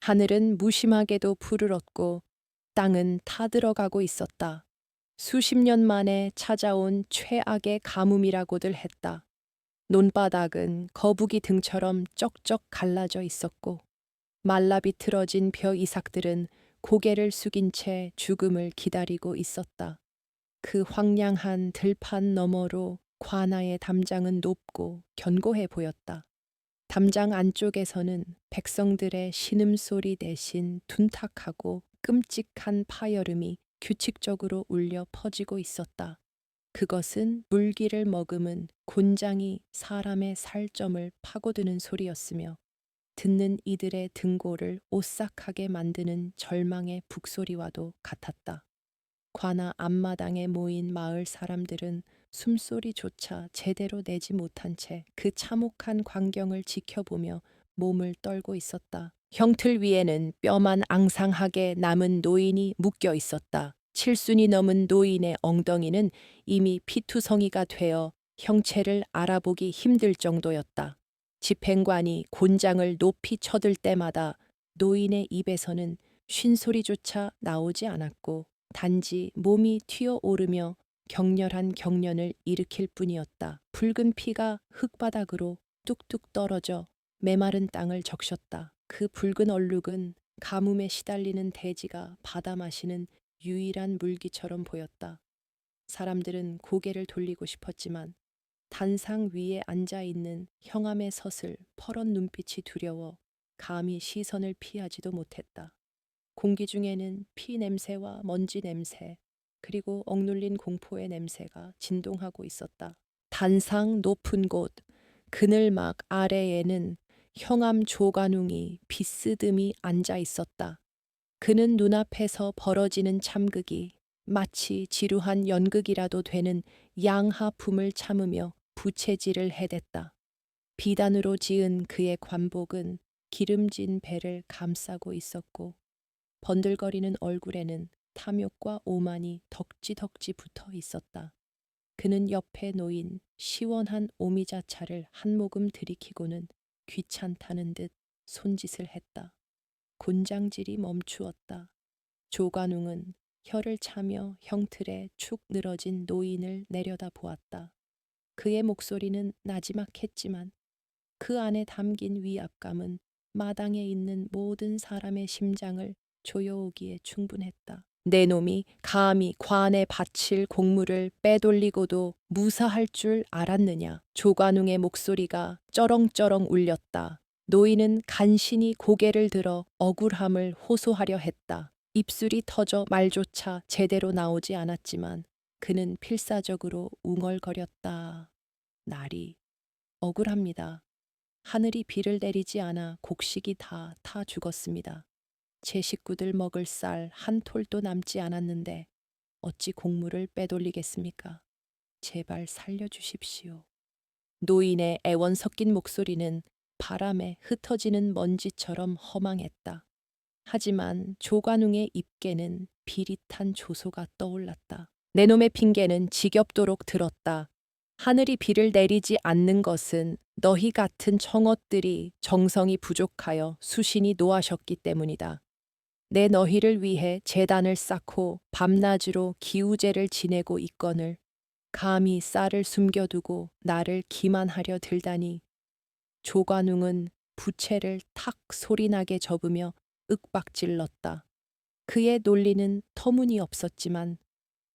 하늘은 무심하게도 푸르렀고 땅은 타들어가고 있었다. 수십 년 만에 찾아온 최악의 가뭄이라고들 했다. 논바닥은 거북이 등처럼 쩍쩍 갈라져 있었고 말라 비틀어진 벼 이삭들은 고개를 숙인 채 죽음을 기다리고 있었다. 그 황량한 들판 너머로 관아의 담장은 높고 견고해 보였다. 담장 안쪽에서는 백성들의 신음소리 대신 둔탁하고 끔찍한 파열음이 규칙적으로 울려 퍼지고 있었다. 그것은 물기를 머금은 곤장이 사람의 살점을 파고드는 소리였으며 듣는 이들의 등골을 오싹하게 만드는 절망의 북소리와도 같았다. 관아 앞마당에 모인 마을 사람들은 숨소리조차 제대로 내지 못한 채 그 참혹한 광경을 지켜보며 몸을 떨고 있었다. 형틀 위에는 뼈만 앙상하게 남은 노인이 묶여 있었다. 칠순이 넘은 노인의 엉덩이는 이미 피투성이가 되어 형체를 알아보기 힘들 정도였다. 집행관이 곤장을 높이 쳐들 때마다 노인의 입에서는 쉰소리조차 나오지 않았고 단지 몸이 튀어오르며 격렬한 경련을 일으킬 뿐이었다. 붉은 피가 흙바닥으로 뚝뚝 떨어져 메마른 땅을 적셨다. 그 붉은 얼룩은 가뭄에 시달리는 돼지가 받아 마시는 유일한 물기처럼 보였다. 사람들은 고개를 돌리고 싶었지만 단상 위에 앉아 있는 형암의 섯을 퍼런 눈빛이 두려워 감히 시선을 피하지도 못했다. 공기 중에는 피 냄새와 먼지 냄새, 그리고 억눌린 공포의 냄새가 진동하고 있었다. 단상 높은 곳, 그늘막 아래에는 형암 조관웅이 비스듬히 앉아 있었다. 그는 눈앞에서 벌어지는 참극이 마치 지루한 연극이라도 되는 양하품을 참으며 부채질을 해댔다. 비단으로 지은 그의 관복은 기름진 배를 감싸고 있었고 번들거리는 얼굴에는 탐욕과 오만이 덕지덕지 붙어 있었다. 그는 옆에 놓인 시원한 오미자차를 한 모금 들이키고는 귀찮다는 듯 손짓을 했다. 곤장질이 멈추었다. 조관웅은 혀를 차며 형틀에 축 늘어진 노인을 내려다 보았다. 그의 목소리는 나지막했지만 그 안에 담긴 위압감은 마당에 있는 모든 사람의 심장을 조여오기에 충분했다. 내 놈이 감히 관에 바칠 공물을 빼돌리고도 무사할 줄 알았느냐. 조관웅의 목소리가 쩌렁쩌렁 울렸다. 노인은 간신히 고개를 들어 억울함을 호소하려 했다. 입술이 터져 말조차 제대로 나오지 않았지만 그는 필사적으로 웅얼거렸다. 날이 억울합니다. 하늘이 비를 내리지 않아 곡식이 다 타 죽었습니다. 제 식구들 먹을 쌀 한 톨도 남지 않았는데 어찌 곡물을 빼돌리겠습니까? 제발 살려주십시오. 노인의 애원 섞인 목소리는 바람에 흩어지는 먼지처럼 허망했다. 하지만 조관웅의 입계는 비릿한 조소가 떠올랐다. 내 놈의 핑계는 지겹도록 들었다. 하늘이 비를 내리지 않는 것은 너희 같은 청엇들이 정성이 부족하여 수신이 노하셨기 때문이다. 내 너희를 위해 제단을 쌓고 밤낮으로 기우제를 지내고 있거늘 감히 쌀을 숨겨두고 나를 기만하려 들다니. 조관웅은 부채를 탁 소리나게 접으며 윽박질렀다. 그의 논리는 터무니없었지만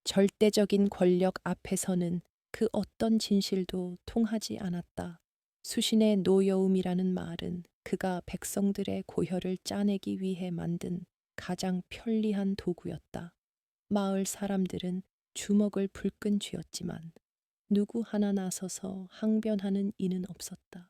절대적인 권력 앞에서는 그 어떤 진실도 통하지 않았다. 수신의 노여움이라는 말은 그가 백성들의 고혈을 짜내기 위해 만든 가장 편리한 도구였다. 마을 사람들은 주먹을 불끈 쥐었지만 누구 하나 나서서 항변하는 이는 없었다.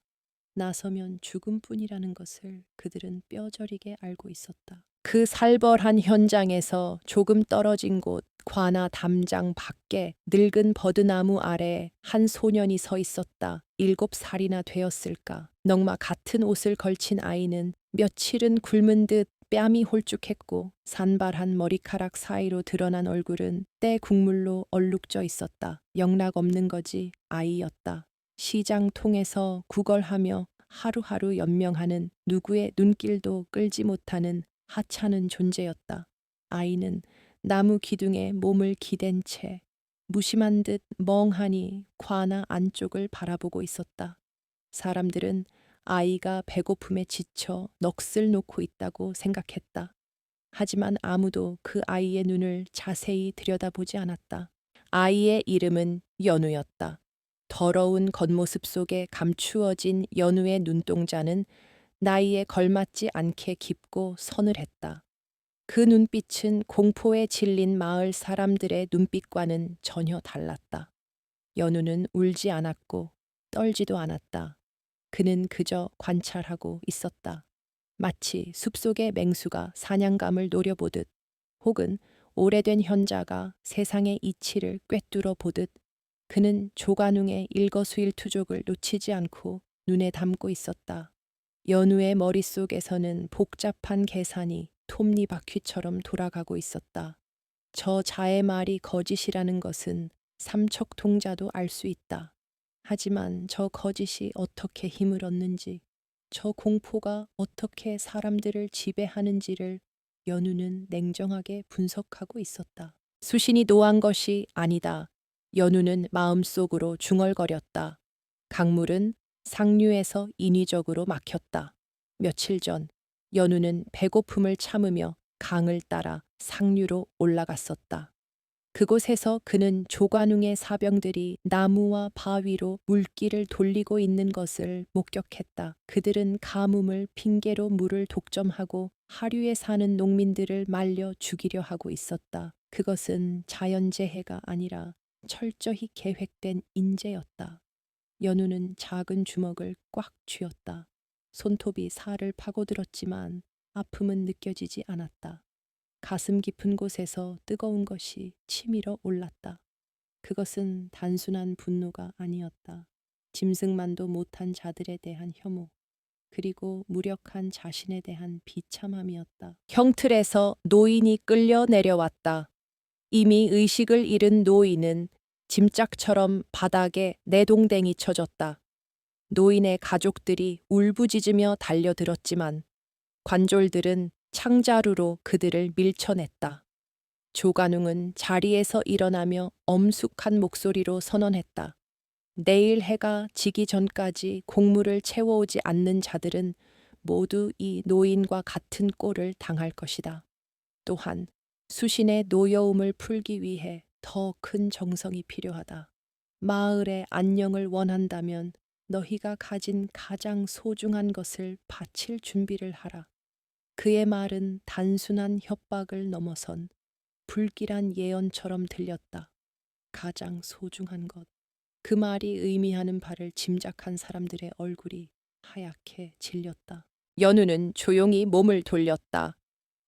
나서면 죽음뿐이라는 것을 그들은 뼈저리게 알고 있었다. 그 살벌한 현장에서 조금 떨어진 곳 관아 담장 밖에 늙은 버드나무 아래 한 소년이 서 있었다. 7살이나 되었을까. 넝마 같은 옷을 걸친 아이는 며칠은 굶은 듯 뺨이 홀쭉했고 산발한 머리카락 사이로 드러난 얼굴은 때 국물로 얼룩져 있었다. 영락 없는 거지 아이였다. 시장 통에서 구걸하며 하루하루 연명하는 누구의 눈길도 끌지 못하는 하찮은 존재였다. 아이는 나무 기둥에 몸을 기댄 채 무심한 듯 멍하니 관아 안쪽을 바라보고 있었다. 사람들은 아이가 배고픔에 지쳐 넋을 놓고 있다고 생각했다. 하지만 아무도 그 아이의 눈을 자세히 들여다보지 않았다. 아이의 이름은 연우였다. 더러운 겉모습 속에 감추어진 연우의 눈동자는 나이에 걸맞지 않게 깊고 서늘했다. 그 눈빛은 공포에 질린 마을 사람들의 눈빛과는 전혀 달랐다. 연우는 울지 않았고 떨지도 않았다. 그는 그저 관찰하고 있었다. 마치 숲속의 맹수가 사냥감을 노려보듯 혹은 오래된 현자가 세상의 이치를 꿰뚫어 보듯 그는 조관웅의 일거수일투족을 놓치지 않고 눈에 담고 있었다. 연우의 머릿속에서는 복잡한 계산이 톱니바퀴처럼 돌아가고 있었다. 저 자의 말이 거짓이라는 것은 삼척동자도 알 수 있다. 하지만 저 거짓이 어떻게 힘을 얻는지, 저 공포가 어떻게 사람들을 지배하는지를 연우는 냉정하게 분석하고 있었다. 수신이 노한 것이 아니다. 연우는 마음속으로 중얼거렸다. 강물은 상류에서 인위적으로 막혔다. 며칠 전 연우는 배고픔을 참으며 강을 따라 상류로 올라갔었다. 그곳에서 그는 조관웅의 사병들이 나무와 바위로 물길을 돌리고 있는 것을 목격했다. 그들은 가뭄을 핑계로 물을 독점하고 하류에 사는 농민들을 말려 죽이려 하고 있었다. 그것은 자연재해가 아니라 철저히 계획된 인재였다. 연우는 작은 주먹을 꽉 쥐었다. 손톱이 살을 파고들었지만 아픔은 느껴지지 않았다. 가슴 깊은 곳에서 뜨거운 것이 치밀어 올랐다. 그것은 단순한 분노가 아니었다. 짐승만도 못한 자들에 대한 혐오, 그리고 무력한 자신에 대한 비참함이었다. 형틀에서 노인이 끌려 내려왔다. 이미 의식을 잃은 노인은 짐짝처럼 바닥에 내동댕이 쳐졌다. 노인의 가족들이 울부짖으며 달려들었지만 관졸들은 창자루로 그들을 밀쳐냈다. 조관웅은 자리에서 일어나며 엄숙한 목소리로 선언했다. 내일 해가 지기 전까지 곡물을 채워오지 않는 자들은 모두 이 노인과 같은 꼴을 당할 것이다. 또한 수신의 노여움을 풀기 위해 더 큰 정성이 필요하다. 마을의 안녕을 원한다면 너희가 가진 가장 소중한 것을 바칠 준비를 하라. 그의 말은 단순한 협박을 넘어선 불길한 예언처럼 들렸다. 가장 소중한 것. 그 말이 의미하는 바를 짐작한 사람들의 얼굴이 하얗게 질렸다. 연우는 조용히 몸을 돌렸다.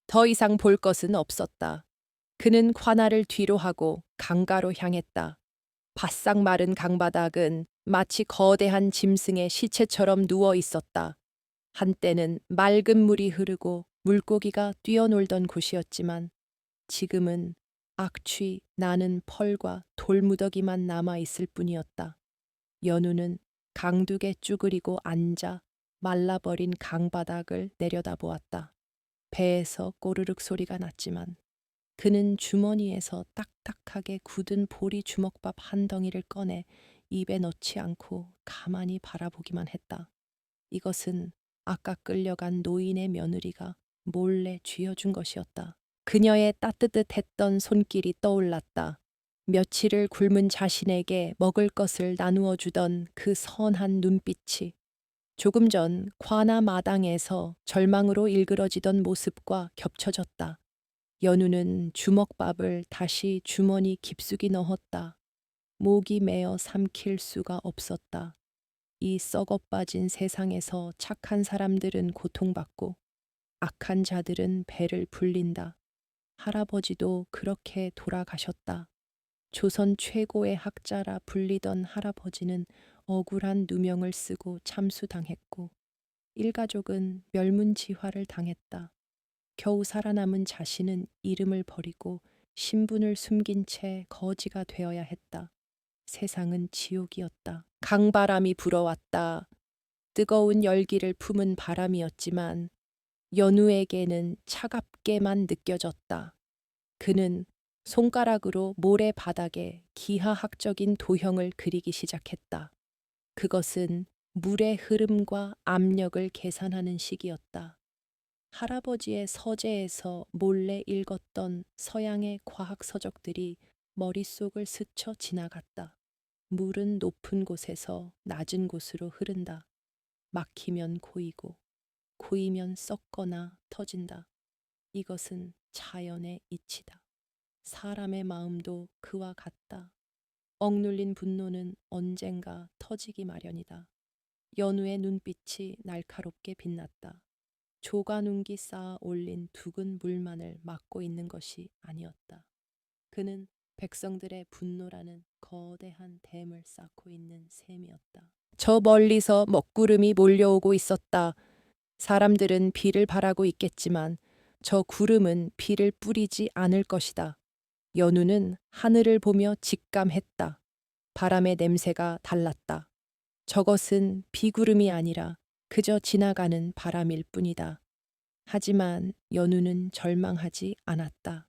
더 이상 볼 것은 없었다. 그는 관아를 뒤로 하고 강가로 향했다. 바싹 마른 강바닥은 마치 거대한 짐승의 시체처럼 누워 있었다. 한때는 맑은 물이 흐르고 물고기가 뛰어놀던 곳이었지만 지금은 악취 나는 펄과 돌무더기만 남아 있을 뿐이었다. 연우는 강둑에 쭈그리고 앉아 말라버린 강바닥을 내려다보았다. 배에서 꼬르륵 소리가 났지만 그는 주머니에서 딱딱하게 굳은 보리 주먹밥 한 덩이를 꺼내 입에 넣지 않고 가만히 바라보기만 했다. 이것은 아까 끌려간 노인의 며느리가 몰래 쥐어준 것이었다. 그녀의 따뜻했던 손길이 떠올랐다. 며칠을 굶은 자신에게 먹을 것을 나누어 주던 그 선한 눈빛이 조금 전 관아 마당에서 절망으로 일그러지던 모습과 겹쳐졌다. 연우는 주먹밥을 다시 주머니 깊숙이 넣었다. 목이 메어 삼킬 수가 없었다. 이 썩어빠진 세상에서 착한 사람들은 고통받고 악한 자들은 배를 불린다. 할아버지도 그렇게 돌아가셨다. 조선 최고의 학자라 불리던 할아버지는 억울한 누명을 쓰고 참수당했고 일가족은 멸문지화를 당했다. 겨우 살아남은 자신은 이름을 버리고 신분을 숨긴 채 거지가 되어야 했다. 세상은 지옥이었다. 강바람이 불어왔다. 뜨거운 열기를 품은 바람이었지만 연우에게는 차갑게만 느껴졌다. 그는 손가락으로 모래바닥에 기하학적인 도형을 그리기 시작했다. 그것은 물의 흐름과 압력을 계산하는 식이었다. 할아버지의 서재에서 몰래 읽었던 서양의 과학 서적들이 머릿속을 스쳐 지나갔다. 물은 높은 곳에서 낮은 곳으로 흐른다. 막히면 고이고, 고이면 썩거나 터진다. 이것은 자연의 이치다. 사람의 마음도 그와 같다. 억눌린 분노는 언젠가 터지기 마련이다. 연우의 눈빛이 날카롭게 빛났다. 조가눈기 쌓아 올린 두근 물만을 막고 있는 것이 아니었다. 그는 백성들의 분노라는 거대한 댐을 쌓고 있는 셈이었다. 저 멀리서 먹구름이 몰려오고 있었다. 사람들은 비를 바라고 있겠지만 저 구름은 비를 뿌리지 않을 것이다. 연우는 하늘을 보며 직감했다. 바람의 냄새가 달랐다. 저것은 비구름이 아니라 그저 지나가는 바람일 뿐이다. 하지만 연우는 절망하지 않았다.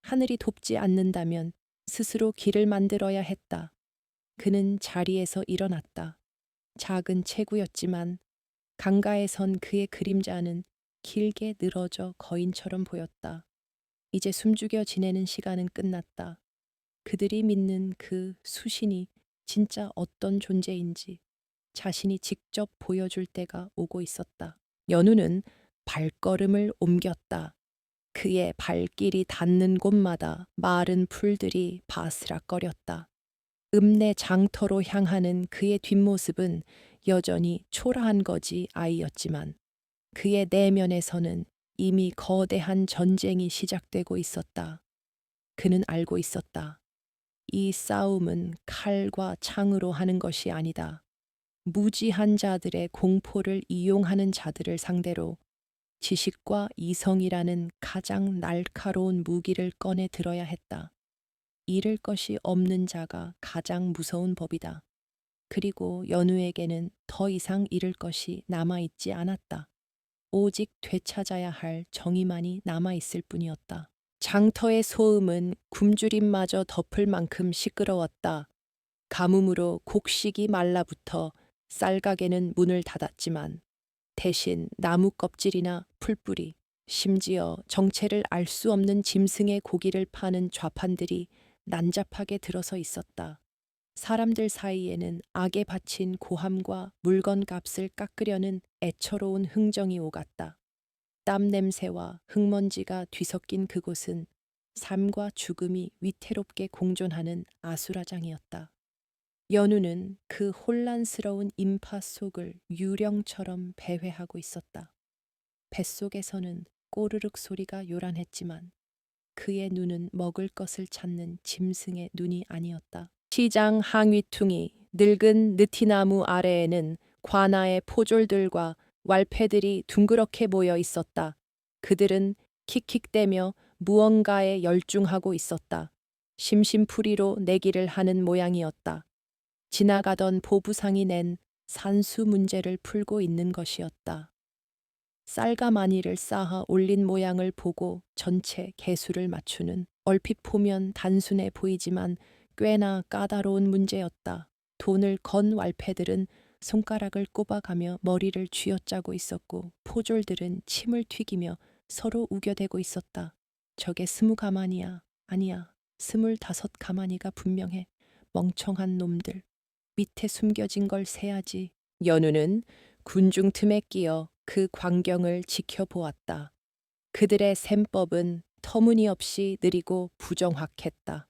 하늘이 돕지 않는다면 스스로 길을 만들어야 했다. 그는 자리에서 일어났다. 작은 체구였지만 강가에 선 그의 그림자는 길게 늘어져 거인처럼 보였다. 이제 숨죽여 지내는 시간은 끝났다. 그들이 믿는 그 수신이 진짜 어떤 존재인지 자신이 직접 보여줄 때가 오고 있었다. 연우는 발걸음을 옮겼다. 그의 발길이 닿는 곳마다 마른 풀들이 바스락거렸다. 읍내 장터로 향하는 그의 뒷모습은 여전히 초라한 거지 아이였지만 그의 내면에서는 이미 거대한 전쟁이 시작되고 있었다. 그는 알고 있었다. 이 싸움은 칼과 창으로 하는 것이 아니다. 무지한 자들의 공포를 이용하는 자들을 상대로 지식과 이성이라는 가장 날카로운 무기를 꺼내 들어야 했다. 잃을 것이 없는 자가 가장 무서운 법이다. 그리고 연우에게는 더 이상 잃을 것이 남아있지 않았다. 오직 되찾아야 할 정의만이 남아있을 뿐이었다. 장터의 소음은 굶주림마저 덮을 만큼 시끄러웠다. 가뭄으로 곡식이 말라붙어 쌀가게는 문을 닫았지만 대신 나무 껍질이나 풀뿌리, 심지어 정체를 알 수 없는 짐승의 고기를 파는 좌판들이 난잡하게 들어서 있었다. 사람들 사이에는 악에 바친 고함과 물건 값을 깎으려는 애처로운 흥정이 오갔다. 땀 냄새와 흙먼지가 뒤섞인 그곳은 삶과 죽음이 위태롭게 공존하는 아수라장이었다. 연우는 그 혼란스러운 인파 속을 유령처럼 배회하고 있었다. 뱃속에서는 꼬르륵 소리가 요란했지만 그의 눈은 먹을 것을 찾는 짐승의 눈이 아니었다. 시장 항위퉁이 늙은 느티나무 아래에는 관아의 포졸들과 왈패들이 둥그렇게 모여 있었다. 그들은 킥킥대며 무언가에 열중하고 있었다. 심심풀이로 내기를 하는 모양이었다. 지나가던 보부상이 낸 산수 문제를 풀고 있는 것이었다. 쌀가마니를 쌓아 올린 모양을 보고 전체 개수를 맞추는 얼핏 보면 단순해 보이지만 꽤나 까다로운 문제였다. 돈을 건 왈패들은 손가락을 꼽아가며 머리를 쥐어짜고 있었고 포졸들은 침을 튀기며 서로 우겨대고 있었다. 저게 20가마니야. 아니야. 25가마니가 분명해. 멍청한 놈들. 밑에 숨겨진 걸 세야지. 연우는 군중 틈에 끼어 그 광경을 지켜보았다. 그들의 셈법은 터무니없이 느리고 부정확했다.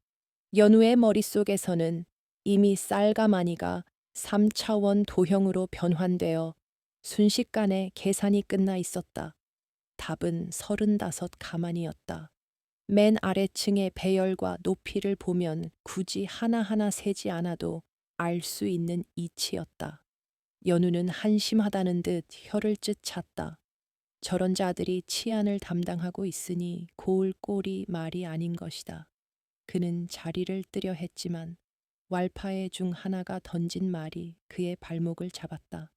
연우의 머릿속에서는 이미 쌀가마니가 3차원 도형으로 변환되어 순식간에 계산이 끝나 있었다. 답은 35가마니였다. 맨 아래층의 배열과 높이를 보면 굳이 하나하나 세지 않아도 알 수 있는 이치였다. 연우는 한심하다는 듯 혀를 쯧 찼다. 저런 자들이 치안을 담당하고 있으니 고울 꼴이 말이 아닌 것이다. 그는 자리를 뜨려 했지만 왈파의 중 하나가 던진 말이 그의 발목을 잡았다.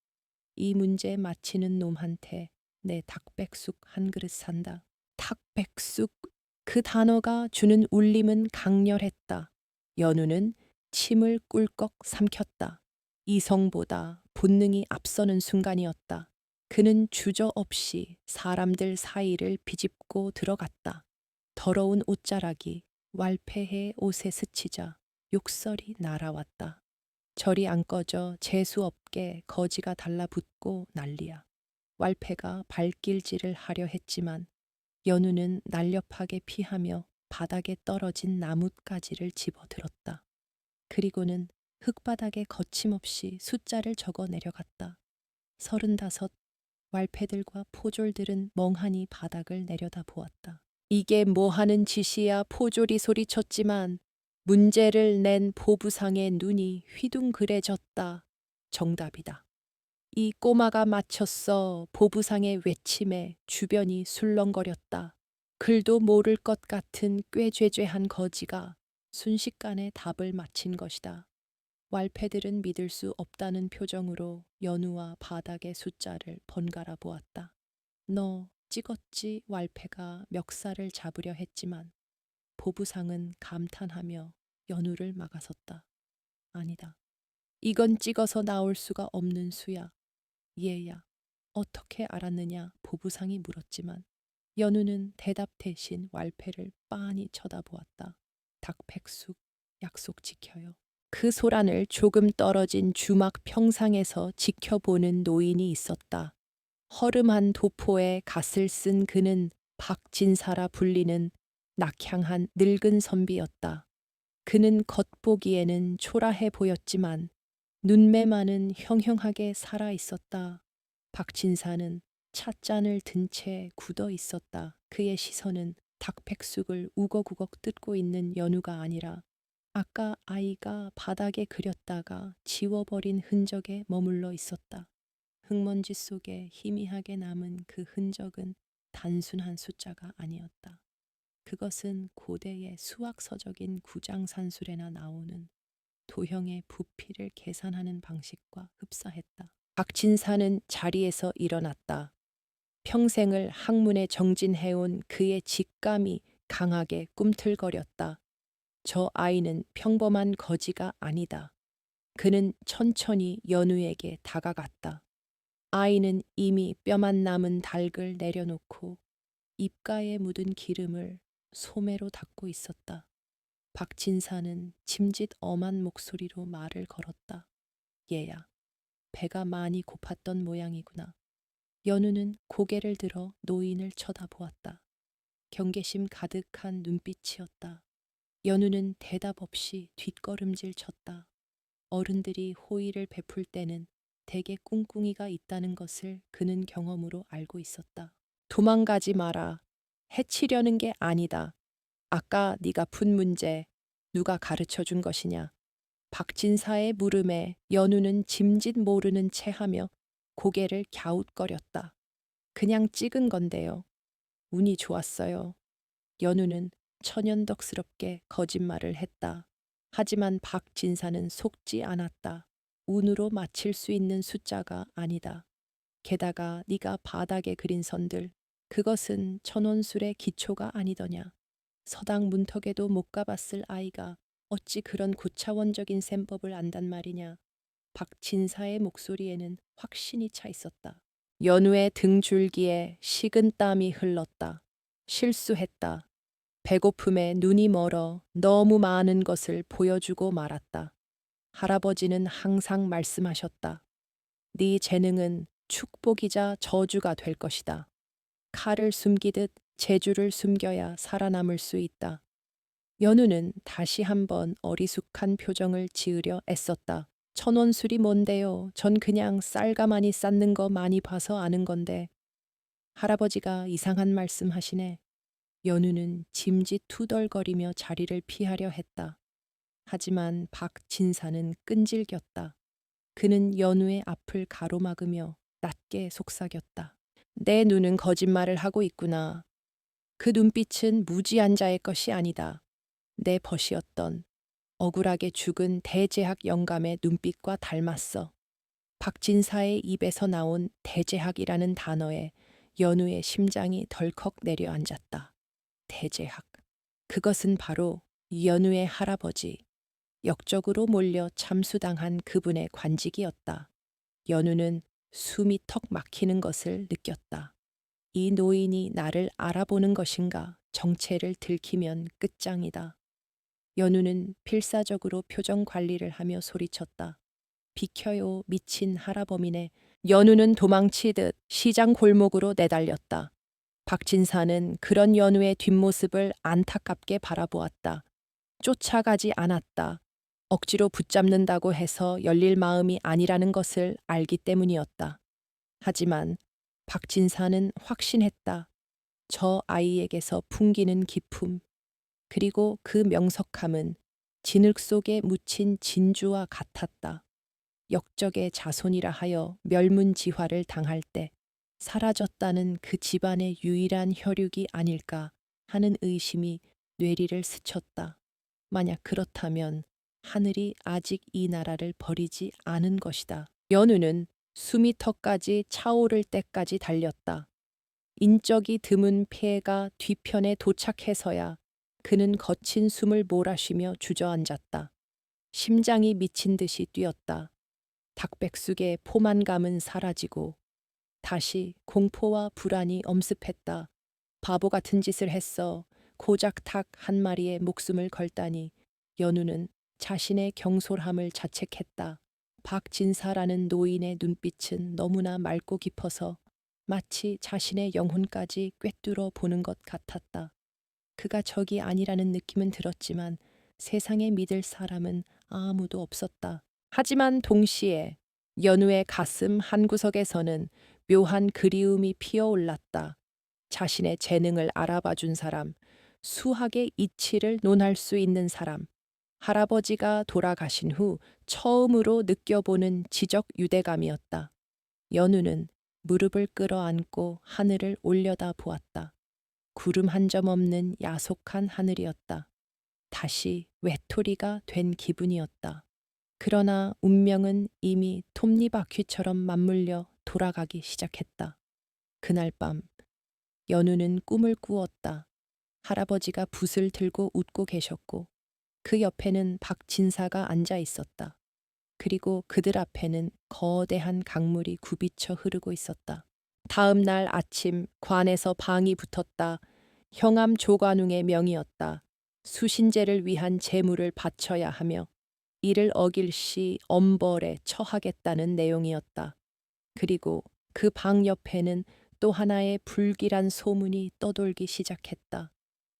이 문제 맞히는 놈한테 내 닭백숙 한 그릇 산다. 닭백숙. 그 단어가 주는 울림은 강렬했다. 연우는 침을 꿀꺽 삼켰다. 이성보다 본능이 앞서는 순간이었다. 그는 주저없이 사람들 사이를 비집고 들어갔다. 더러운 옷자락이 왈패해 옷에 스치자 욕설이 날아왔다. 절이 안 꺼져 재수없게 거지가 달라붙고 난리야. 왈패가 발길질을 하려 했지만 연우는 날렵하게 피하며 바닥에 떨어진 나뭇가지를 집어들었다. 그리고는 흙바닥에 거침없이 숫자를 적어 내려갔다. 35. 왈패들과 포졸들은 멍하니 바닥을 내려다 보았다. 이게 뭐 하는 짓이야, 포졸이 소리쳤지만 문제를 낸 보부상의 눈이 휘둥그레졌다. 정답이다. 이 꼬마가 맞췄어. 보부상의 외침에 주변이 술렁거렸다. 글도 모를 것 같은 꾀죄죄한 거지가 순식간에 답을 맞힌 것이다. 왈패들은 믿을 수 없다는 표정으로 연우와 바닥의 숫자를 번갈아 보았다. 너 찍었지? 왈패가 멱살을 잡으려 했지만 보부상은 감탄하며 연우를 막아섰다. 아니다. 이건 찍어서 나올 수가 없는 수야. 얘야, 어떻게 알았느냐? 보부상이 물었지만 연우는 대답 대신 왈패를 빤히 쳐다보았다. 닭백숙 약속 지켜요. 그 소란을 조금 떨어진 주막 평상에서 지켜보는 노인이 있었다. 허름한 도포에 갓을 쓴 그는 박진사라 불리는 낙향한 늙은 선비였다. 그는 겉보기에는 초라해 보였지만 눈매만은 형형하게 살아 있었다. 박진사는 찻잔을 든 채 굳어 있었다. 그의 시선은 닭백숙을 우걱우걱 뜯고 있는 연우가 아니라 아까 아이가 바닥에 그렸다가 지워버린 흔적에 머물러 있었다. 흙먼지 속에 희미하게 남은 그 흔적은 단순한 숫자가 아니었다. 그것은 고대의 수학 서적인 구장산술에나 나오는 도형의 부피를 계산하는 방식과 흡사했다. 박진사는 자리에서 일어났다. 평생을 학문에 정진해온 그의 직감이 강하게 꿈틀거렸다. 저 아이는 평범한 거지가 아니다. 그는 천천히 연우에게 다가갔다. 아이는 이미 뼈만 남은 닭을 내려놓고 입가에 묻은 기름을 소매로 닦고 있었다. 박진사는 짐짓 엄한 목소리로 말을 걸었다. 얘야, 배가 많이 고팠던 모양이구나. 연우는 고개를 들어 노인을 쳐다보았다. 경계심 가득한 눈빛이었다. 연우는 대답 없이 뒷걸음질 쳤다. 어른들이 호의를 베풀 때는 대개 꿍꿍이가 있다는 것을 그는 경험으로 알고 있었다. 도망가지 마라. 해치려는 게 아니다. 아까 네가 푼 문제 누가 가르쳐 준 것이냐? 박진사의 물음에 연우는 짐짓 모르는 체하며 고개를 갸웃거렸다. 그냥 찍은 건데요. 운이 좋았어요. 연우는 천연덕스럽게 거짓말을 했다. 하지만 박진사는 속지 않았다. 운으로 맞힐 수 있는 숫자가 아니다. 게다가 네가 바닥에 그린 선들, 그것은 천원술의 기초가 아니더냐. 서당 문턱에도 못 가봤을 아이가 어찌 그런 고차원적인 셈법을 안단 말이냐. 박진사의 목소리에는 확신이 차 있었다. 연우의 등줄기에 식은 땀이 흘렀다. 실수했다. 배고픔에 눈이 멀어 너무 많은 것을 보여주고 말았다. 할아버지는 항상 말씀하셨다. 네 재능은 축복이자 저주가 될 것이다. 칼을 숨기듯 재주를 숨겨야 살아남을 수 있다. 연우는 다시 한번 어리숙한 표정을 지으려 애썼다. 천원술이 뭔데요? 전 그냥 쌀 가마니 쌓는 거 많이 봐서 아는 건데. 할아버지가 이상한 말씀 하시네. 연우는 짐짓 투덜거리며 자리를 피하려 했다. 하지만 박진사는 끈질겼다. 그는 연우의 앞을 가로막으며 낮게 속삭였다. 내 눈은 거짓말을 하고 있구나. 그 눈빛은 무지한 자의 것이 아니다. 내 벗이었던 억울하게 죽은 대제학 영감의 눈빛과 닮았어. 박진사의 입에서 나온 대제학이라는 단어에 연우의 심장이 덜컥 내려앉았다. 대제학. 그것은 바로 연우의 할아버지, 역적으로 몰려 참수당한 그분의 관직이었다. 연우는 숨이 턱 막히는 것을 느꼈다. 이 노인이 나를 알아보는 것인가? 정체를 들키면 끝장이다. 연우는 필사적으로 표정 관리를 하며 소리쳤다. 비켜요, 미친 할아범이네. 연우는 도망치듯 시장 골목으로 내달렸다. 박진사는 그런 연우의 뒷모습을 안타깝게 바라보았다. 쫓아가지 않았다. 억지로 붙잡는다고 해서 열릴 마음이 아니라는 것을 알기 때문이었다. 하지만 박진사는 확신했다. 저 아이에게서 풍기는 기품, 그리고 그 명석함은 진흙 속에 묻힌 진주와 같았다. 역적의 자손이라 하여 멸문지화를 당할 때 사라졌다는 그 집안의 유일한 혈육이 아닐까 하는 의심이 뇌리를 스쳤다. 만약 그렇다면 하늘이 아직 이 나라를 버리지 않은 것이다. 연우는 숨이 턱까지 차오를 때까지 달렸다. 인적이 드문 폐가 뒤편에 도착해서야 그는 거친 숨을 몰아쉬며 주저앉았다. 심장이 미친 듯이 뛰었다. 닭백숙의 포만감은 사라지고 다시 공포와 불안이 엄습했다. 바보 같은 짓을 했어. 고작 닭 한 마리에 목숨을 걸다니. 연우는 자신의 경솔함을 자책했다. 박진사라는 노인의 눈빛은 너무나 맑고 깊어서 마치 자신의 영혼까지 꿰뚫어 보는 것 같았다. 그가 적이 아니라는 느낌은 들었지만 세상에 믿을 사람은 아무도 없었다. 하지만 동시에 연우의 가슴 한구석에서는 묘한 그리움이 피어올랐다. 자신의 재능을 알아봐준 사람, 수학의 이치를 논할 수 있는 사람, 할아버지가 돌아가신 후 처음으로 느껴보는 지적 유대감이었다. 연우는 무릎을 끌어안고 하늘을 올려다 보았다. 구름 한 점 없는 야속한 하늘이었다. 다시 외톨이가 된 기분이었다. 그러나 운명은 이미 톱니바퀴처럼 맞물려 돌아가기 시작했다. 그날 밤 연우는 꿈을 꾸었다. 할아버지가 붓을 들고 웃고 계셨고 그 옆에는 박진사가 앉아 있었다. 그리고 그들 앞에는 거대한 강물이 굽이쳐 흐르고 있었다. 다음 날 아침 관에서 방이 붙었다. 형암 조관웅의 명이었다. 수신제를 위한 제물을 바쳐야 하며 이를 어길 시 엄벌에 처하겠다는 내용이었다. 그리고 그 방 옆에는 또 하나의 불길한 소문이 떠돌기 시작했다.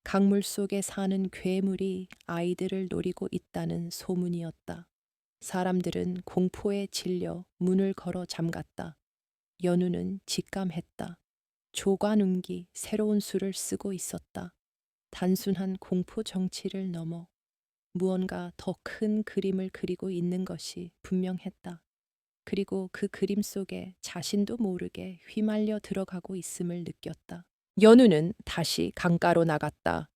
강물 속에 사는 괴물이 아이들을 노리고 있다는 소문이었다. 사람들은 공포에 질려 문을 걸어 잠갔다. 연우는 직감했다. 조관웅기 새로운 수를 쓰고 있었다. 단순한 공포 정치를 넘어 무언가 더 큰 그림을 그리고 있는 것이 분명했다. 그리고 그 그림 속에 자신도 모르게 휘말려 들어가고 있음을 느꼈다. 연우는 다시 강가로 나갔다.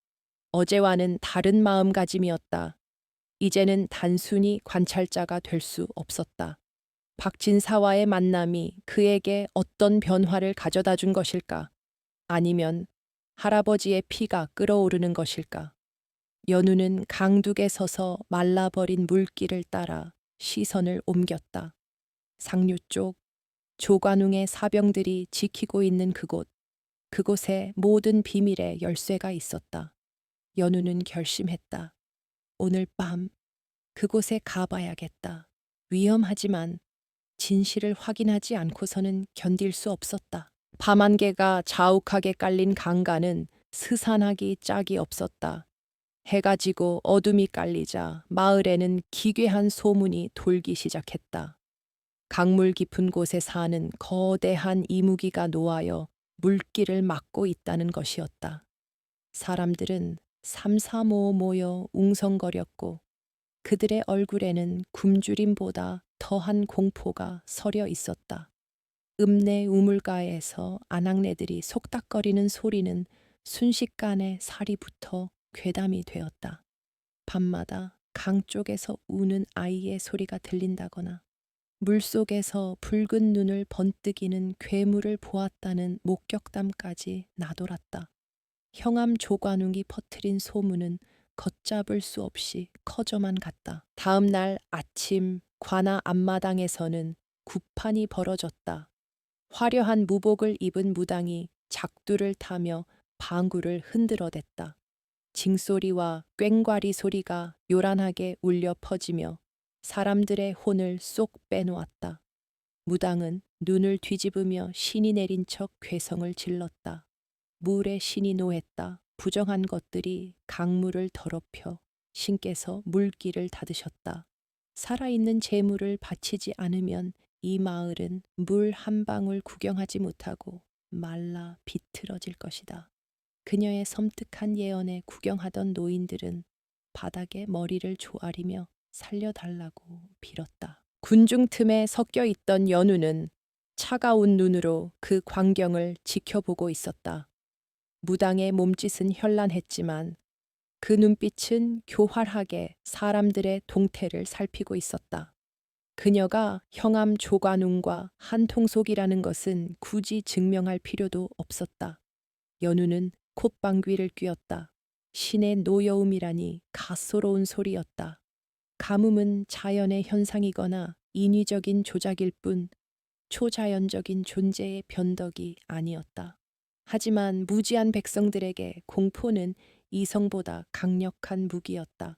어제와는 다른 마음가짐이었다. 이제는 단순히 관찰자가 될 수 없었다. 박진사와의 만남이 그에게 어떤 변화를 가져다 준 것일까? 아니면 할아버지의 피가 끓어오르는 것일까? 연우는 강둑에 서서 말라버린 물길을 따라 시선을 옮겼다. 상류 쪽 조관웅의 사병들이 지키고 있는 그곳에 모든 비밀의 열쇠가 있었다. 연우는 결심했다. 오늘 밤 그곳에 가봐야겠다. 위험하지만 진실을 확인하지 않고서는 견딜 수 없었다. 밤안개가 자욱하게 깔린 강가는 스산하기 짝이 없었다. 해가 지고 어둠이 깔리자 마을에는 기괴한 소문이 돌기 시작했다. 강물 깊은 곳에 사는 거대한 이무기가 놓아여 물길을 막고 있다는 것이었다. 사람들은 삼삼오오 모여 웅성거렸고 그들의 얼굴에는 굶주림보다 더한 공포가 서려 있었다. 읍내 우물가에서 아낙네들이 속닥거리는 소리는 순식간에 살이 붙어 괴담이 되었다. 밤마다 강 쪽에서 우는 아이의 소리가 들린다거나 물속에서 붉은 눈을 번뜩이는 괴물을 보았다는 목격담까지 나돌았다. 형암 조관웅이 퍼뜨린 소문은 걷잡을 수 없이 커져만 갔다. 다음 날 아침 관아 앞마당에서는 구판이 벌어졌다. 화려한 무복을 입은 무당이 작두를 타며 방구를 흔들어댔다. 징소리와 꽹과리 소리가 요란하게 울려 퍼지며 사람들의 혼을 쏙 빼놓았다. 무당은 눈을 뒤집으며 신이 내린 척 괴성을 질렀다. 물에 신이 노했다. 부정한 것들이 강물을 더럽혀 신께서 물길을 닫으셨다. 살아있는 재물을 바치지 않으면 이 마을은 물 한 방울 구경하지 못하고 말라 비틀어질 것이다. 그녀의 섬뜩한 예언에 구경하던 노인들은 바닥에 머리를 조아리며 살려달라고 빌었다. 군중 틈에 섞여 있던 연우는 차가운 눈으로 그 광경을 지켜보고 있었다. 무당의 몸짓은 현란했지만 그 눈빛은 교활하게 사람들의 동태를 살피고 있었다. 그녀가 형암 조관웅과 한통속이라는 것은 굳이 증명할 필요도 없었다. 연우는 콧방귀를 뀌었다. 신의 노여움이라니 가소로운 소리였다. 가뭄은 자연의 현상이거나 인위적인 조작일 뿐 초자연적인 존재의 변덕이 아니었다. 하지만 무지한 백성들에게 공포는 이성보다 강력한 무기였다.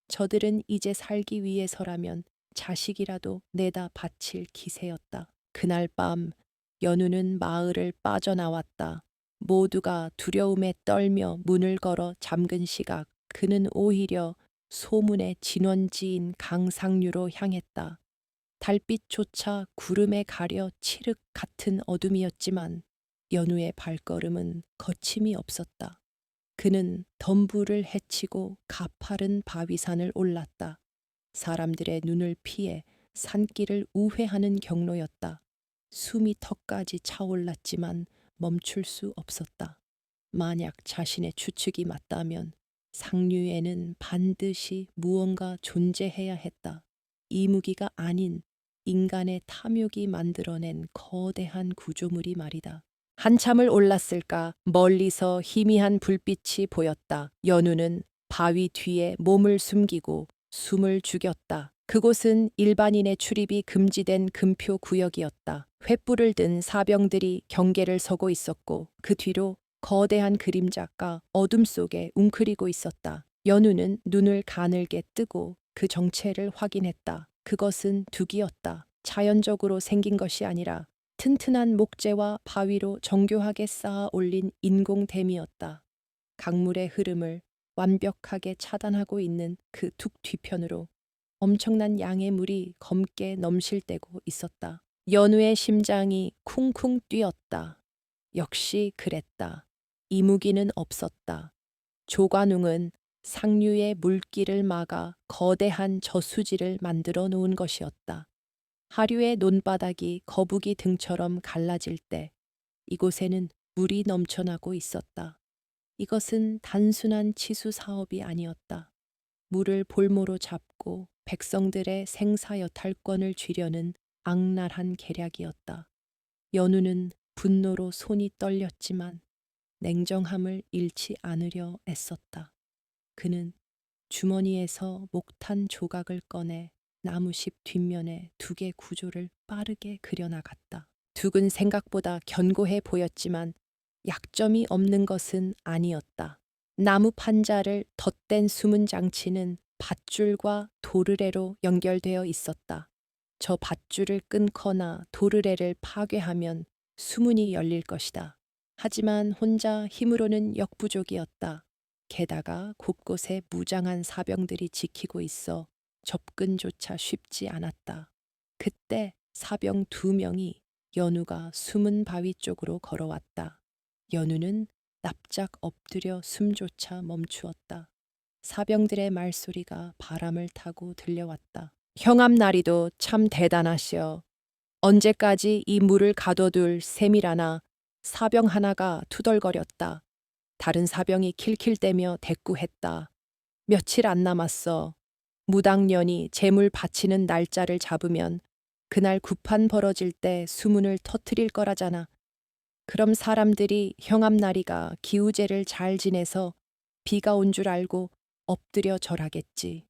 저들은 이제 살기 위해서라면 자식이라도 내다 바칠 기세였다. 그날 밤 연우는 마을을 빠져나왔다. 모두가 두려움에 떨며 문을 걸어 잠근 시각 그는 오히려 소문의 진원지인 강상류로 향했다. 달빛조차 구름에 가려 칠흑 같은 어둠이었지만 연우의 발걸음은 거침이 없었다. 그는 덤불을 헤치고 가파른 바위산을 올랐다. 사람들의 눈을 피해 산길을 우회하는 경로였다. 숨이 턱까지 차올랐지만 멈출 수 없었다. 만약 자신의 추측이 맞다면 상류에는 반드시 무언가 존재해야 했다. 이무기가 아닌 인간의 탐욕이 만들어낸 거대한 구조물이 말이다. 한참을 올랐을까 멀리서 희미한 불빛이 보였다. 연우는 바위 뒤에 몸을 숨기고 숨을 죽였다. 그곳은 일반인의 출입이 금지된 금표 구역이었다. 횃불을 든 사병들이 경계를 서고 있었고 그 뒤로 거대한 그림자가 어둠 속에 웅크리고 있었다. 연우는 눈을 가늘게 뜨고 그 정체를 확인했다. 그것은 둑이었다. 자연적으로 생긴 것이 아니라 튼튼한 목재와 바위로 정교하게 쌓아 올린 인공댐이었다. 강물의 흐름을 완벽하게 차단하고 있는 그 둑 뒤편으로 엄청난 양의 물이 검게 넘실대고 있었다. 연우의 심장이 쿵쿵 뛰었다. 역시 그랬다. 이무기는 없었다. 조관웅은 상류의 물길을 막아 거대한 저수지를 만들어 놓은 것이었다. 하류의 논바닥이 거북이 등처럼 갈라질 때 이곳에는 물이 넘쳐나고 있었다. 이것은 단순한 치수 사업이 아니었다. 물을 볼모로 잡고 백성들의 생사여탈권을 쥐려는 악랄한 계략이었다. 연우는 분노로 손이 떨렸지만 냉정함을 잃지 않으려 애썼다. 그는 주머니에서 목탄 조각을 꺼내 나무십 뒷면에 둑의 구조를 빠르게 그려나갔다. 둑은 생각보다 견고해 보였지만 약점이 없는 것은 아니었다. 나무 판자를 덧댄 숨은 장치는 밧줄과 도르래로 연결되어 있었다. 저 밧줄을 끊거나 도르래를 파괴하면 수문이 열릴 것이다. 하지만 혼자 힘으로는 역부족이었다. 게다가 곳곳에 무장한 사병들이 지키고 있어 접근조차 쉽지 않았다. 그때 사병 2명이 연우가 숨은 바위 쪽으로 걸어왔다. 연우는 납작 엎드려 숨조차 멈추었다. 사병들의 말소리가 바람을 타고 들려왔다. 형암나리도 참 대단하시오. 언제까지 이 물을 가둬둘 셈이라나. 사병 하나가 투덜거렸다. 다른 사병이 킬킬대며 대꾸했다. 며칠 안 남았어. 무당년이 재물 바치는 날짜를 잡으면 그날 구판 벌어질 때 수문을 터트릴 거라잖아. 그럼 사람들이 형암나리가 기우제를 잘 지내서 비가 온 줄 알고 엎드려 절하겠지.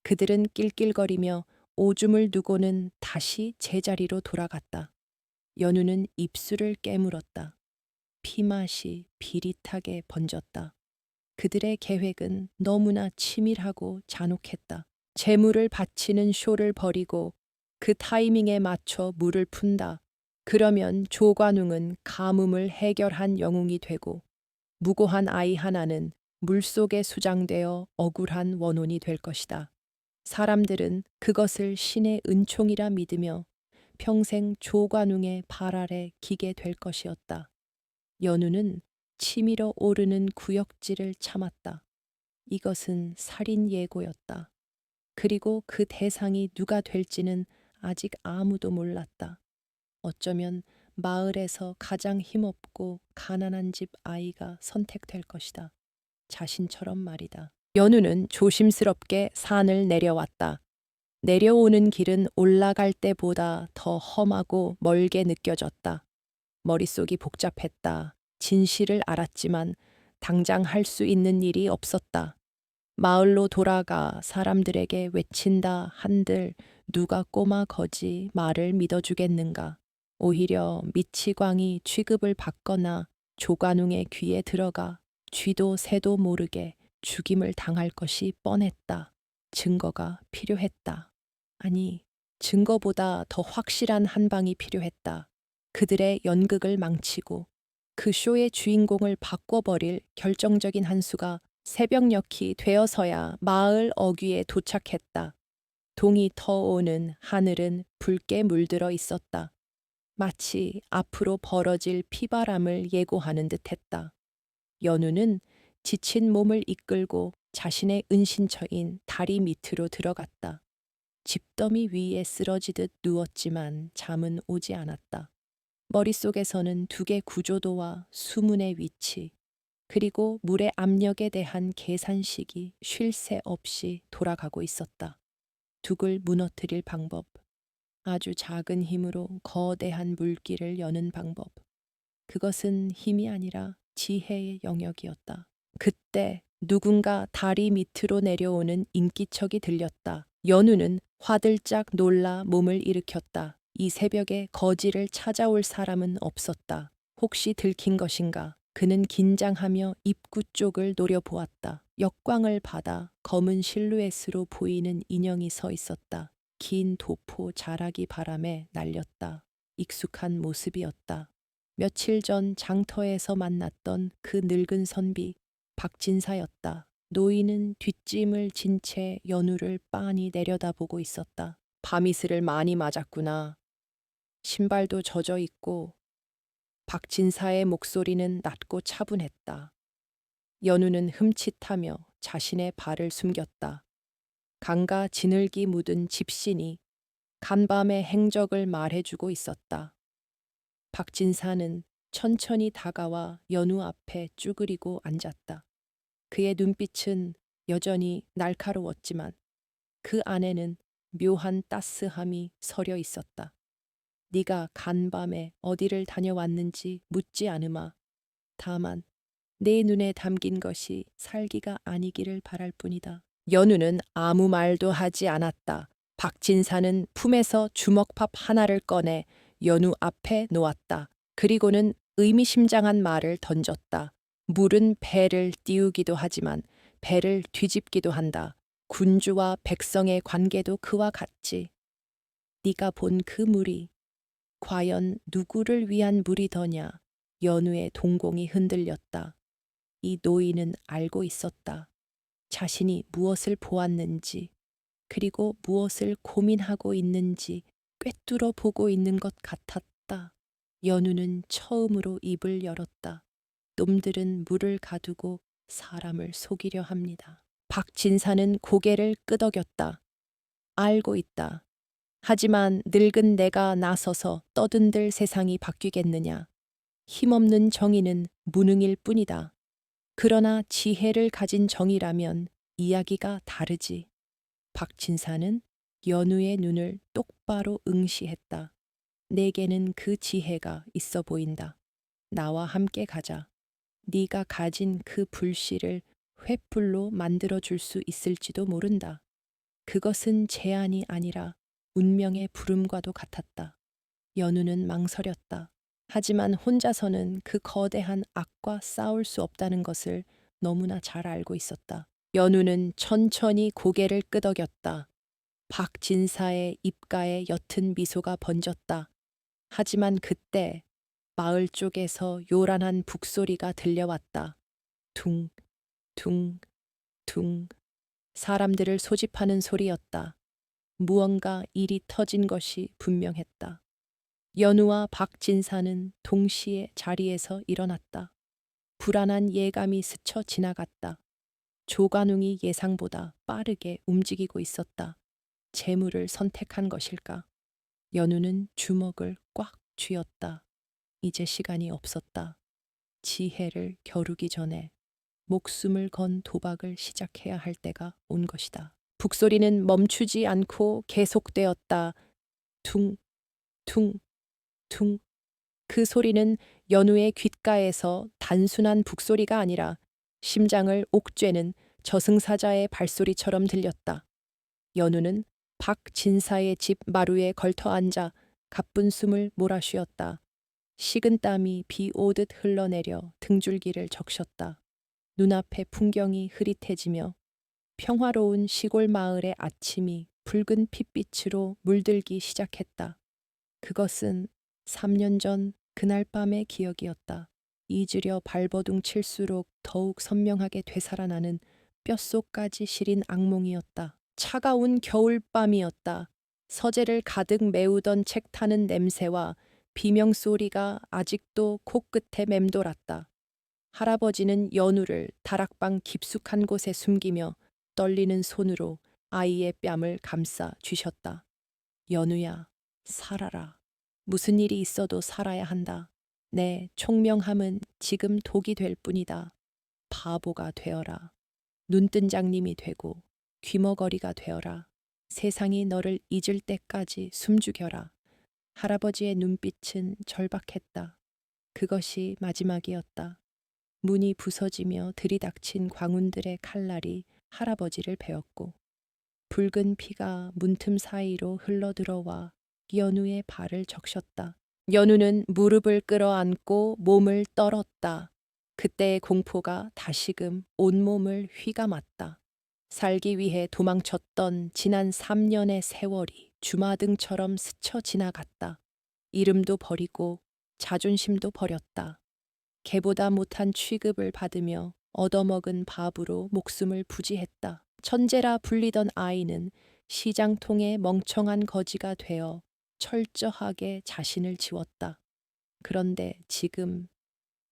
그들은 낄낄거리며 오줌을 누고는 다시 제자리로 돌아갔다. 연우는 입술을 깨물었다. 피맛이 비릿하게 번졌다. 그들의 계획은 너무나 치밀하고 잔혹했다. 재물을 바치는 쇼를 벌이고 그 타이밍에 맞춰 물을 푼다. 그러면 조관웅은 가뭄을 해결한 영웅이 되고 무고한 아이 하나는 물속에 수장되어 억울한 원혼이 될 것이다. 사람들은 그것을 신의 은총이라 믿으며 평생 조관웅의 발 아래 기게 될 것이었다. 연우는 치밀어 오르는 구역질을 참았다. 이것은 살인 예고였다. 그리고 그 대상이 누가 될지는 아직 아무도 몰랐다. 어쩌면 마을에서 가장 힘없고 가난한 집 아이가 선택될 것이다. 자신처럼 말이다. 연우는 조심스럽게 산을 내려왔다. 내려오는 길은 올라갈 때보다 더 험하고 멀게 느껴졌다. 머릿속이 복잡했다. 진실을 알았지만 당장 할 수 있는 일이 없었다. 마을로 돌아가 사람들에게 외친다 한들 누가 꼬마 거지 말을 믿어주겠는가. 오히려 미치광이 취급을 받거나 조관웅의 귀에 들어가 쥐도 새도 모르게 죽임을 당할 것이 뻔했다. 증거가 필요했다. 아니, 증거보다 더 확실한 한 방이 필요했다. 그들의 연극을 망치고 그 쇼의 주인공을 바꿔버릴 결정적인 한 수가 새벽녘이 되어서야 마을 어귀에 도착했다. 동이 터오는 하늘은 붉게 물들어 있었다. 마치 앞으로 벌어질 피바람을 예고하는 듯했다. 연우는 지친 몸을 이끌고 자신의 은신처인 다리 밑으로 들어갔다. 집더미 위에 쓰러지듯 누웠지만 잠은 오지 않았다. 머릿속에서는 두개 구조도와 수문의 위치, 그리고 물의 압력에 대한 계산식이 쉴 새 없이 돌아가고 있었다. 둑을 무너뜨릴 방법, 아주 작은 힘으로 거대한 물길을 여는 방법. 그것은 힘이 아니라 지혜의 영역이었다. 그때 누군가 다리 밑으로 내려오는 인기척이 들렸다. 연우는 화들짝 놀라 몸을 일으켰다. 이 새벽에 거지를 찾아올 사람은 없었다. 혹시 들킨 것인가? 그는 긴장하며 입구 쪽을 노려보았다. 역광을 받아 검은 실루엣으로 보이는 인형이 서 있었다. 긴 도포 자락이 바람에 날렸다. 익숙한 모습이었다. 며칠 전 장터에서 만났던 그 늙은 선비 박진사였다. 노인은 뒷짐을 진 채 연우를 빤히 내려다보고 있었다. 밤이슬을 많이 맞았구나. 신발도 젖어 있고. 박진사의 목소리는 낮고 차분했다. 연우는 흠칫하며 자신의 발을 숨겼다. 강가 지늘기 묻은 집신이 간밤의 행적을 말해주고 있었다. 박진사는 천천히 다가와 연우 앞에 쭈그리고 앉았다. 그의 눈빛은 여전히 날카로웠지만 그 안에는 묘한 따스함이 서려 있었다. 네가 간밤에 어디를 다녀왔는지 묻지 않으마. 다만 내 눈에 담긴 것이 살기가 아니기를 바랄 뿐이다. 연우는 아무 말도 하지 않았다. 박진사는 품에서 주먹밥 하나를 꺼내 연우 앞에 놓았다. 그리고는 의미심장한 말을 던졌다. 물은 배를 띄우기도 하지만 배를 뒤집기도 한다. 군주와 백성의 관계도 그와 같지. 네가 본 그 물이 과연 누구를 위한 물이더냐. 연우의 동공이 흔들렸다. 이 노인은 알고 있었다. 자신이 무엇을 보았는지, 그리고 무엇을 고민하고 있는지 꿰뚫어 보고 있는 것 같았다. 연우는 처음으로 입을 열었다. 놈들은 물을 가두고 사람을 속이려 합니다. 박진사는 고개를 끄덕였다. 알고 있다. 하지만 늙은 내가 나서서 떠든들 세상이 바뀌겠느냐. 힘없는 정의는 무능일 뿐이다. 그러나 지혜를 가진 정의라면 이야기가 다르지. 박진사는 연우의 눈을 똑바로 곧바로 응시했다. 내게는 그 지혜가 있어 보인다. 나와 함께 가자. 네가 가진 그 불씨를 횃불로 만들어 줄 수 있을지도 모른다. 그것은 제안이 아니라 운명의 부름과도 같았다. 연우는 망설였다. 하지만 혼자서는 그 거대한 악과 싸울 수 없다는 것을 너무나 잘 알고 있었다. 연우는 천천히 고개를 끄덕였다. 박진사의 입가에 옅은 미소가 번졌다. 하지만 그때 마을 쪽에서 요란한 북소리가 들려왔다. 둥, 둥, 둥. 사람들을 소집하는 소리였다. 무언가 일이 터진 것이 분명했다. 연우와 박진사는 동시에 자리에서 일어났다. 불안한 예감이 스쳐 지나갔다. 조관웅이 예상보다 빠르게 움직이고 있었다. 재물을 선택한 것일까? 연우는 주먹을 꽉 쥐었다. 이제 시간이 없었다. 지혜를 겨루기 전에 목숨을 건 도박을 시작해야 할 때가 온 것이다. 북소리는 멈추지 않고 계속되었다. 퉁, 퉁, 퉁. 그 소리는 연우의 귓가에서 단순한 북소리가 아니라 심장을 옥죄는 저승사자의 발소리처럼 들렸다. 연우는 박진사의 집 마루에 걸터 앉아 가쁜 숨을 몰아쉬었다. 식은땀이 비 오듯 흘러내려 등줄기를 적셨다. 눈앞의 풍경이 흐릿해지며 평화로운 시골 마을의 아침이 붉은 핏빛으로 물들기 시작했다. 그것은 3년 전 그날 밤의 기억이었다. 잊으려 발버둥 칠수록 더욱 선명하게 되살아나는 뼛속까지 시린 악몽이었다. 차가운 겨울밤이었다. 서재를 가득 메우던 책 타는 냄새와 비명소리가 아직도 코끝에 맴돌았다. 할아버지는 연우를 다락방 깊숙한 곳에 숨기며 떨리는 손으로 아이의 뺨을 감싸 주셨다. 연우야, 살아라. 무슨 일이 있어도 살아야 한다. 내 총명함은 지금 독이 될 뿐이다. 바보가 되어라. 눈뜬장님이 되고 귀머거리가 되어라. 세상이 너를 잊을 때까지 숨죽여라. 할아버지의 눈빛은 절박했다. 그것이 마지막이었다. 문이 부서지며 들이닥친 광운들의 칼날이 할아버지를 베었고 붉은 피가 문틈 사이로 흘러들어와 연우의 발을 적셨다. 연우는 무릎을 끌어안고 몸을 떨었다. 그때의 공포가 다시금 온몸을 휘감았다. 살기 위해 도망쳤던 지난 3년의 세월이 주마등처럼 스쳐 지나갔다. 이름도 버리고 자존심도 버렸다. 개보다 못한 취급을 받으며 얻어먹은 밥으로 목숨을 부지했다. 천재라 불리던 아이는 시장통의 멍청한 거지가 되어 철저하게 자신을 지웠다. 그런데 지금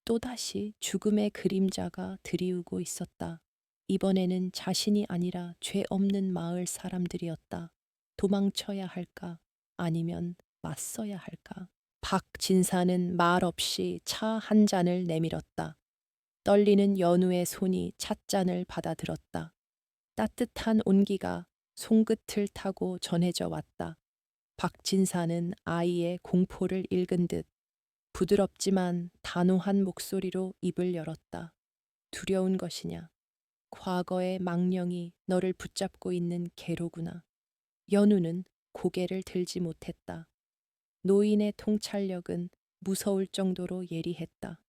또다시 죽음의 그림자가 드리우고 있었다. 이번에는 자신이 아니라 죄 없는 마을 사람들이었다. 도망쳐야 할까? 아니면 맞서야 할까? 박진사는 말없이 차 한 잔을 내밀었다. 떨리는 연우의 손이 찻잔을 받아들었다. 따뜻한 온기가 손끝을 타고 전해져 왔다. 박진사는 아이의 공포를 읽은 듯 부드럽지만 단호한 목소리로 입을 열었다. 두려운 것이냐? 과거의 망령이 너를 붙잡고 있는 개로구나. 연우는 고개를 들지 못했다. 노인의 통찰력은 무서울 정도로 예리했다.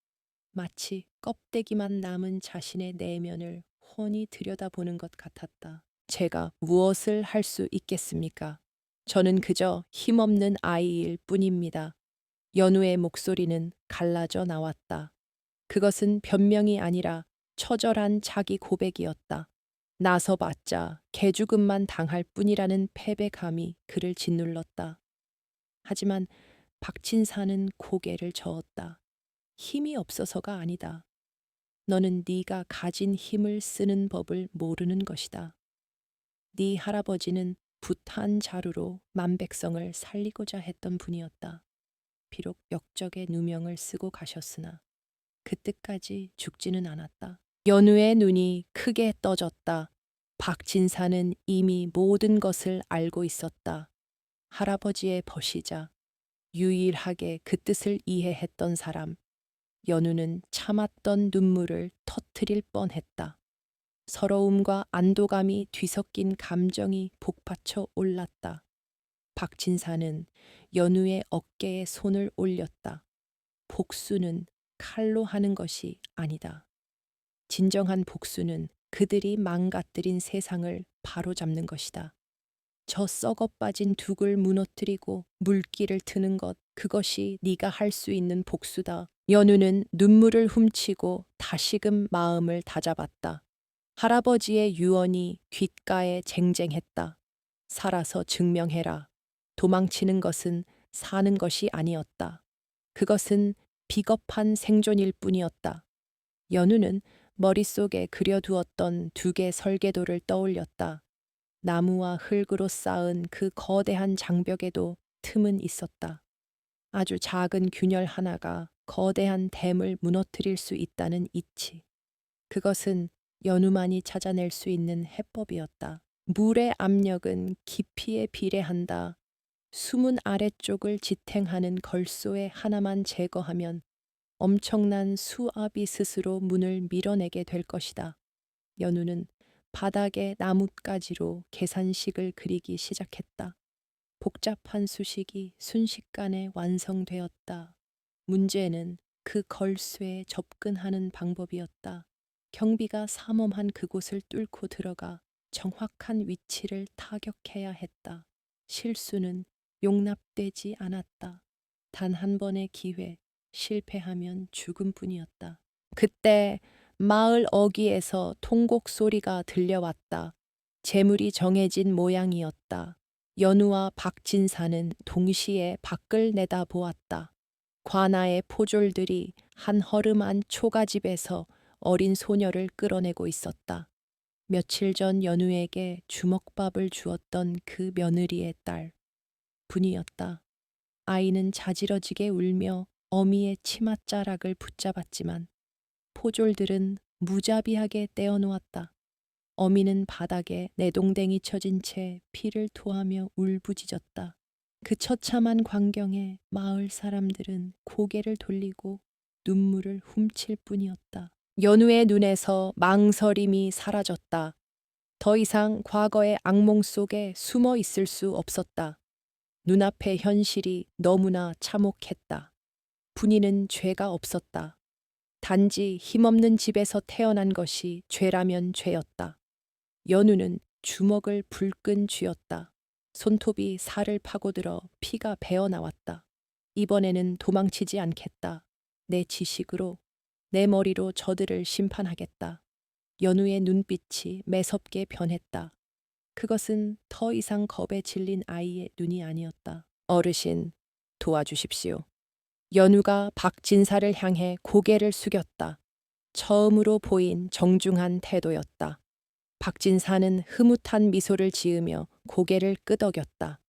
마치 껍데기만 남은 자신의 내면을 훤히 들여다보는 것 같았다. 제가 무엇을 할 수 있겠습니까? 저는 그저 힘없는 아이일 뿐입니다. 연우의 목소리는 갈라져 나왔다. 그것은 변명이 아니라 처절한 자기 고백이었다. 나서봤자 개죽음만 당할 뿐이라는 패배감이 그를 짓눌렀다. 하지만 박진사는 고개를 저었다. 힘이 없어서가 아니다. 너는 네가 가진 힘을 쓰는 법을 모르는 것이다. 네 할아버지는 붓한 자루로 만백성을 살리고자 했던 분이었다. 비록 역적의 누명을 쓰고 가셨으나 그 뜻까지 죽지는 않았다. 연우의 눈이 크게 떠졌다. 박진사는 이미 모든 것을 알고 있었다. 할아버지의 벗이자 유일하게 그 뜻을 이해했던 사람. 연우는 참았던 눈물을 터뜨릴 뻔했다. 서러움과 안도감이 뒤섞인 감정이 복받쳐 올랐다. 박진사는 연우의 어깨에 손을 올렸다. 복수는 칼로 하는 것이 아니다. 진정한 복수는 그들이 망가뜨린 세상을 바로잡는 것이다. 저 썩어 빠진 둑을 무너뜨리고 물기를 트는 것, 그것이 네가 할 수 있는 복수다. 연우는 눈물을 훔치고 다시금 마음을 다잡았다. 할아버지의 유언이 귓가에 쟁쟁했다. 살아서 증명해라. 도망치는 것은 사는 것이 아니었다. 그것은 비겁한 생존일 뿐이었다. 연우는 머릿속에 그려두었던 둑의 설계도를 떠올렸다. 나무와 흙으로 쌓은 그 거대한 장벽에도 틈은 있었다. 아주 작은 균열 하나가 거대한 댐을 무너뜨릴 수 있다는 이치. 그것은 연우만이 찾아낼 수 있는 해법이었다. 물의 압력은 깊이에 비례한다. 수문 아래쪽을 지탱하는 걸소에 하나만 제거하면 엄청난 수압이 스스로 문을 밀어내게 될 것이다. 연우는 바닥에 나뭇가지로 계산식을 그리기 시작했다. 복잡한 수식이 순식간에 완성되었다. 문제는 그 걸쇠에 접근하는 방법이었다. 경비가 삼엄한 그곳을 뚫고 들어가 정확한 위치를 타격해야 했다. 실수는 용납되지 않았다. 단 한 번의 기회, 실패하면 죽음뿐이었다. 그때 마을 어귀에서 통곡 소리가 들려왔다. 재물이 정해진 모양이었다. 연우와 박진사는 동시에 밖을 내다보았다. 관아의 포졸들이 한 허름한 초가집에서 어린 소녀를 끌어내고 있었다. 며칠 전 연우에게 주먹밥을 주었던 그 며느리의 딸, 분이었다. 아이는 자지러지게 울며 어미의 치맛자락을 붙잡았지만 포졸들은 무자비하게 떼어놓았다. 어미는 바닥에 내동댕이 쳐진 채 피를 토하며 울부짖었다. 그 처참한 광경에 마을 사람들은 고개를 돌리고 눈물을 훔칠 뿐이었다. 연우의 눈에서 망설임이 사라졌다. 더 이상 과거의 악몽 속에 숨어 있을 수 없었다. 눈앞의 현실이 너무나 참혹했다. 분이는 죄가 없었다. 단지 힘없는 집에서 태어난 것이 죄라면 죄였다. 연우는 주먹을 불끈 쥐었다. 손톱이 살을 파고들어 피가 배어나왔다. 이번에는 도망치지 않겠다. 내 지식으로, 내 머리로 저들을 심판하겠다. 연우의 눈빛이 매섭게 변했다. 그것은 더 이상 겁에 질린 아이의 눈이 아니었다. 어르신, 도와주십시오. 연우가 박진사를 향해 고개를 숙였다. 처음으로 보인 정중한 태도였다. 박진사는 흐뭇한 미소를 지으며 고개를 끄덕였다.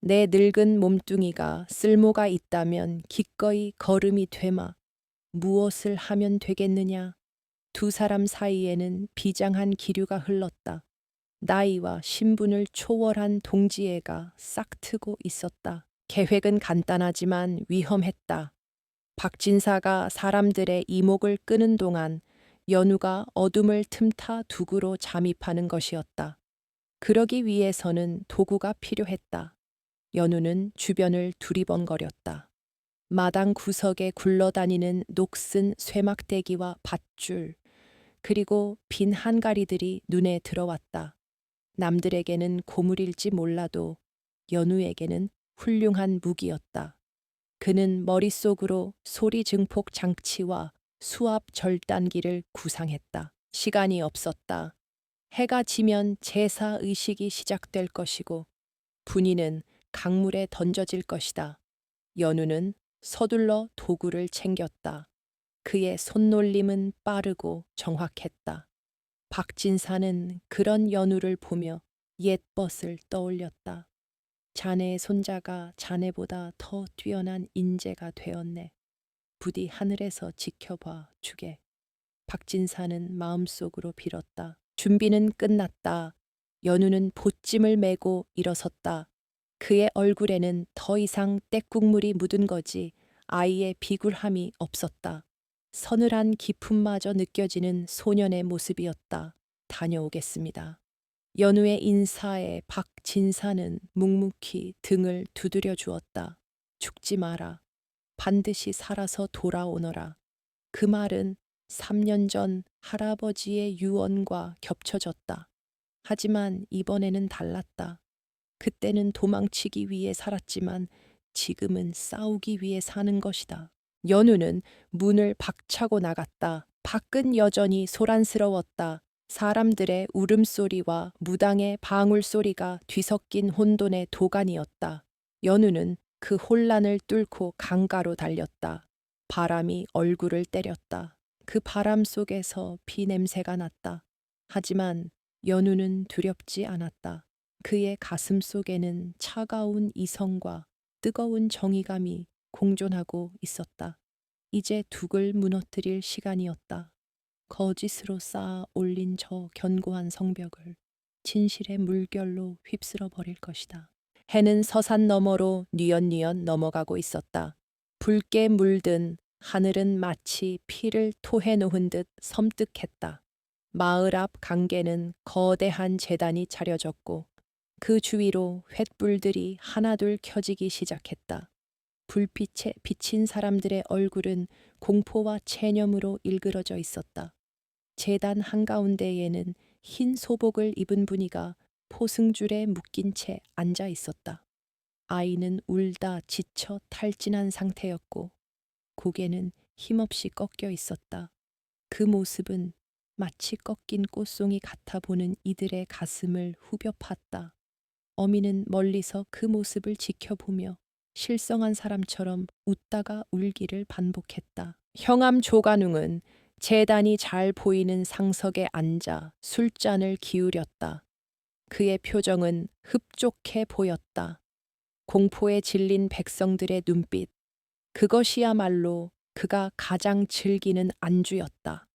내 늙은 몸뚱이가 쓸모가 있다면 기꺼이 걸음이 되마. 무엇을 하면 되겠느냐? 두 사람 사이에는 비장한 기류가 흘렀다. 나이와 신분을 초월한 동지애가 싹트고 있었다. 계획은 간단하지만 위험했다. 박진사가 사람들의 이목을 끄는 동안 연우가 어둠을 틈타 둑으로 잠입하는 것이었다. 그러기 위해서는 도구가 필요했다. 연우는 주변을 두리번거렸다. 마당 구석에 굴러다니는 녹슨 쇠막대기와 밧줄, 그리고 빈 한가리들이 눈에 들어왔다. 남들에게는 고물일지 몰라도 연우에게는 훌륭한 무기였다. 그는 머릿속으로 소리 증폭 장치와 수압 절단기를 구상했다. 시간이 없었다. 해가 지면 제사 의식이 시작될 것이고 분이는 강물에 던져질 것이다. 연우는 서둘러 도구를 챙겼다. 그의 손놀림은 빠르고 정확했다. 박진사는 그런 연우를 보며 옛벗을 떠올렸다. 자네의 손자가 자네보다 더 뛰어난 인재가 되었네. 부디 하늘에서 지켜봐 주게. 박진사는 마음속으로 빌었다. 준비는 끝났다. 연우는 보찜을 메고 일어섰다. 그의 얼굴에는 더 이상 떼국물이 묻은 거지 아이의 비굴함이 없었다. 서늘한 기품마저 느껴지는 소년의 모습이었다. 다녀오겠습니다. 연우의 인사에 박진사는 묵묵히 등을 두드려 주었다. 죽지 마라. 반드시 살아서 돌아오너라. 그 말은 3년 전 할아버지의 유언과 겹쳐졌다. 하지만 이번에는 달랐다. 그때는 도망치기 위해 살았지만 지금은 싸우기 위해 사는 것이다. 연우는 문을 박차고 나갔다. 밖은 여전히 소란스러웠다. 사람들의 울음소리와 무당의 방울소리가 뒤섞인 혼돈의 도가니였다. 연우는 그 혼란을 뚫고 강가로 달렸다. 바람이 얼굴을 때렸다. 그 바람 속에서 피 냄새가 났다. 하지만 연우는 두렵지 않았다. 그의 가슴 속에는 차가운 이성과 뜨거운 정의감이 공존하고 있었다. 이제 둑을 무너뜨릴 시간이었다. 거짓으로 쌓아 올린 저 견고한 성벽을 진실의 물결로 휩쓸어 버릴 것이다. 해는 서산 너머로 뉘엿뉘엿 넘어가고 있었다. 붉게 물든 하늘은 마치 피를 토해 놓은 듯 섬뜩했다. 마을 앞 강계는 거대한 제단이 차려졌고 그 주위로 횃불들이 하나둘 켜지기 시작했다. 불빛에 비친 사람들의 얼굴은 공포와 체념으로 일그러져 있었다. 제단 한가운데에는 흰 소복을 입은 분이가 포승줄에 묶인 채 앉아 있었다. 아이는 울다 지쳐 탈진한 상태였고 고개는 힘없이 꺾여 있었다. 그 모습은 마치 꺾인 꽃송이 같아 보는 이들의 가슴을 후벼 팠다. 어미는 멀리서 그 모습을 지켜보며 실성한 사람처럼 웃다가 울기를 반복했다. 형암 조간웅은 재단이 잘 보이는 상석에 앉아 술잔을 기울였다. 그의 표정은 흡족해 보였다. 공포에 질린 백성들의 눈빛, 그것이야말로 그가 가장 즐기는 안주였다.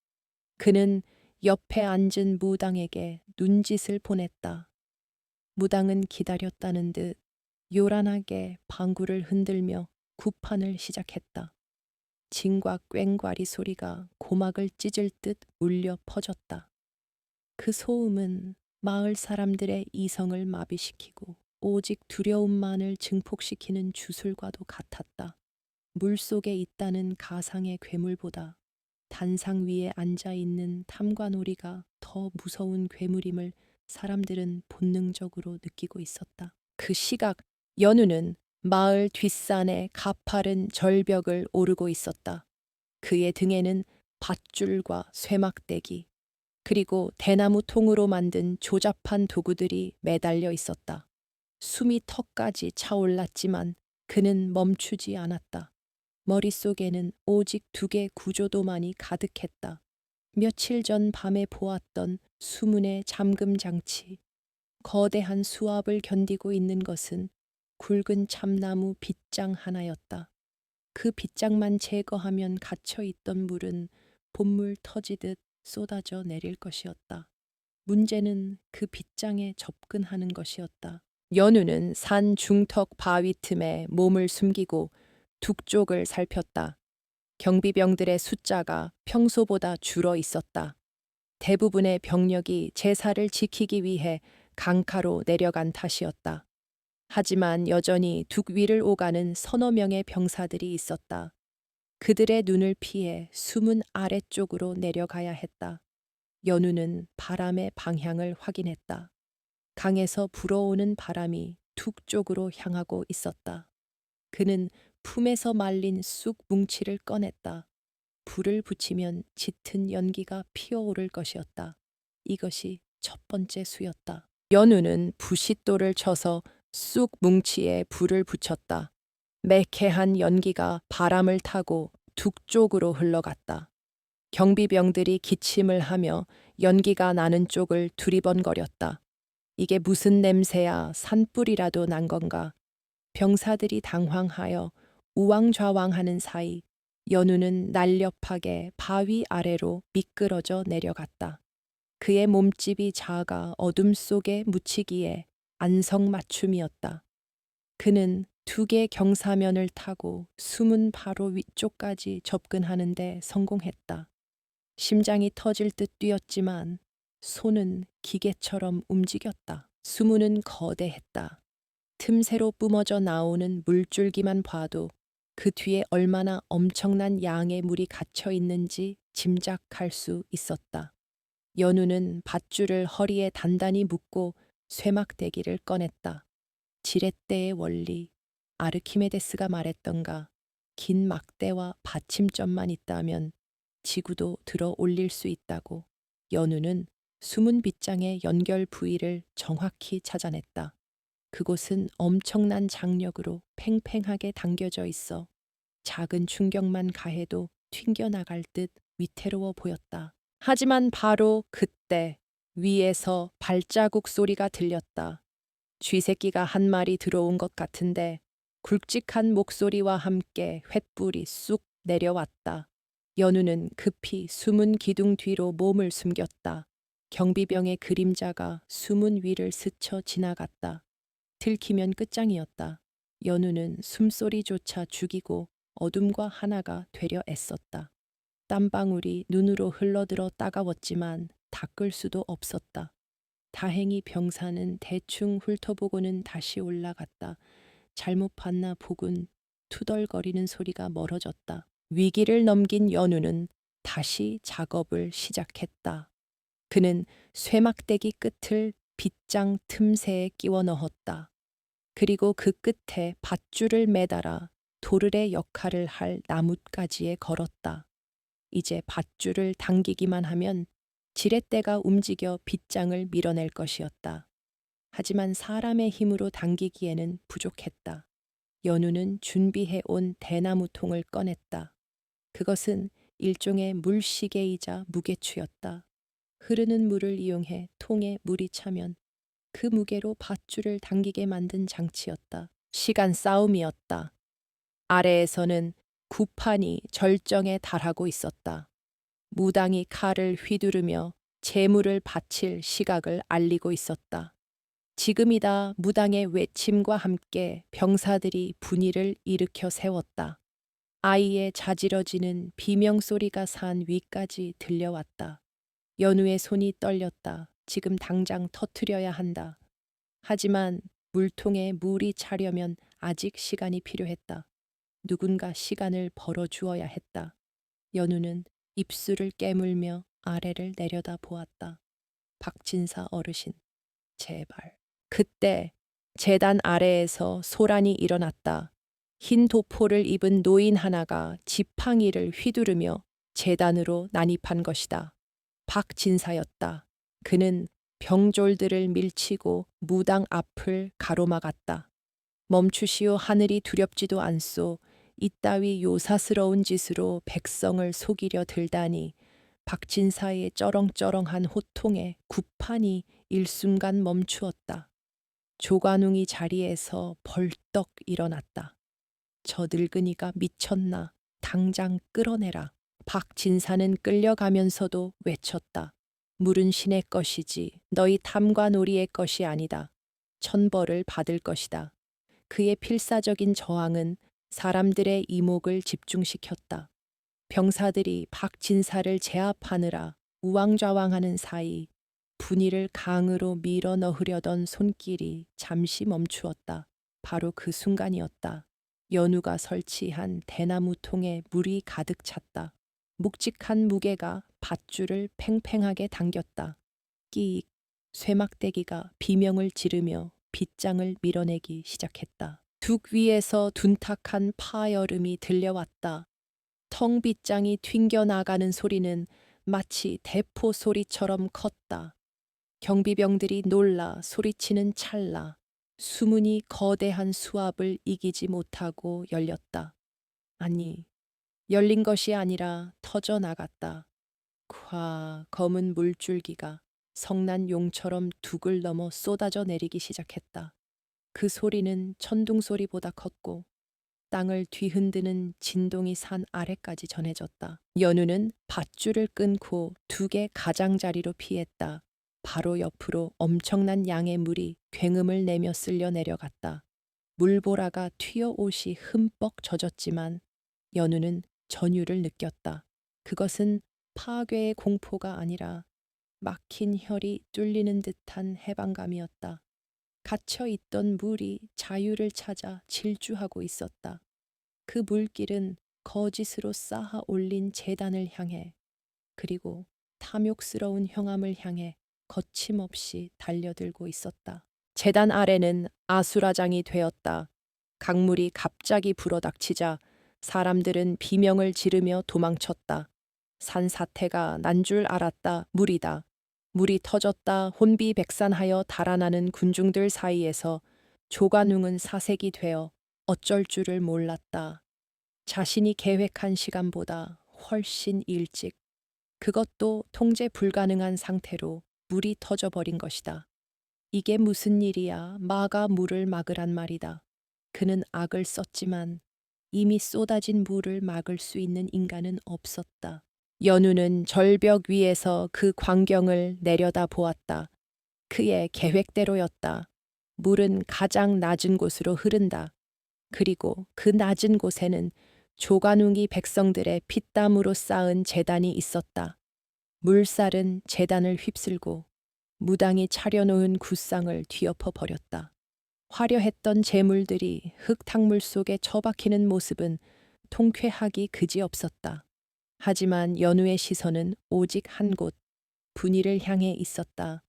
그는 옆에 앉은 무당에게 눈짓을 보냈다. 무당은 기다렸다는 듯 요란하게 방구를 흔들며 구판을 시작했다. 징과 꽹과리 소리가 고막을 찢을 듯 울려 퍼졌다. 그 소음은 마을 사람들의 이성을 마비시키고 오직 두려움만을 증폭시키는 주술과도 같았다. 물속에 있다는 가상의 괴물보다 단상 위에 앉아 있는 탐관오리가 더 무서운 괴물임을 사람들은 본능적으로 느끼고 있었다. 그 시각 연우는 마을 뒷산의 가파른 절벽을 오르고 있었다. 그의 등에는 밧줄과 쇠막대기, 그리고 대나무 통으로 만든 조잡한 도구들이 매달려 있었다. 숨이 턱까지 차올랐지만 그는 멈추지 않았다. 머릿속에는 오직 두 개의 구조도만이 가득했다. 며칠 전 밤에 보았던 수문의 잠금 장치, 거대한 수압을 견디고 있는 것은 굵은 참나무 빗장 하나였다. 그 빗장만 제거하면 갇혀있던 물은 봇물 터지듯 쏟아져 내릴 것이었다. 문제는 그 빗장에 접근하는 것이었다. 연우는 산 중턱 바위 틈에 몸을 숨기고 둑 쪽을 살폈다. 경비병들의 숫자가 평소보다 줄어 있었다. 대부분의 병력이 제사를 지키기 위해 강가로 내려간 탓이었다. 하지만 여전히 둑 위를 오가는 서너 명의 병사들이 있었다. 그들의 눈을 피해 수문 아래쪽으로 내려가야 했다. 연우는 바람의 방향을 확인했다. 강에서 불어오는 바람이 둑 쪽으로 향하고 있었다. 그는 품에서 말린 쑥 뭉치를 꺼냈다. 불을 붙이면 짙은 연기가 피어오를 것이었다. 이것이 첫 번째 수였다. 연우는 부싯돌을 쳐서 쑥 뭉치에 불을 붙였다. 매캐한 연기가 바람을 타고 둑 쪽으로 흘러갔다. 경비병들이 기침을 하며 연기가 나는 쪽을 두리번거렸다. 이게 무슨 냄새야, 산불이라도 난 건가? 병사들이 당황하여 우왕좌왕하는 사이 연우는 날렵하게 바위 아래로 미끄러져 내려갔다. 그의 몸집이 작아 어둠 속에 묻히기에 안성맞춤이었다. 그는 2개 경사면을 타고 숨은 바로 위쪽까지 접근하는데 성공했다. 심장이 터질 듯 뛰었지만 손은 기계처럼 움직였다. 수문은 거대했다. 틈새로 뿜어져 나오는 물줄기만 봐도 그 뒤에 얼마나 엄청난 양의 물이 갇혀 있는지 짐작할 수 있었다. 연우는 밧줄을 허리에 단단히 묶고 쇠막대기를 꺼냈다. 지렛대의 원리, 아르키메데스가 말했던가 긴 막대와 받침점만 있다면 지구도 들어 올릴 수 있다고. 연우는 숨은 빗장의 연결 부위를 정확히 찾아냈다. 그곳은 엄청난 장력으로 팽팽하게 당겨져 있어 작은 충격만 가해도 튕겨나갈 듯 위태로워 보였다. 하지만 바로 그때 위에서 발자국 소리가 들렸다. 쥐새끼가 한 마리 들어온 것 같은데 굵직한 목소리와 함께 횃불이 쑥 내려왔다. 연우는 급히 숨은 기둥 뒤로 몸을 숨겼다. 경비병의 그림자가 숨은 위를 스쳐 지나갔다. 들키면 끝장이었다. 연우는 숨소리조차 죽이고 어둠과 하나가 되려 애썼다. 땀방울이 눈으로 흘러들어 따가웠지만 닦을 수도 없었다. 다행히 병사는 대충 훑어보고는 다시 올라갔다. 잘못 봤나 보군. 투덜거리는 소리가 멀어졌다. 위기를 넘긴 연우는 다시 작업을 시작했다. 그는 쇠막대기 끝을 빗장 틈새에 끼워 넣었다. 그리고 그 끝에 밧줄을 매달아 도르래 역할을 할 나뭇가지에 걸었다. 이제 밧줄을 당기기만 하면 지렛대가 움직여 빗장을 밀어낼 것이었다. 하지만 사람의 힘으로 당기기에는 부족했다. 연우는 준비해 온 대나무통을 꺼냈다. 그것은 일종의 물시계이자 무게추였다. 흐르는 물을 이용해 통에 물이 차면 그 무게로 밧줄을 당기게 만든 장치였다. 시간 싸움이었다. 아래에서는 구판이 절정에 달하고 있었다. 무당이 칼을 휘두르며 재물을 바칠 시각을 알리고 있었다. 지금이다 무당의 외침과 함께 병사들이 분위를 일으켜 세웠다. 아이의 자지러지는 비명소리가 산 위까지 들려왔다. 연우의 손이 떨렸다. 지금 당장 터뜨려야 한다. 하지만 물통에 물이 차려면 아직 시간이 필요했다. 누군가 시간을 벌어주어야 했다. 연우는 입술을 깨물며 아래를 내려다 보았다. 박진사 어르신, 제발. 그때 제단 아래에서 소란이 일어났다. 흰 도포를 입은 노인 하나가 지팡이를 휘두르며 제단으로 난입한 것이다. 박진사였다. 그는 병졸들을 밀치고 무당 앞을 가로막았다. 멈추시오. 하늘이 두렵지도 않소. 이따위 요사스러운 짓으로 백성을 속이려 들다니. 박진사의 쩌렁쩌렁한 호통에 구판이 일순간 멈추었다. 조관웅이 자리에서 벌떡 일어났다. 저 늙은이가 미쳤나. 당장 끌어내라. 박진사는 끌려가면서도 외쳤다. 물은 신의 것이지 너희 탐과 놀이의 것이 아니다. 천벌을 받을 것이다. 그의 필사적인 저항은 사람들의 이목을 집중시켰다. 병사들이 박진사를 제압하느라 우왕좌왕하는 사이 분위를 강으로 밀어 넣으려던 손길이 잠시 멈추었다. 바로 그 순간이었다. 연우가 설치한 대나무 통에 물이 가득 찼다. 묵직한 무게가 밧줄을 팽팽하게 당겼다. 끼익, 쇠막대기가 비명을 지르며 빗장을 밀어내기 시작했다. 둑 위에서 둔탁한 파열음이 들려왔다. 텅 빗장이 튕겨나가는 소리는 마치 대포 소리처럼 컸다. 경비병들이 놀라 소리치는 찰나 수문이 거대한 수압을 이기지 못하고 열렸다. 아니, 열린 것이 아니라 터져 나갔다. 콱 검은 물줄기가 성난 용처럼 둑을 넘어 쏟아져 내리기 시작했다. 그 소리는 천둥 소리보다 컸고 땅을 뒤흔드는 진동이 산 아래까지 전해졌다. 연우는 밧줄을 끊고 2개 가장자리로 피했다. 바로 옆으로 엄청난 양의 물이 굉음을 내며 쓸려 내려갔다. 물보라가 튀어 옷이 흠뻑 젖었지만 연우는 전율을 느꼈다. 그것은 파괴의 공포가 아니라 막힌 혈이 뚫리는 듯한 해방감이었다. 갇혀 있던 물이 자유를 찾아 질주하고 있었다. 그 물길은 거짓으로 쌓아 올린 재단을 향해, 그리고 탐욕스러운 형암을 향해 거침없이 달려들고 있었다. 재단 아래는 아수라장이 되었다. 강물이 갑자기 불어닥치자 사람들은 비명을 지르며 도망쳤다. 산사태가 난 줄 알았다. 물이다. 물이 터졌다. 혼비백산하여 달아나는 군중들 사이에서 조관웅은 사색이 되어 어쩔 줄을 몰랐다. 자신이 계획한 시간보다 훨씬 일찍, 그것도 통제 불가능한 상태로 물이 터져버린 것이다. 이게 무슨 일이야? 마가 물을 막으란 말이다. 그는 악을 썼지만 이미 쏟아진 물을 막을 수 있는 인간은 없었다. 연우는 절벽 위에서 그 광경을 내려다 보았다. 그의 계획대로였다. 물은 가장 낮은 곳으로 흐른다. 그리고 그 낮은 곳에는 조관웅이 백성들의 피땀으로 쌓은 제단이 있었다. 물살은 제단을 휩쓸고 무당이 차려놓은 굿상을 뒤엎어 버렸다. 화려했던 재물들이 흙탕물 속에 처박히는 모습은 통쾌하기 그지없었다. 하지만 연우의 시선은 오직 한 곳, 분이를 향해 있었다.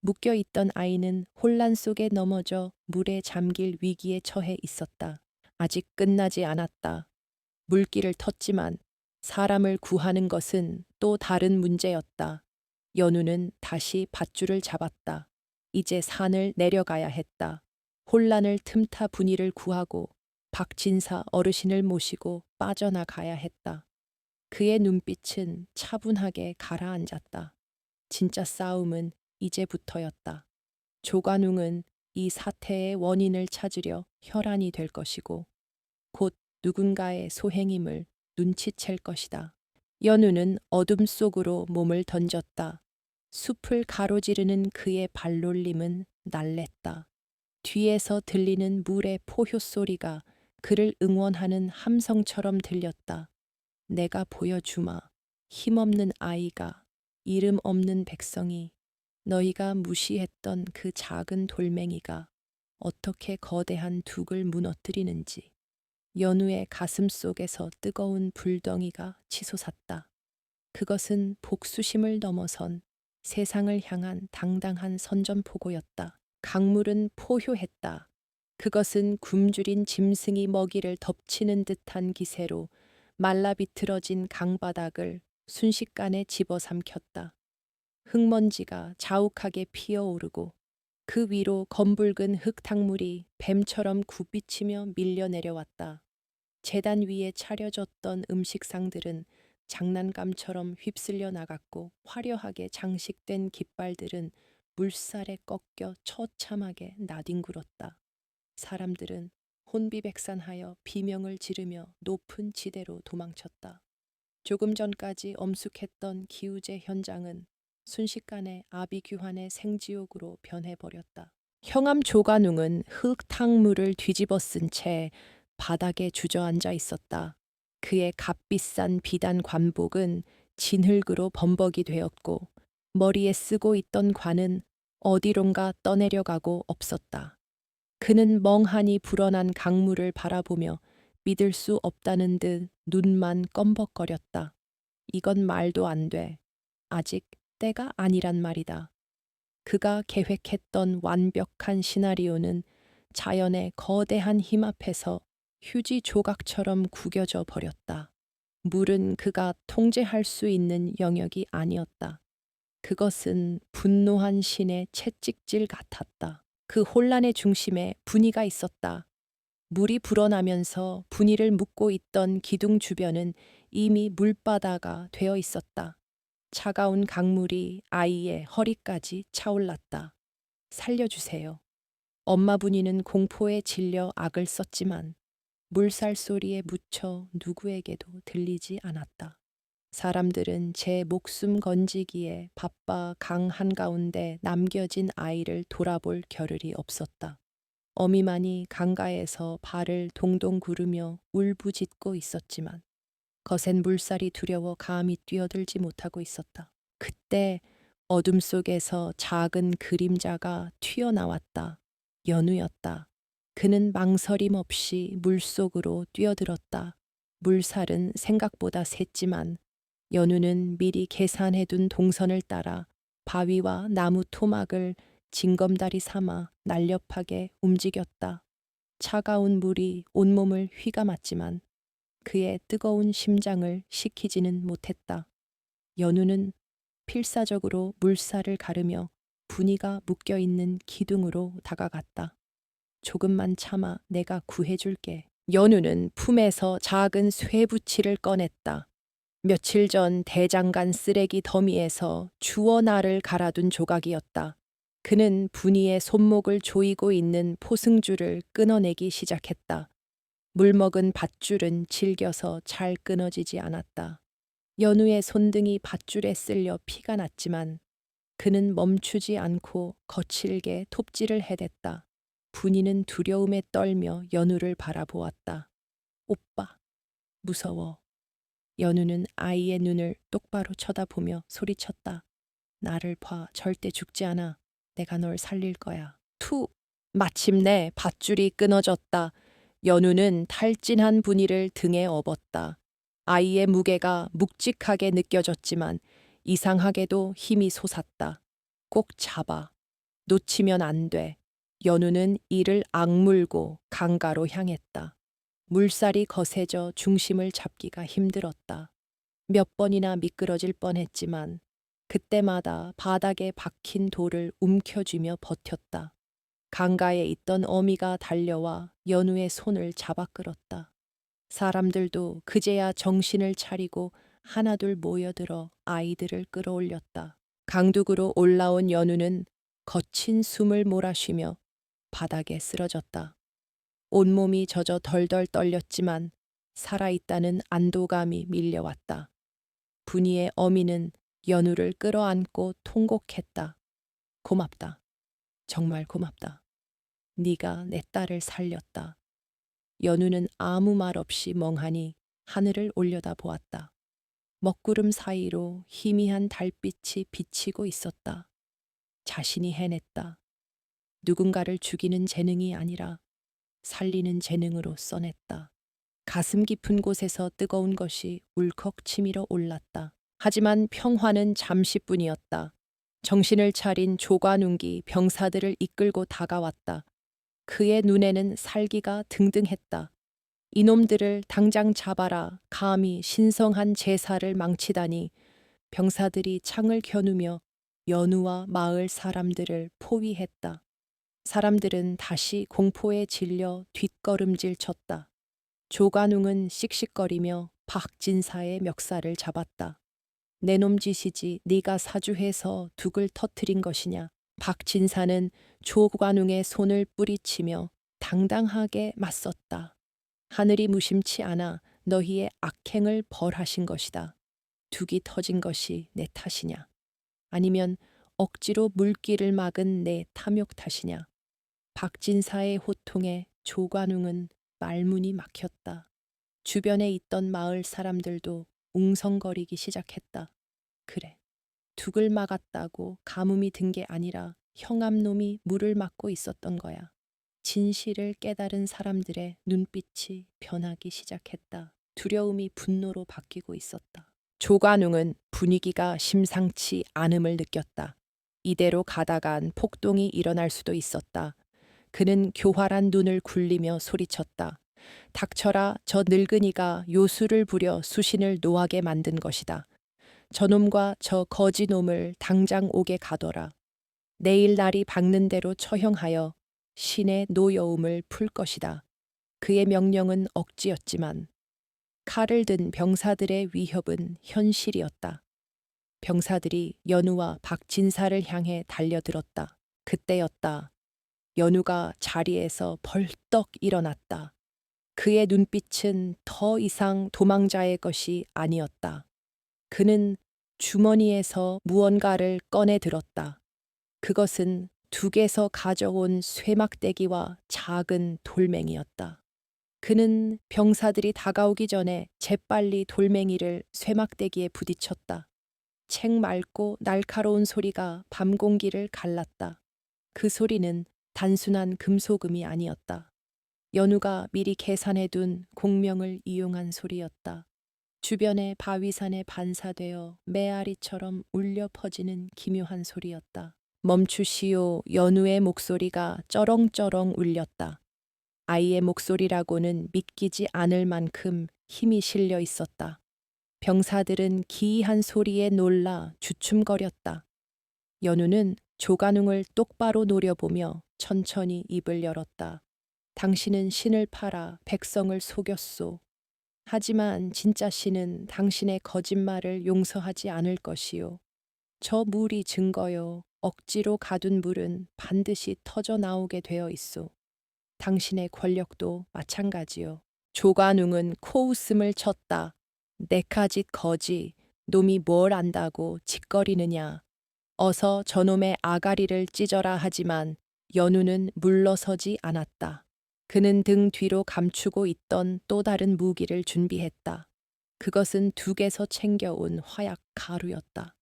묶여있던 아이는 혼란 속에 넘어져 물에 잠길 위기에 처해 있었다. 아직 끝나지 않았다. 물길을 텄지만 사람을 구하는 것은 또 다른 문제였다. 연우는 다시 밧줄을 잡았다. 이제 산을 내려가야 했다. 혼란을 틈타 분이를 구하고 박진사 어르신을 모시고 빠져나가야 했다. 그의 눈빛은 차분하게 가라앉았다. 진짜 싸움은 이제부터였다. 조관웅은 이 사태의 원인을 찾으려 혈안이 될 것이고 곧 누군가의 소행임을 눈치챌 것이다. 연우는 어둠 속으로 몸을 던졌다. 숲을 가로지르는 그의 발놀림은 날랬다. 뒤에서 들리는 물의 포효 소리가 그를 응원하는 함성처럼 들렸다. 내가 보여주마. 힘없는 아이가, 이름 없는 백성이, 너희가 무시했던 그 작은 돌멩이가 어떻게 거대한 둑을 무너뜨리는지. 연우의 가슴 속에서 뜨거운 불덩이가 치솟았다. 그것은 복수심을 넘어선 세상을 향한 당당한 선전포고였다. 강물은 포효했다. 그것은 굶주린 짐승이 먹이를 덮치는 듯한 기세로 말라비틀어진 강바닥을 순식간에 집어삼켰다. 흙먼지가 자욱하게 피어오르고 그 위로 검붉은 흙탕물이 뱀처럼 굽이치며 밀려 내려왔다. 제단 위에 차려졌던 음식상들은 장난감처럼 휩쓸려 나갔고 화려하게 장식된 깃발들은 물살에 꺾여 처참하게 나뒹굴었다. 사람들은 혼비백산하여 비명을 지르며 높은 지대로 도망쳤다. 조금 전까지 엄숙했던 기우제 현장은 순식간에 아비규환의 생지옥으로 변해버렸다. 형암 조관웅은 흙탕물을 뒤집어 쓴 채 바닥에 주저앉아 있었다. 그의 값비싼 비단 관복은 진흙으로 범벅이 되었고 머리에 쓰고 있던 관은 어디론가 떠내려가고 없었다. 그는 멍하니 불어난 강물을 바라보며 믿을 수 없다는 듯 눈만 껌벅거렸다. 이건 말도 안 돼. 아직 때가 아니란 말이다. 그가 계획했던 완벽한 시나리오는 자연의 거대한 힘 앞에서 휴지 조각처럼 구겨져 버렸다. 물은 그가 통제할 수 있는 영역이 아니었다. 그것은 분노한 신의 채찍질 같았다. 그 혼란의 중심에 분이가 있었다. 물이 불어나면서 분이를 묶고 있던 기둥 주변은 이미 물바다가 되어 있었다. 차가운 강물이 아이의 허리까지 차올랐다. 살려주세요. 엄마 분이는 공포에 질려 악을 썼지만 물살 소리에 묻혀 누구에게도 들리지 않았다. 사람들은 제 목숨 건지기에 바빠 강 한가운데 남겨진 아이를 돌아볼 겨를이 없었다. 어미만이 강가에서 발을 동동 구르며 울부짖고 있었지만 거센 물살이 두려워 감히 뛰어들지 못하고 있었다. 그때 어둠 속에서 작은 그림자가 튀어나왔다. 연우였다. 그는 망설임 없이 물속으로 뛰어들었다. 물살은 생각보다 셌지만 연우는 미리 계산해둔 동선을 따라 바위와 나무 토막을 징검다리 삼아 날렵하게 움직였다. 차가운 물이 온몸을 휘감았지만 그의 뜨거운 심장을 식히지는 못했다. 연우는 필사적으로 물살을 가르며 분이가 묶여있는 기둥으로 다가갔다. 조금만 참아 내가 구해줄게. 연우는 품에서 작은 쇠붙이를 꺼냈다. 며칠 전 대장간 쓰레기 더미에서 주워나를 갈아둔 조각이었다. 그는 분이의 손목을 조이고 있는 포승줄을 끊어내기 시작했다. 물먹은 밧줄은 질겨서 잘 끊어지지 않았다. 연우의 손등이 밧줄에 쓸려 피가 났지만 그는 멈추지 않고 거칠게 톱질을 해댔다. 분이는 두려움에 떨며 연우를 바라보았다. 오빠, 무서워. 연우는 아이의 눈을 똑바로 쳐다보며 소리쳤다. 나를 봐, 절대 죽지 않아. 내가 널 살릴 거야. 투! 마침내 밧줄이 끊어졌다. 연우는 탈진한 분이를 등에 업었다. 아이의 무게가 묵직하게 느껴졌지만 이상하게도 힘이 솟았다. 꼭 잡아. 놓치면 안 돼. 연우는 이를 악물고 강가로 향했다. 물살이 거세져 중심을 잡기가 힘들었다. 몇 번이나 미끄러질 뻔했지만 그때마다 바닥에 박힌 돌을 움켜쥐며 버텼다. 강가에 있던 어미가 달려와 연우의 손을 잡아 끌었다. 사람들도 그제야 정신을 차리고 하나둘 모여들어 아이들을 끌어올렸다. 강둑으로 올라온 연우는 거친 숨을 몰아쉬며 바닥에 쓰러졌다. 온몸이 젖어 덜덜 떨렸지만 살아있다는 안도감이 밀려왔다. 분이의 어미는 연우를 끌어안고 통곡했다. 고맙다. 정말 고맙다. 네가 내 딸을 살렸다. 연우는 아무 말 없이 멍하니 하늘을 올려다 보았다. 먹구름 사이로 희미한 달빛이 비치고 있었다. 자신이 해냈다. 누군가를 죽이는 재능이 아니라 살리는 재능으로 써냈다. 가슴 깊은 곳에서 뜨거운 것이 울컥 치밀어 올랐다. 하지만 평화는 잠시뿐이었다. 정신을 차린 조관웅기 병사들을 이끌고 다가왔다. 그의 눈에는 살기가 등등했다. 이놈들을 당장 잡아라. 감히 신성한 제사를 망치다니. 병사들이 창을 겨누며 연우와 마을 사람들을 포위했다. 사람들은 다시 공포에 질려 뒷걸음질 쳤다. 조관웅은 씩씩거리며 박진사의 멱살을 잡았다. 내놈 짓이지 네가 사주해서 둑을 터뜨린 것이냐. 박진사는 조관웅의 손을 뿌리치며 당당하게 맞섰다. 하늘이 무심치 않아 너희의 악행을 벌하신 것이다. 둑이 터진 것이 내 탓이냐. 아니면 억지로 물길을 막은 내 탐욕 탓이냐. 박진사의 호통에 조관웅은 말문이 막혔다. 주변에 있던 마을 사람들도 웅성거리기 시작했다. 그래, 둑을 막았다고 가뭄이 든 게 아니라 형암놈이 물을 막고 있었던 거야. 진실을 깨달은 사람들의 눈빛이 변하기 시작했다. 두려움이 분노로 바뀌고 있었다. 조관웅은 분위기가 심상치 않음을 느꼈다. 이대로 가다간 폭동이 일어날 수도 있었다. 그는 교활한 눈을 굴리며 소리쳤다. 닥쳐라, 저 늙은이가 요술을 부려 수신을 노하게 만든 것이다. 저놈과 저 거지놈을 당장 오게 가둬라. 내일 날이 밝는 대로 처형하여 신의 노여움을 풀 것이다. 그의 명령은 억지였지만 칼을 든 병사들의 위협은 현실이었다. 병사들이 연우와 박진사를 향해 달려들었다. 그때였다. 연우가 자리에서 벌떡 일어났다. 그의 눈빛은 더 이상 도망자의 것이 아니었다. 그는 주머니에서 무언가를 꺼내 들었다. 그것은 둑에서 가져온 쇠막대기와 작은 돌멩이였다. 그는 병사들이 다가오기 전에 재빨리 돌멩이를 쇠막대기에 부딪혔다. 책 맑고 날카로운 소리가 밤 공기를 갈랐다. 그 소리는 단순한 금속음이 아니었다. 연우가 미리 계산해둔 공명을 이용한 소리였다. 주변의 바위산에 반사되어 메아리처럼 울려 퍼지는 기묘한 소리였다. 멈추시오. 연우의 목소리가 쩌렁쩌렁 울렸다. 아이의 목소리라고는 믿기지 않을 만큼 힘이 실려 있었다. 병사들은 기이한 소리에 놀라 주춤거렸다. 연우는 조간웅을 똑바로 노려보며 천천히 입을 열었다. 당신은 신을 팔아 백성을 속였소. 하지만 진짜 신은 당신의 거짓말을 용서하지 않을 것이요. 저 물이 증거요. 억지로 가둔 물은 반드시 터져 나오게 되어 있소. 당신의 권력도 마찬가지요. 조관웅은 코웃음을 쳤다. 내카짓 거지, 놈이 뭘 안다고 짓거리느냐. 어서 저놈의 아가리를 찢어라 하지만 연우는 물러서지 않았다. 그는 등 뒤로 감추고 있던 또 다른 무기를 준비했다. 그것은 둑에서 챙겨온 화약 가루였다.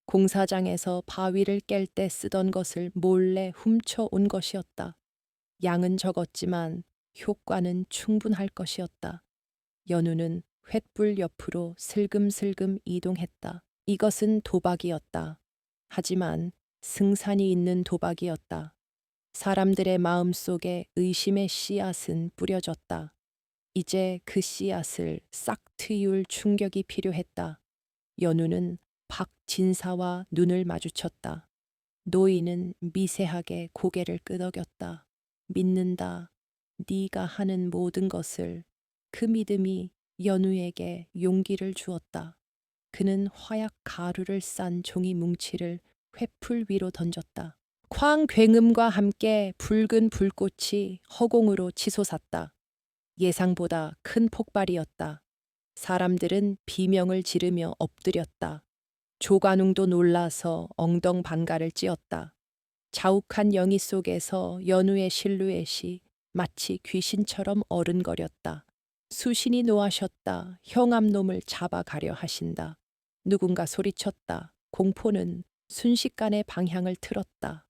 공사장에서 바위를 깰 때 쓰던 것을 몰래 훔쳐온 것이었다. 양은 적었지만 효과는 충분할 것이었다. 연우는 횃불 옆으로 슬금슬금 이동했다. 이것은 도박이었다. 하지만 승산이 있는 도박이었다. 사람들의 마음 속에 의심의 씨앗은 뿌려졌다. 이제 그 씨앗을 싹 트이울 충격이 필요했다. 연우는 박진사와 눈을 마주쳤다. 노인은 미세하게 고개를 끄덕였다. 믿는다. 네가 하는 모든 것을. 그 믿음이 연우에게 용기를 주었다. 그는 화약 가루를 싼 종이 뭉치를 횃불 위로 던졌다. 쾅 굉음과 함께 붉은 불꽃이 허공으로 치솟았다. 예상보다 큰 폭발이었다. 사람들은 비명을 지르며 엎드렸다. 조관웅도 놀라서 엉덩방가를 찧었다. 자욱한 영희 속에서 연우의 실루엣이 마치 귀신처럼 어른거렸다. 수신이 노하셨다. 형암놈을 잡아가려 하신다. 누군가 소리쳤다. 공포는 순식간에 방향을 틀었다.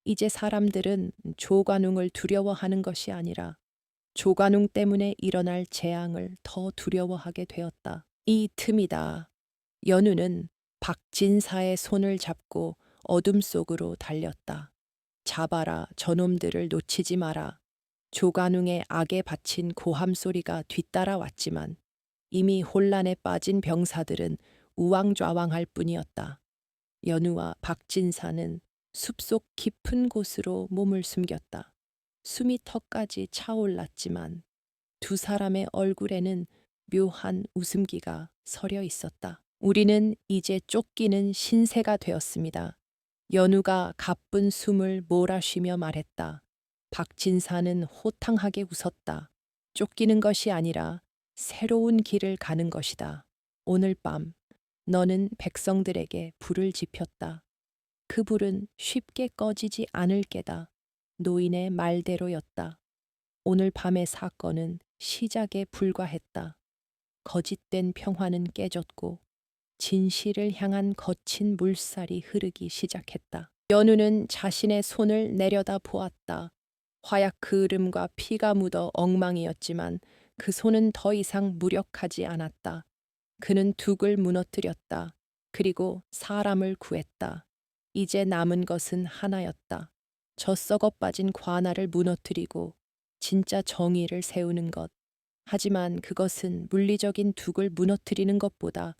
이제 사람들은 조관웅을 두려워하는 것이 아니라 조관웅 때문에 일어날 재앙을 더 두려워하게 되었다. 이 틈이다. 연우는 박진사의 손을 잡고 어둠 속으로 달렸다. 잡아라. 저놈들을 놓치지 마라. 조관웅의 악에 바친 고함 소리가 뒤따라왔지만 이미 혼란에 빠진 병사들은 우왕좌왕할 뿐이었다. 연우와 박진사는 숲속 깊은 곳으로 몸을 숨겼다. 숨이 턱까지 차올랐지만 두 사람의 얼굴에는 묘한 웃음기가 서려 있었다. 우리는 이제 쫓기는 신세가 되었습니다. 연우가 가쁜 숨을 몰아쉬며 말했다. 박진사는 호탕하게 웃었다. 쫓기는 것이 아니라 새로운 길을 가는 것이다. 오늘 밤 너는 백성들에게 불을 지폈다. 그 불은 쉽게 꺼지지 않을 게다. 노인의 말대로였다. 오늘 밤의 사건은 시작에 불과했다. 거짓된 평화는 깨졌고 진실을 향한 거친 물살이 흐르기 시작했다. 연우는 자신의 손을 내려다 보았다. 화약 그을음과 피가 묻어 엉망이었지만 그 손은 더 이상 무력하지 않았다. 그는 둑을 무너뜨렸다. 그리고 사람을 구했다. 이제 남은 것은 하나였다. 저 썩어 빠진 관할을 무너뜨리고 진짜 정의를 세우는 것. 하지만 그것은 물리적인 둑을 무너뜨리는 것보다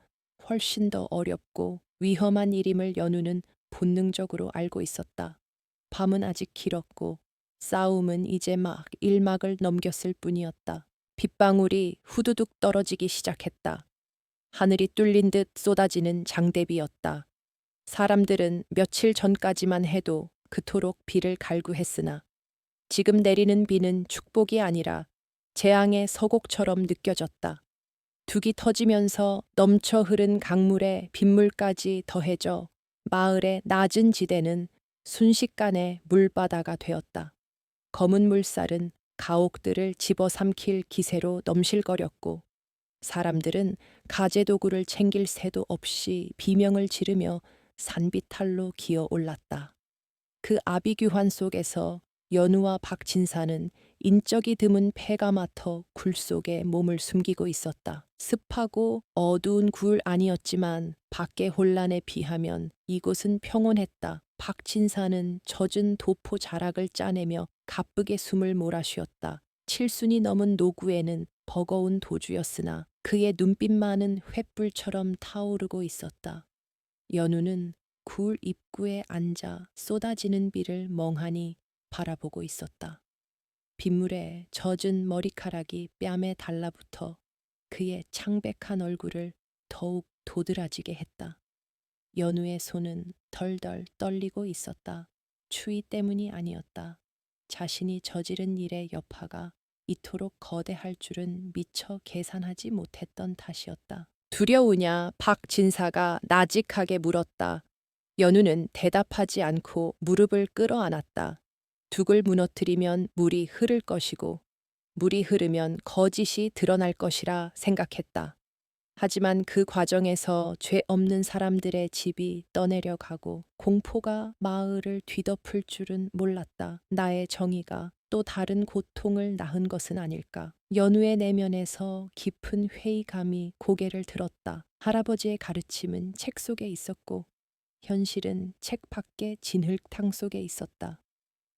훨씬 더 어렵고 위험한 일임을 연우는 본능적으로 알고 있었다. 밤은 아직 길었고 싸움은 이제 막 일막을 넘겼을 뿐이었다. 빗방울이 후두둑 떨어지기 시작했다. 하늘이 뚫린 듯 쏟아지는 장대비였다. 사람들은 며칠 전까지만 해도 그토록 비를 갈구했으나 지금 내리는 비는 축복이 아니라 재앙의 서곡처럼 느껴졌다. 둑이 터지면서 넘쳐 흐른 강물에 빗물까지 더해져 마을의 낮은 지대는 순식간에 물바다가 되었다. 검은 물살은 가옥들을 집어삼킬 기세로 넘실거렸고 사람들은 가재도구를 챙길 새도 없이 비명을 지르며 산비탈로 기어 올랐다. 그 아비규환 속에서 연우와 박진사는 인적이 드문 폐가 맡아 굴 속에 몸을 숨기고 있었다. 습하고 어두운 굴 아니었지만 밖의 혼란에 비하면 이곳은 평온했다. 박진사는 젖은 도포 자락을 짜내며 가쁘게 숨을 몰아쉬었다. 칠순이 넘은 노구에는 버거운 도주였으나 그의 눈빛만은 횃불처럼 타오르고 있었다. 연우는 굴 입구에 앉아 쏟아지는 비를 멍하니 바라보고 있었다. 빗물에 젖은 머리카락이 뺨에 달라붙어 그의 창백한 얼굴을 더욱 도드라지게 했다. 연우의 손은 덜덜 떨리고 있었다. 추위 때문이 아니었다. 자신이 저지른 일의 여파가 이토록 거대할 줄은 미처 계산하지 못했던 탓이었다. 두려우냐? 박진사가 나직하게 물었다. 연우는 대답하지 않고 무릎을 끌어안았다. 둑을 무너뜨리면 물이 흐를 것이고 물이 흐르면 거짓이 드러날 것이라 생각했다. 하지만 그 과정에서 죄 없는 사람들의 집이 떠내려가고 공포가 마을을 뒤덮을 줄은 몰랐다. 나의 정의가 또 다른 고통을 낳은 것은 아닐까. 연우의 내면에서 깊은 회의감이 고개를 들었다. 할아버지의 가르침은 책 속에 있었고 현실은 책 밖의 진흙탕 속에 있었다.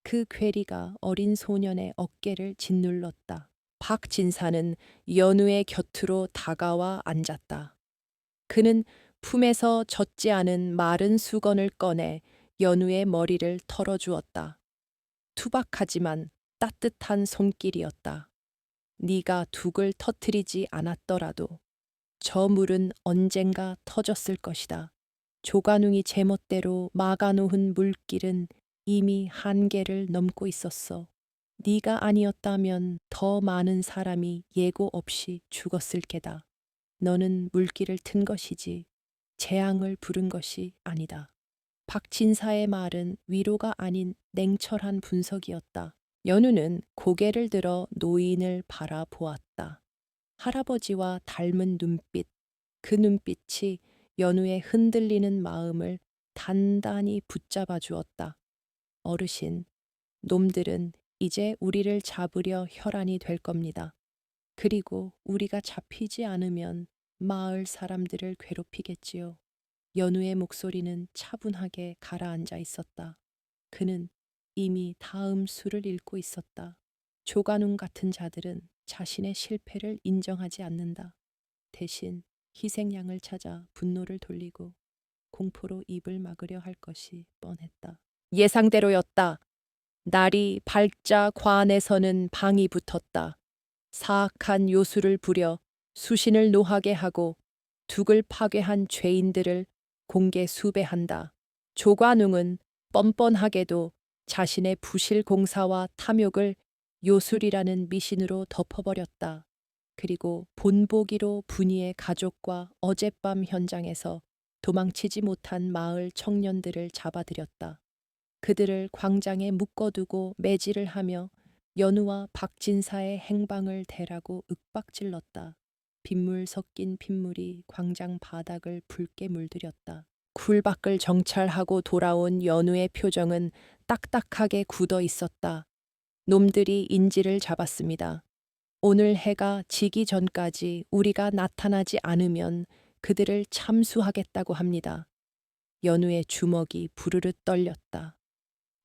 그 괴리가 어린 소년의 어깨를 짓눌렀다. 박진사는 연우의 곁으로 다가와 앉았다. 그는 품에서 젖지 않은 마른 수건을 꺼내 연우의 머리를 털어주었다. 투박하지만 따뜻한 손길이었다. 네가 둑을 터뜨리지 않았더라도 저 물은 언젠가 터졌을 것이다. 조관웅이 제멋대로 막아놓은 물길은 이미 한계를 넘고 있었어. 네가 아니었다면 더 많은 사람이 예고 없이 죽었을 게다. 너는 물길을 튼 것이지 재앙을 부른 것이 아니다. 박진사의 말은 위로가 아닌 냉철한 분석이었다. 연우는 고개를 들어 노인을 바라보았다. 할아버지와 닮은 눈빛, 그 눈빛이 연우의 흔들리는 마음을 단단히 붙잡아 주었다. 어르신, 놈들은 이제 우리를 잡으려 혈안이 될 겁니다. 그리고 우리가 잡히지 않으면 마을 사람들을 괴롭히겠지요. 연우의 목소리는 차분하게 가라앉아 있었다. 그는 이미 다음 수를 읽고 있었다. 조관웅 같은 자들은 자신의 실패를 인정하지 않는다. 대신 희생양을 찾아 분노를 돌리고 공포로 입을 막으려 할 것이 뻔했다. 예상대로였다. 날이 밝자 관에서는 방이 붙었다. 사악한 요술을 부려 수신을 노하게 하고 둑을 파괴한 죄인들을 공개 수배한다. 조관웅은 뻔뻔하게도 자신의 부실 공사와 탐욕을 요술이라는 미신으로 덮어버렸다. 그리고 본보기로 분이의 가족과 어젯밤 현장에서 도망치지 못한 마을 청년들을 잡아들였다. 그들을 광장에 묶어두고 매질을 하며 연우와 박진사의 행방을 대라고 윽박질렀다. 빗물 섞인 핏물이 광장 바닥을 붉게 물들였다. 굴밖을 정찰하고 돌아온 연우의 표정은 딱딱하게 굳어 있었다. 놈들이 인지를 잡았습니다. 오늘 해가 지기 전까지 우리가 나타나지 않으면 그들을 참수하겠다고 합니다. 연우의 주먹이 부르르 떨렸다.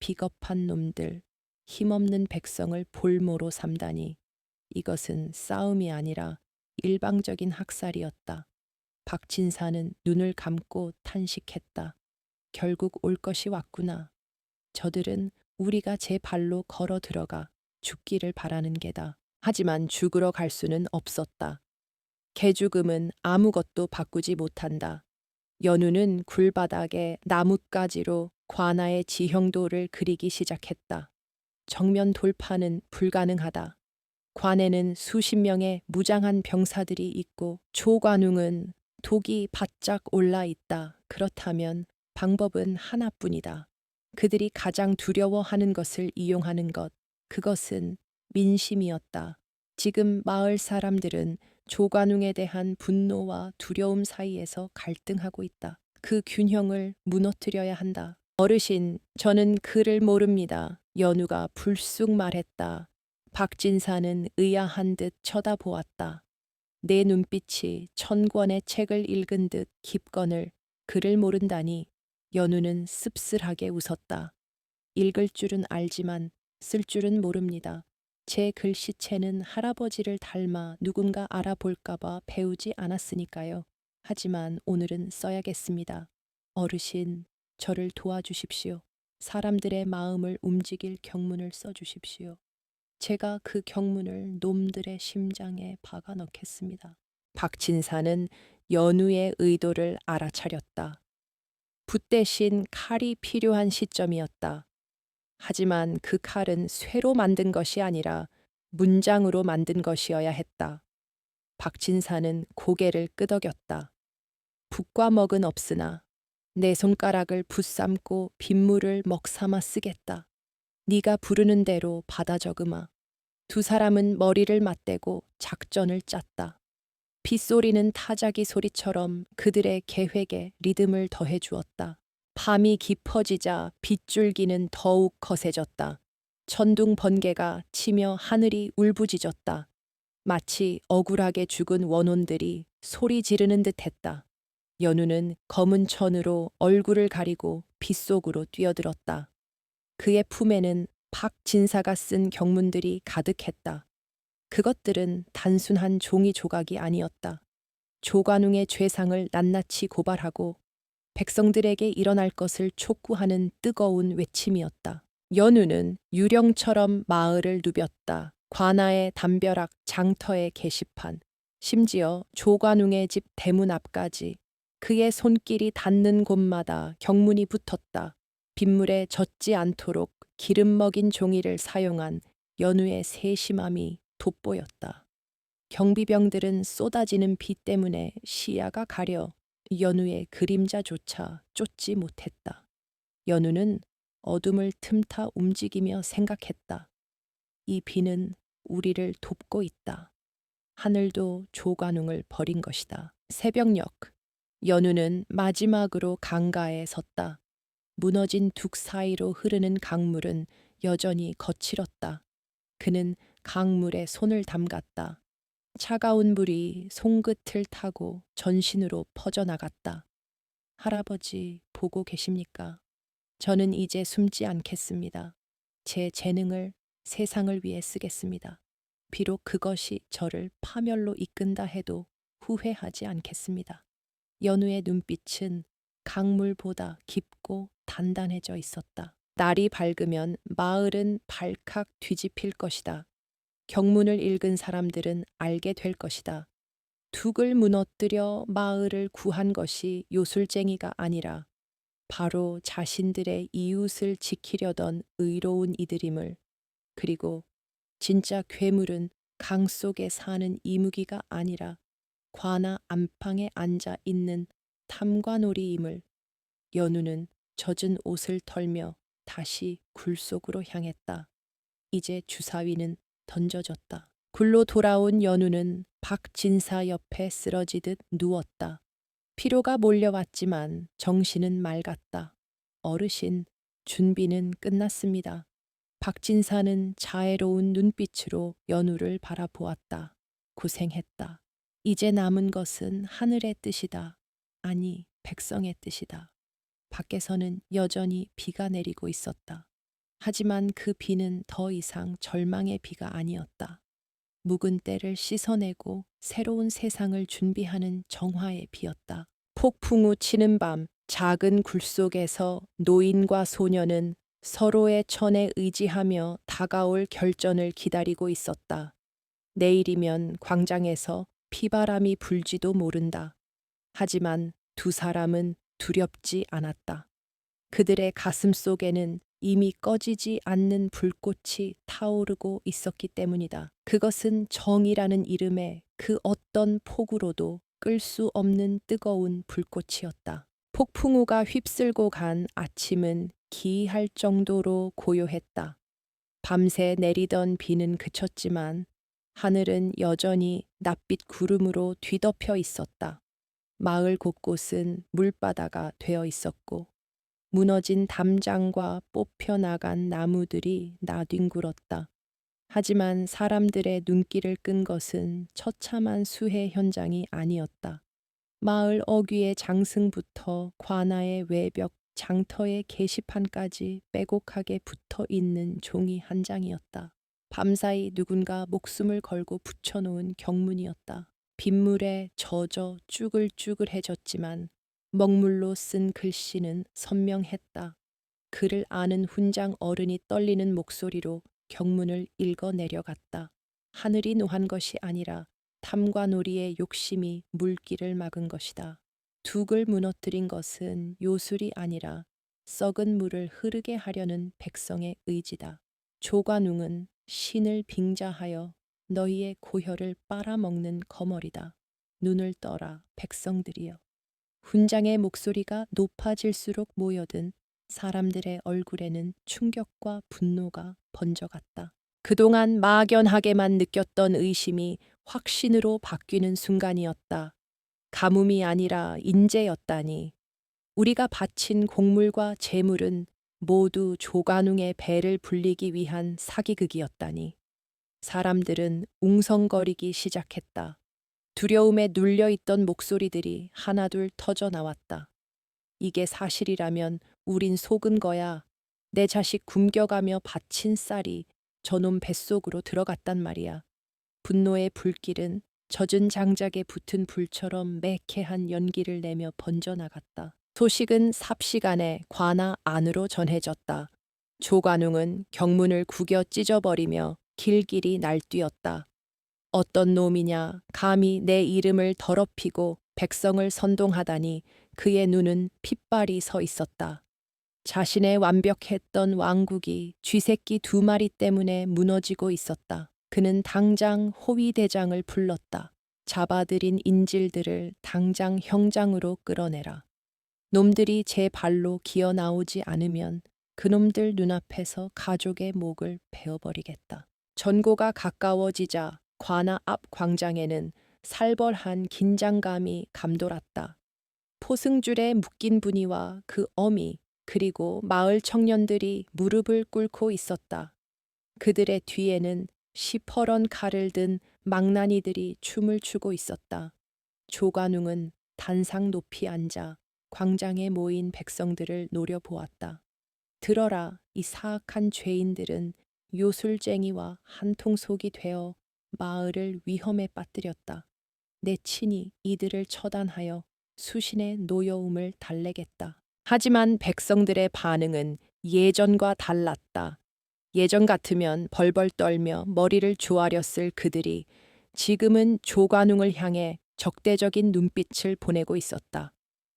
비겁한 놈들, 힘없는 백성을 볼모로 삼다니. 이것은 싸움이 아니라 일방적인 학살이었다. 박진사는 눈을 감고 탄식했다. 결국 올 것이 왔구나. 저들은 우리가 제 발로 걸어 들어가 죽기를 바라는 게다. 하지만 죽으러 갈 수는 없었다. 개죽음은 아무것도 바꾸지 못한다. 연우는 굴바닥에 나뭇가지로 관아의 지형도를 그리기 시작했다. 정면 돌파는 불가능하다. 관에는 수십 명의 무장한 병사들이 있고 조관웅은 독이 바짝 올라 있다. 그렇다면 방법은 하나뿐이다. 그들이 가장 두려워하는 것을 이용하는 것, 그것은 민심이었다. 지금 마을 사람들은 조관웅에 대한 분노와 두려움 사이에서 갈등하고 있다. 그 균형을 무너뜨려야 한다. 어르신, 저는 그를 모릅니다. 연우가 불쑥 말했다. 박진사는 의아한 듯 쳐다보았다. 내 눈빛이 천 권의 책을 읽은 듯 깊거늘 그를 모른다니. 연우는 씁쓸하게 웃었다. 읽을 줄은 알지만 쓸 줄은 모릅니다. 제 글씨체는 할아버지를 닮아 누군가 알아볼까봐 배우지 않았으니까요. 하지만 오늘은 써야겠습니다. 어르신, 저를 도와주십시오. 사람들의 마음을 움직일 경문을 써주십시오. 제가 그 경문을 놈들의 심장에 박아 넣겠습니다. 박진사는 연우의 의도를 알아차렸다. 붓 대신 칼이 필요한 시점이었다. 하지만 그 칼은 쇠로 만든 것이 아니라 문장으로 만든 것이어야 했다. 박진사는 고개를 끄덕였다. 붓과 먹은 없으나 내 손가락을 붙삼고 빗물을 먹삼아 쓰겠다. 네가 부르는 대로 받아 적으마. 두 사람은 머리를 맞대고 작전을 짰다. 빗소리는 타자기 소리처럼 그들의 계획에 리듬을 더해 주었다. 밤이 깊어지자 빗줄기는 더욱 거세졌다. 천둥 번개가 치며 하늘이 울부짖었다. 마치 억울하게 죽은 원혼들이 소리 지르는 듯했다. 연우는 검은 천으로 얼굴을 가리고 빗속으로 뛰어들었다. 그의 품에는 박진사가 쓴 경문들이 가득했다. 그것들은 단순한 종이 조각이 아니었다. 조관웅의 죄상을 낱낱이 고발하고 백성들에게 일어날 것을 촉구하는 뜨거운 외침이었다. 연우는 유령처럼 마을을 누볐다. 관아의 담벼락, 장터의 게시판, 심지어 조관웅의 집 대문 앞까지 그의 손길이 닿는 곳마다 경문이 붙었다. 빗물에 젖지 않도록 기름 먹인 종이를 사용한 연우의 세심함이 돋보였다. 경비병들은 쏟아지는 비 때문에 시야가 가려 연우의 그림자조차 쫓지 못했다. 연우는 어둠을 틈타 움직이며 생각했다. 이 비는 우리를 돕고 있다. 하늘도 조관웅을 버린 것이다. 새벽녘, 연우는 마지막으로 강가에 섰다. 무너진 둑 사이로 흐르는 강물은 여전히 거칠었다. 그는 강물에 손을 담갔다. 차가운 물이 손끝을 타고 전신으로 퍼져나갔다. 할아버지, 보고 계십니까? 저는 이제 숨지 않겠습니다. 제 재능을 세상을 위해 쓰겠습니다. 비록 그것이 저를 파멸로 이끈다 해도 후회하지 않겠습니다. 연우의 눈빛은 강물보다 깊고 단단해져 있었다. 날이 밝으면 마을은 발칵 뒤집힐 것이다. 경문을 읽은 사람들은 알게 될 것이다. 둑을 무너뜨려 마을을 구한 것이 요술쟁이가 아니라 바로 자신들의 이웃을 지키려던 의로운 이들임을, 그리고 진짜 괴물은 강 속에 사는 이무기가 아니라 관아 안방에 앉아 있는 탐관오리임을. 연우는 젖은 옷을 털며 다시 굴 속으로 향했다. 이제 주사위는 던져졌다. 굴로 돌아온 연우는 박진사 옆에 쓰러지듯 누웠다. 피로가 몰려왔지만 정신은 맑았다. 어르신, 준비는 끝났습니다. 박진사는 자애로운 눈빛으로 연우를 바라보았다. 고생했다. 이제 남은 것은 하늘의 뜻이다. 아니, 백성의 뜻이다. 밖에서는 여전히 비가 내리고 있었다. 하지만 그 비는 더 이상 절망의 비가 아니었다. 묵은 때를 씻어내고 새로운 세상을 준비하는 정화의 비였다. 폭풍우 치는 밤, 작은 굴 속에서 노인과 소녀는 서로의 천에 의지하며 다가올 결전을 기다리고 있었다. 내일이면 광장에서 피바람이 불지도 모른다. 하지만 두 사람은 두렵지 않았다. 그들의 가슴 속에는 이미 꺼지지 않는 불꽃이 타오르고 있었기 때문이다. 그것은 정이라는 이름의 그 어떤 폭우로도 끌 수 없는 뜨거운 불꽃이었다. 폭풍우가 휩쓸고 간 아침은 기이할 정도로 고요했다. 밤새 내리던 비는 그쳤지만 하늘은 여전히 낯빛 구름으로 뒤덮여 있었다. 마을 곳곳은 물바다가 되어 있었고 무너진 담장과 뽑혀 나간 나무들이 나뒹굴었다. 하지만 사람들의 눈길을 끈 것은 처참한 수해 현장이 아니었다. 마을 어귀의 장승부터 관아의 외벽 장터의 게시판까지 빼곡하게 붙어 있는 종이 한 장이었다. 밤사이 누군가 목숨을 걸고 붙여놓은 경문이었다. 빗물에 젖어 쭈글쭈글해졌지만 먹물로 쓴 글씨는 선명했다. 그를 아는 훈장 어른이 떨리는 목소리로 경문을 읽어 내려갔다. 하늘이 노한 것이 아니라 탐과 놀이의 욕심이 물길을 막은 것이다. 둑을 무너뜨린 것은 요술이 아니라 썩은 물을 흐르게 하려는 백성의 의지다. 조관웅은 신을 빙자하여 너희의 고혈을 빨아먹는 거머리다. 눈을 떠라 백성들이여. 훈장의 목소리가 높아질수록 모여든 사람들의 얼굴에는 충격과 분노가 번져갔다. 그동안 막연하게만 느꼈던 의심이 확신으로 바뀌는 순간이었다. 가뭄이 아니라 인재였다니. 우리가 바친 곡물과 재물은 모두 조관웅의 배를 불리기 위한 사기극이었다니. 사람들은 웅성거리기 시작했다. 두려움에 눌려있던 목소리들이 하나둘 터져 나왔다. 이게 사실이라면 우린 속은 거야. 내 자식 굶겨가며 바친 쌀이 저놈 뱃속으로 들어갔단 말이야. 분노의 불길은 젖은 장작에 붙은 불처럼 매캐한 연기를 내며 번져나갔다. 소식은 삽시간에 관아 안으로 전해졌다. 조관웅은 경문을 구겨 찢어버리며 길길이 날뛰었다. 어떤 놈이냐 감히 내 이름을 더럽히고 백성을 선동하다니. 그의 눈은 핏발이 서 있었다. 자신의 완벽했던 왕국이 쥐새끼 2마리 때문에 무너지고 있었다. 그는 당장 호위대장을 불렀다. 잡아들인 인질들을 당장 형장으로 끌어내라. 놈들이 제 발로 기어 나오지 않으면 그놈들 눈앞에서 가족의 목을 베어버리겠다. 전고가 가까워지자 관아 앞 광장에는 살벌한 긴장감이 감돌았다. 포승줄에 묶인 분이와 그 어미 그리고 마을 청년들이 무릎을 꿇고 있었다. 그들의 뒤에는 시퍼런 칼을 든 망나니들이 춤을 추고 있었다. 조관웅은 단상 높이 앉아 광장에 모인 백성들을 노려보았다. 들어라, 이 사악한 죄인들은 요술쟁이와 한통속이 되어 마을을 위험에 빠뜨렸다. 내 친히 이들을 처단하여 수신의 노여움을 달래겠다. 하지만 백성들의 반응은 예전과 달랐다. 예전 같으면 벌벌 떨며 머리를 조아렸을 그들이 지금은 조관웅을 향해 적대적인 눈빛을 보내고 있었다.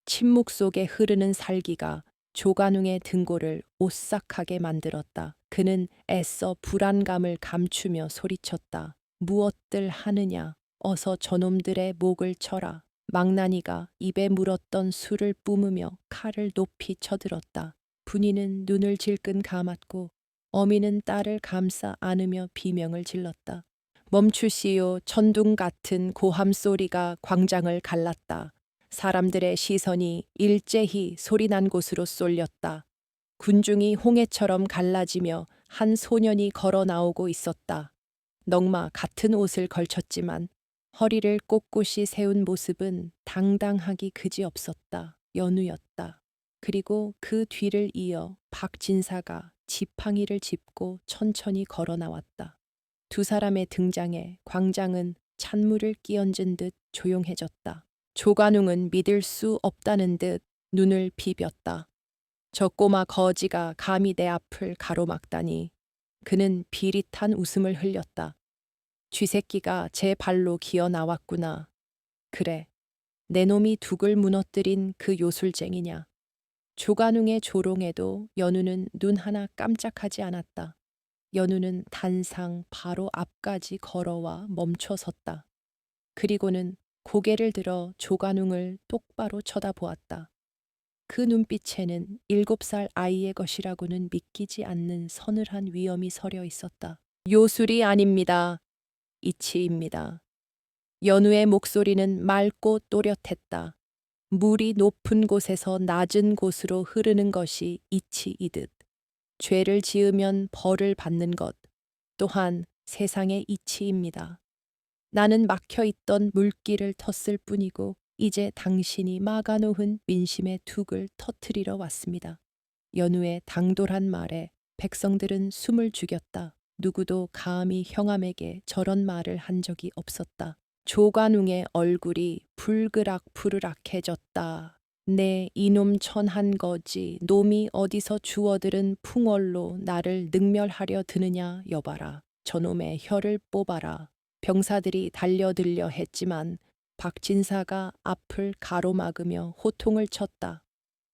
침묵 속에 흐르는 살기가 조관웅의 등골을 오싹하게 만들었다. 그는 애써 불안감을 감추며 소리쳤다. 무엇들 하느냐? 어서 저놈들의 목을 쳐라. 망나니가 입에 물었던 술을 뿜으며 칼을 높이 쳐들었다. 분이는 눈을 질끈 감았고 어미는 딸을 감싸 안으며 비명을 질렀다. 멈추시오. 천둥 같은 고함 소리가 광장을 갈랐다. 사람들의 시선이 일제히 소리난 곳으로 쏠렸다. 군중이 홍해처럼 갈라지며 한 소년이 걸어 나오고 있었다. 넉마 같은 옷을 걸쳤지만 허리를 꼿꼿이 세운 모습은 당당하기 그지없었다. 연우였다. 그리고 그 뒤를 이어 박진사가 지팡이를 짚고 천천히 걸어 나왔다. 두 사람의 등장에 광장은 찬물을 끼얹은 듯 조용해졌다. 조관웅은 믿을 수 없다는 듯 눈을 비볐다. 저 꼬마 거지가 감히 내 앞을 가로막다니. 그는 비릿한 웃음을 흘렸다. 쥐새끼가 제 발로 기어 나왔구나. 그래, 내 놈이 둑을 무너뜨린 그 요술쟁이냐. 조관웅의 조롱에도 연우는 눈 하나 깜짝하지 않았다. 연우는 단상 바로 앞까지 걸어와 멈춰 섰다. 그리고는 고개를 들어 조관웅을 똑바로 쳐다보았다. 그 눈빛에는 7살 아이의 것이라고는 믿기지 않는 서늘한 위엄이 서려 있었다. 요술이 아닙니다. 이치입니다. 연우의 목소리는 맑고 또렷했다. 물이 높은 곳에서 낮은 곳으로 흐르는 것이 이치이듯 죄를 지으면 벌을 받는 것 또한 세상의 이치입니다. 나는 막혀있던 물길을 텄을 뿐이고 이제 당신이 막아놓은 민심의 둑을 터트리러 왔습니다. 연우의 당돌한 말에 백성들은 숨을 죽였다. 누구도 감히 형암에게 저런 말을 한 적이 없었다. 조관웅의 얼굴이 불그락부르락해졌다. 네, 이놈 천한 거지. 놈이 어디서 주워들은 풍월로 나를 능멸하려 드느냐 여봐라. 저놈의 혀를 뽑아라. 병사들이 달려들려 했지만 박진사가 앞을 가로막으며 호통을 쳤다.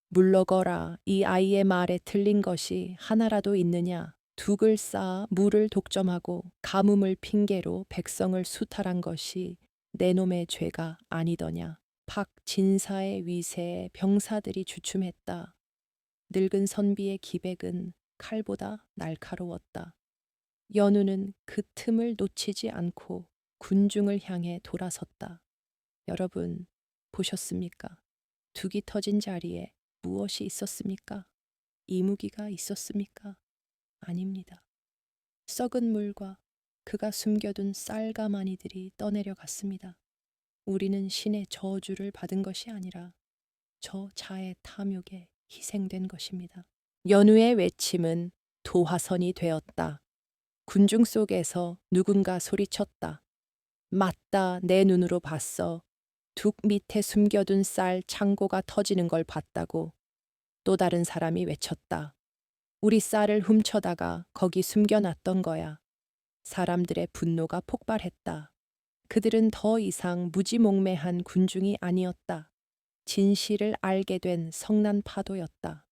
물러거라. 이 아이의 말에 틀린 것이 하나라도 있느냐. 둑을 쌓아 물을 독점하고 가뭄을 핑계로 백성을 수탈한 것이 내 놈의 죄가 아니더냐. 박진사의 위세에 병사들이 주춤했다. 늙은 선비의 기백은 칼보다 날카로웠다. 연우는 그 틈을 놓치지 않고 군중을 향해 돌아섰다. 여러분, 보셨습니까? 둑이 터진 자리에 무엇이 있었습니까? 이무기가 있었습니까? 아닙니다. 썩은 물과 그가 숨겨둔 쌀가마니들이 떠내려 갔습니다. 우리는 신의 저주를 받은 것이 아니라 저 자의 탐욕에 희생된 것입니다. 연우의 외침은 도화선이 되었다. 군중 속에서 누군가 소리쳤다. 맞다, 내 눈으로 봤어. 둑 밑에 숨겨둔 쌀 창고가 터지는 걸 봤다고. 또 다른 사람이 외쳤다. 우리 쌀을 훔쳐다가 거기 숨겨놨던 거야. 사람들의 분노가 폭발했다. 그들은 더 이상 무지몽매한 군중이 아니었다. 진실을 알게 된 성난 파도였다.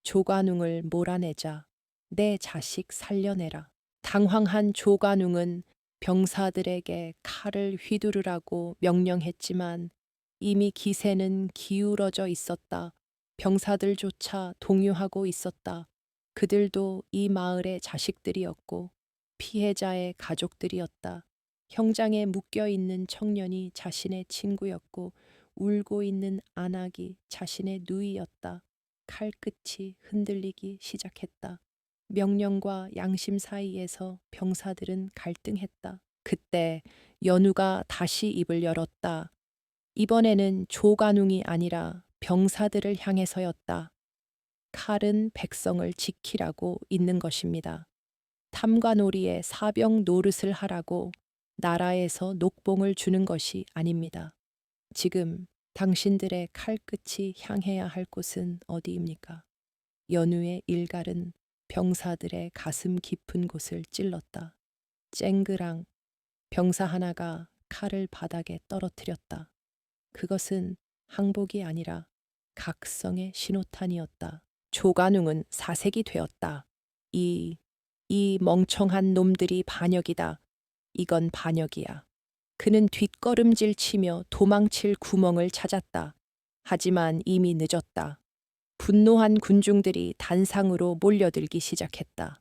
조관웅을 몰아내자. 내 자식 살려내라. 당황한 조관웅은 병사들에게 칼을 휘두르라고 명령했지만 이미 기세는 기울어져 있었다. 병사들조차 동요하고 있었다. 그들도 이 마을의 자식들이었고 피해자의 가족들이었다. 형장에 묶여있는 청년이 자신의 친구였고 울고 있는 안악이 자신의 누이였다. 칼끝이 흔들리기 시작했다. 명령과 양심 사이에서 병사들은 갈등했다. 그때 연우가 다시 입을 열었다. 이번에는 조관웅이 아니라 병사들을 향해서였다. 칼은 백성을 지키라고 있는 것입니다. 탐관오리에 사병 노릇을 하라고 나라에서 녹봉을 주는 것이 아닙니다. 지금 당신들의 칼끝이 향해야 할 곳은 어디입니까? 연우의 일갈은 병사들의 가슴 깊은 곳을 찔렀다. 쨍그랑 병사 하나가 칼을 바닥에 떨어뜨렸다. 그것은 항복이 아니라 각성의 신호탄이었다. 조관웅은 사색이 되었다. 이 멍청한 놈들이 반역이다. 이건 반역이야. 그는 뒷걸음질 치며 도망칠 구멍을 찾았다. 하지만 이미 늦었다. 분노한 군중들이 단상으로 몰려들기 시작했다.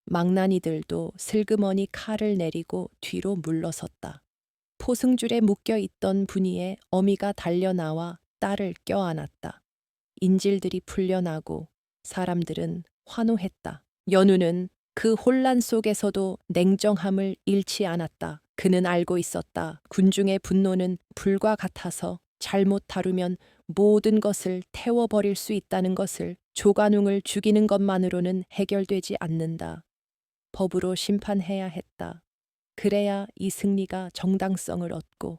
망나니들도 슬그머니 칼을 내리고 뒤로 물러섰다. 포승줄에 묶여 있던 분이에 어미가 달려나와 딸을 껴안았다. 인질들이 풀려나고 사람들은 환호했다. 연우는 그 혼란 속에서도 냉정함을 잃지 않았다. 그는 알고 있었다. 군중의 분노는 불과 같아서 잘못 다루면 모든 것을 태워버릴 수 있다는 것을. 조관웅을 죽이는 것만으로는 해결되지 않는다. 법으로 심판해야 했다. 그래야 이 승리가 정당성을 얻고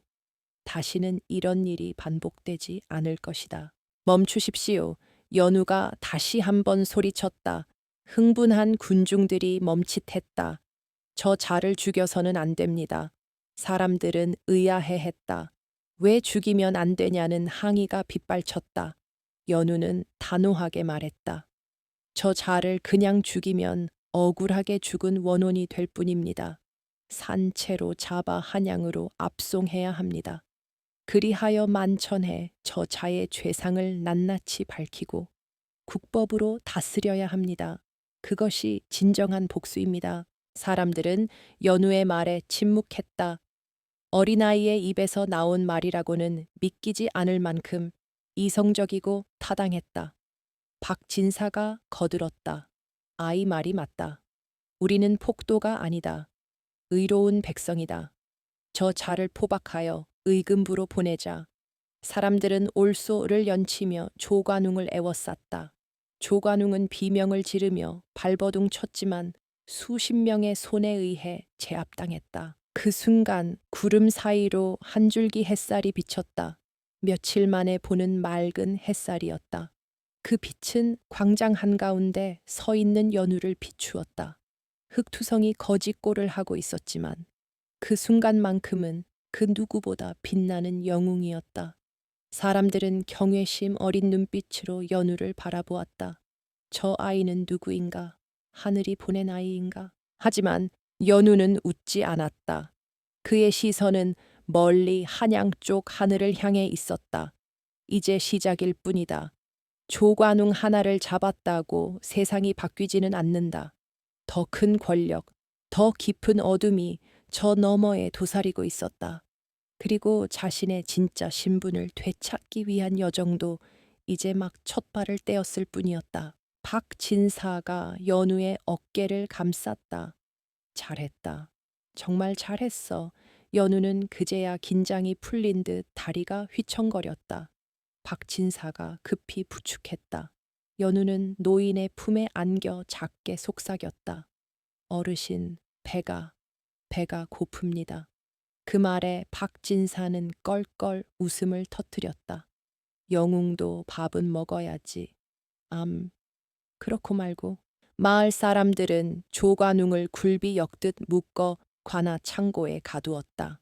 다시는 이런 일이 반복되지 않을 것이다. 멈추십시오. 연우가 다시 한번 소리쳤다. 흥분한 군중들이 멈칫했다. 저 자를 죽여서는 안 됩니다. 사람들은 의아해했다. 왜 죽이면 안 되냐는 항의가 빗발쳤다. 연우는 단호하게 말했다. 저 자를 그냥 죽이면 억울하게 죽은 원혼이 될 뿐입니다. 산채로 잡아 한양으로 압송해야 합니다. 그리하여 만천해 저 자의 죄상을 낱낱이 밝히고 국법으로 다스려야 합니다. 그것이 진정한 복수입니다. 사람들은 연우의 말에 침묵했다. 어린아이의 입에서 나온 말이라고는 믿기지 않을 만큼 이성적이고 타당했다. 박진사가 거들었다. 아이 말이 맞다. 우리는 폭도가 아니다. 의로운 백성이다. 저 자를 포박하여 의금부로 보내자. 사람들은 올소를 연치며 조관웅을 애워쌌다. 조관웅은 비명을 지르며 발버둥 쳤지만 수십 명의 손에 의해 제압당했다. 그 순간 구름 사이로 한 줄기 햇살이 비쳤다. 며칠 만에 보는 맑은 햇살이었다. 그 빛은 광장 한가운데 서 있는 연우를 비추었다. 흑투성이 거짓골을 하고 있었지만 그 순간만큼은 그 누구보다 빛나는 영웅이었다. 사람들은 경외심 어린 눈빛으로 연우를 바라보았다. 저 아이는 누구인가? 하늘이 보낸 아이인가? 하지만 연우는 웃지 않았다. 그의 시선은 멀리 한양 쪽 하늘을 향해 있었다. 이제 시작일 뿐이다. 조관웅 하나를 잡았다고 세상이 바뀌지는 않는다. 더 큰 권력, 더 깊은 어둠이 저 너머에 도사리고 있었다. 그리고 자신의 진짜 신분을 되찾기 위한 여정도 이제 막 첫 발을 떼었을 뿐이었다. 박진사가 연우의 어깨를 감쌌다. 잘했다. 정말 잘했어. 연우는 그제야 긴장이 풀린 듯 다리가 휘청거렸다. 박진사가 급히 부축했다. 연우는 노인의 품에 안겨 작게 속삭였다. 어르신, 배가 고픕니다. 그 말에 박진사는 껄껄 웃음을 터뜨렸다. 영웅도 밥은 먹어야지. 그렇고 말고. 마을 사람들은 조관웅을 굴비 엮듯 묶어 관아 창고에 가두었다.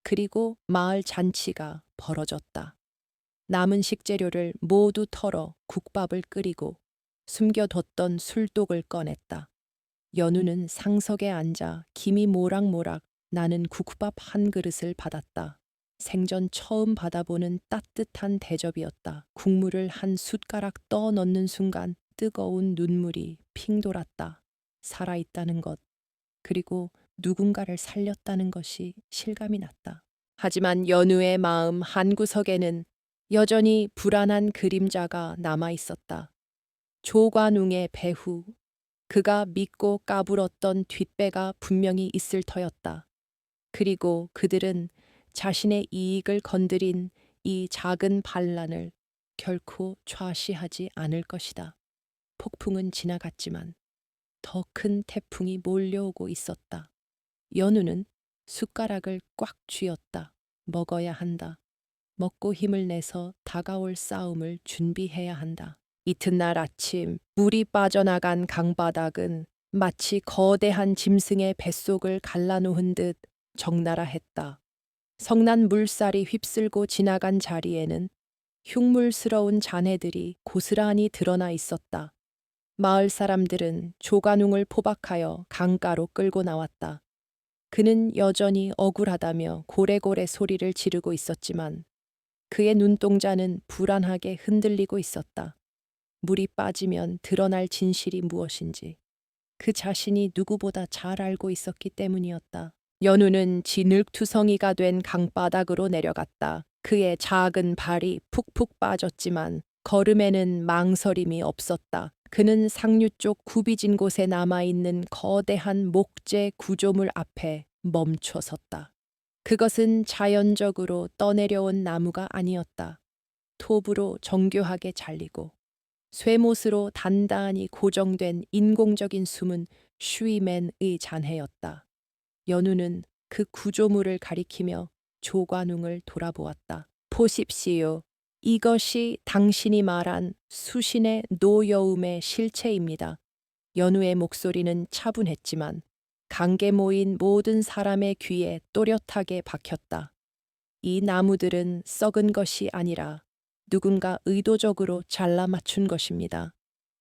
그리고 마을 잔치가 벌어졌다. 남은 식재료를 모두 털어 국밥을 끓이고 숨겨뒀던 술독을 꺼냈다. 연우는 상석에 앉아 김이 모락모락 나는 국밥 한 그릇을 받았다. 생전 처음 받아보는 따뜻한 대접이었다. 국물을 한 숟가락 떠 넣는 순간 뜨거운 눈물이 핑 돌았다. 살아있다는 것, 그리고 누군가를 살렸다는 것이 실감이 났다. 하지만 연우의 마음 한구석에는 여전히 불안한 그림자가 남아 있었다. 조관웅의 배후, 그가 믿고 까불었던 뒷배가 분명히 있을 터였다. 그리고 그들은 자신의 이익을 건드린 이 작은 반란을 결코 좌시하지 않을 것이다. 폭풍은 지나갔지만 더 큰 태풍이 몰려오고 있었다. 연우는 숟가락을 꽉 쥐었다. 먹어야 한다. 먹고 힘을 내서 다가올 싸움을 준비해야 한다. 이튿날 아침 물이 빠져나간 강바닥은 마치 거대한 짐승의 뱃속을 갈라놓은 듯 적나라했다. 성난 물살이 휩쓸고 지나간 자리에는 흉물스러운 잔해들이 고스란히 드러나 있었다. 마을 사람들은 조관웅을 포박하여 강가로 끌고 나왔다. 그는 여전히 억울하다며 고래고래 소리를 지르고 있었지만 그의 눈동자는 불안하게 흔들리고 있었다. 물이 빠지면 드러날 진실이 무엇인지 그 자신이 누구보다 잘 알고 있었기 때문이었다. 연우는 진흙투성이가 된 강바닥으로 내려갔다. 그의 작은 발이 푹푹 빠졌지만 걸음에는 망설임이 없었다. 그는 상류 쪽 굽이진 곳에 남아있는 거대한 목재 구조물 앞에 멈춰 섰다. 그것은 자연적으로 떠내려온 나무가 아니었다. 톱으로 정교하게 잘리고 쇠못으로 단단히 고정된 인공적인 숨은 슈이맨의 잔해였다. 연우는 그 구조물을 가리키며 조관웅을 돌아보았다. 보십시오. 이것이 당신이 말한 수신의 노여움의 실체입니다. 연우의 목소리는 차분했지만 강게 모인 모든 사람의 귀에 또렷하게 박혔다. 이 나무들은 썩은 것이 아니라 누군가 의도적으로 잘라 맞춘 것입니다.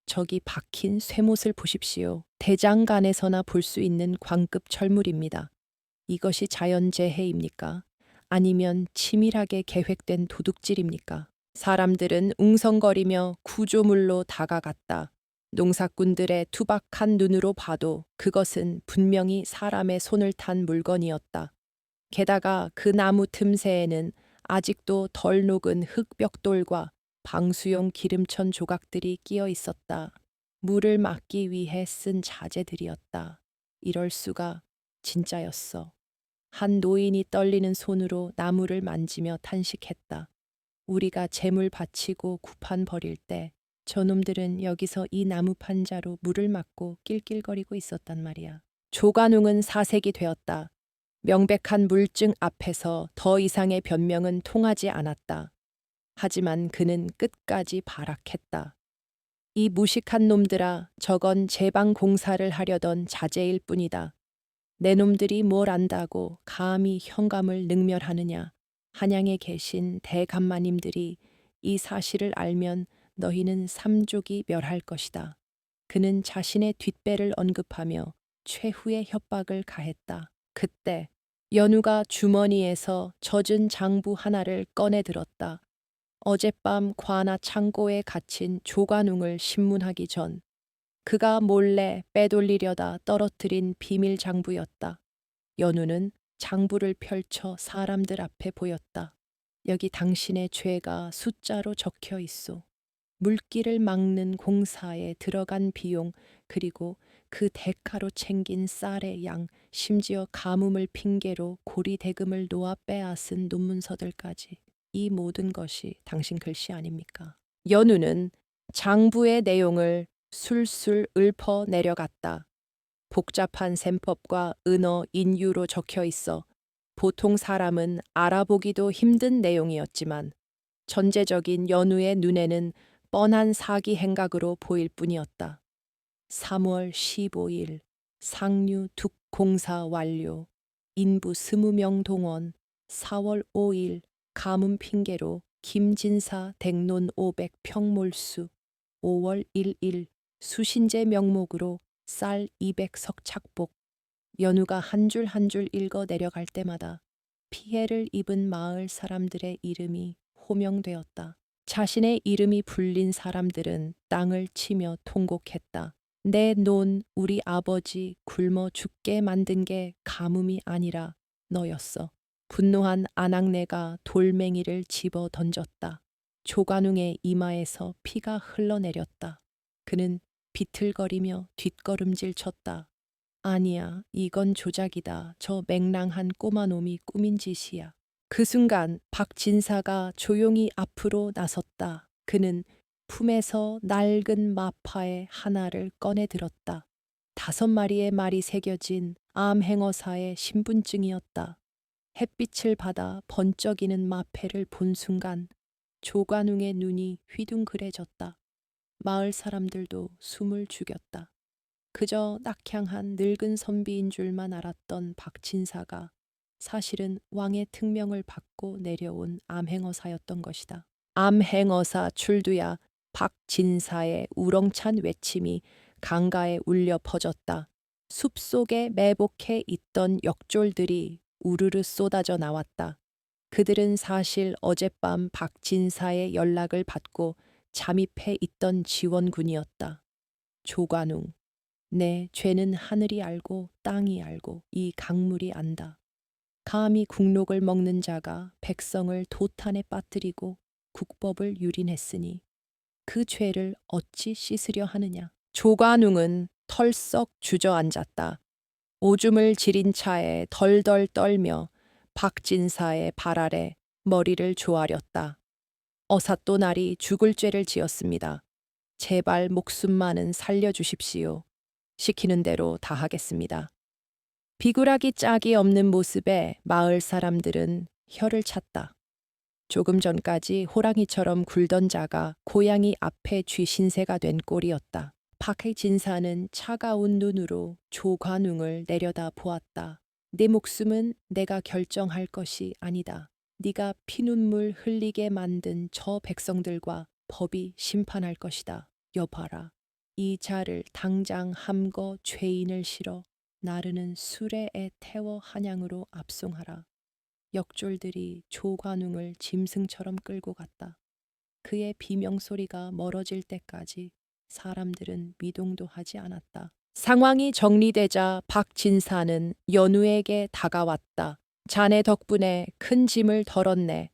저기 박힌 쇠못을 보십시오. 대장간에서나 볼 수 있는 광급 철물입니다. 이것이 자연재해입니까? 아니면 치밀하게 계획된 도둑질입니까? 사람들은 웅성거리며 구조물로 다가갔다. 농사꾼들의 투박한 눈으로 봐도 그것은 분명히 사람의 손을 탄 물건이었다. 게다가 그 나무 틈새에는 아직도 덜 녹은 흙벽돌과 방수용 기름천 조각들이 끼어 있었다. 물을 막기 위해 쓴 자재들이었다. 이럴 수가 진짜였어. 한 노인이 떨리는 손으로 나무를 만지며 탄식했다. 우리가 재물 바치고 구판 버릴 때 저놈들은 여기서 이 나무 판자로 물을 막고 낄낄거리고 있었단 말이야. 조관웅은 사색이 되었다. 명백한 물증 앞에서 더 이상의 변명은 통하지 않았다. 하지만 그는 끝까지 발악했다. 이 무식한 놈들아, 저건 제방 공사를 하려던 자재일 뿐이다. 내 놈들이 뭘 안다고 감히 현감을 능멸하느냐. 한양에 계신 대감마님들이 이 사실을 알면 너희는 삼족이 멸할 것이다. 그는 자신의 뒷배를 언급하며 최후의 협박을 가했다. 그때 연우가 주머니에서 젖은 장부 하나를 꺼내 들었다. 어젯밤 관아 창고에 갇힌 조관웅을 신문하기 전 그가 몰래 빼돌리려다 떨어뜨린 비밀 장부였다. 연우는 장부를 펼쳐 사람들 앞에 보였다. 여기 당신의 죄가 숫자로 적혀 있소. 물길을 막는 공사에 들어간 비용, 그리고 그 대가로 챙긴 쌀의 양, 심지어 가뭄을 핑계로 고리 대금을 놓아 빼앗은 논문서들까지. 이 모든 것이 당신 글씨 아닙니까? 연우는 장부의 내용을 술술 읊어 내려갔다. 복잡한 셈법과 은어 인유로 적혀 있어 보통 사람은 알아보기도 힘든 내용이었지만 전제적인 연우의 눈에는 뻔한 사기 행각으로 보일 뿐이었다. 3월 15일 상류 둑공사 완료. 인부 20명 동원. 4월 5일 가뭄 핑계로 김진사 댁논 500평 몰수. 5월 1일 수신제 명목으로 쌀 200석 착복. 연우가 한 줄 한 줄 읽어 내려갈 때마다 피해를 입은 마을 사람들의 이름이 호명되었다. 자신의 이름이 불린 사람들은 땅을 치며 통곡했다. 내 논 우리 아버지 굶어 죽게 만든 게 가뭄이 아니라 너였어. 분노한 아낙네가 돌멩이를 집어 던졌다. 조관웅의 이마에서 피가 흘러내렸다. 그는 비틀거리며 뒷걸음질 쳤다. 아니야, 이건 조작이다. 저 맹랑한 꼬마놈이 꾸민 짓이야. 그 순간 박진사가 조용히 앞으로 나섰다. 그는 품에서 낡은 마파의 하나를 꺼내 들었다. 5마리의 말이 새겨진 암행어사의 신분증이었다. 햇빛을 받아 번쩍이는 마패를 본 순간 조관웅의 눈이 휘둥그레졌다. 마을 사람들도 숨을 죽였다. 그저 낙향한 늙은 선비인 줄만 알았던 박진사가 사실은 왕의 특명을 받고 내려온 암행어사였던 것이다. 암행어사 출두야. 박진사의 우렁찬 외침이 강가에 울려 퍼졌다. 숲속에 매복해 있던 역졸들이 우르르 쏟아져 나왔다. 그들은 사실 어젯밤 박진사의 연락을 받고 잠입해 있던 지원군이었다. 조관웅. 내 죄는 하늘이 알고 땅이 알고 이 강물이 안다. 감히 국록을 먹는 자가 백성을 도탄에 빠뜨리고 국법을 유린했으니 그 죄를 어찌 씻으려 하느냐. 조관웅은 털썩 주저앉았다. 오줌을 지린 차에 덜덜 떨며 박진사의 발 아래 머리를 조아렸다. 어사또날이 죽을 죄를 지었습니다. 제발 목숨만은 살려주십시오. 시키는 대로 다 하겠습니다. 비굴하기 짝이 없는 모습에 마을 사람들은 혀를 찼다. 조금 전까지 호랑이처럼 굴던 자가 고양이 앞에 쥐신세가 된 꼴이었다. 박진사는 차가운 눈으로 조관웅을 내려다 보았다. 내 목숨은 내가 결정할 것이 아니다. 네가 피눈물 흘리게 만든 저 백성들과 법이 심판할 것이다. 여봐라. 이 자를 당장 함거 죄인을 실어 나르는 수레에 태워 한양으로 압송하라. 역졸들이 조관웅을 짐승처럼 끌고 갔다. 그의 비명소리가 멀어질 때까지 사람들은 미동도 하지 않았다. 상황이 정리되자 박진사는 연우에게 다가왔다. 자네 덕분에 큰 짐을 덜었네.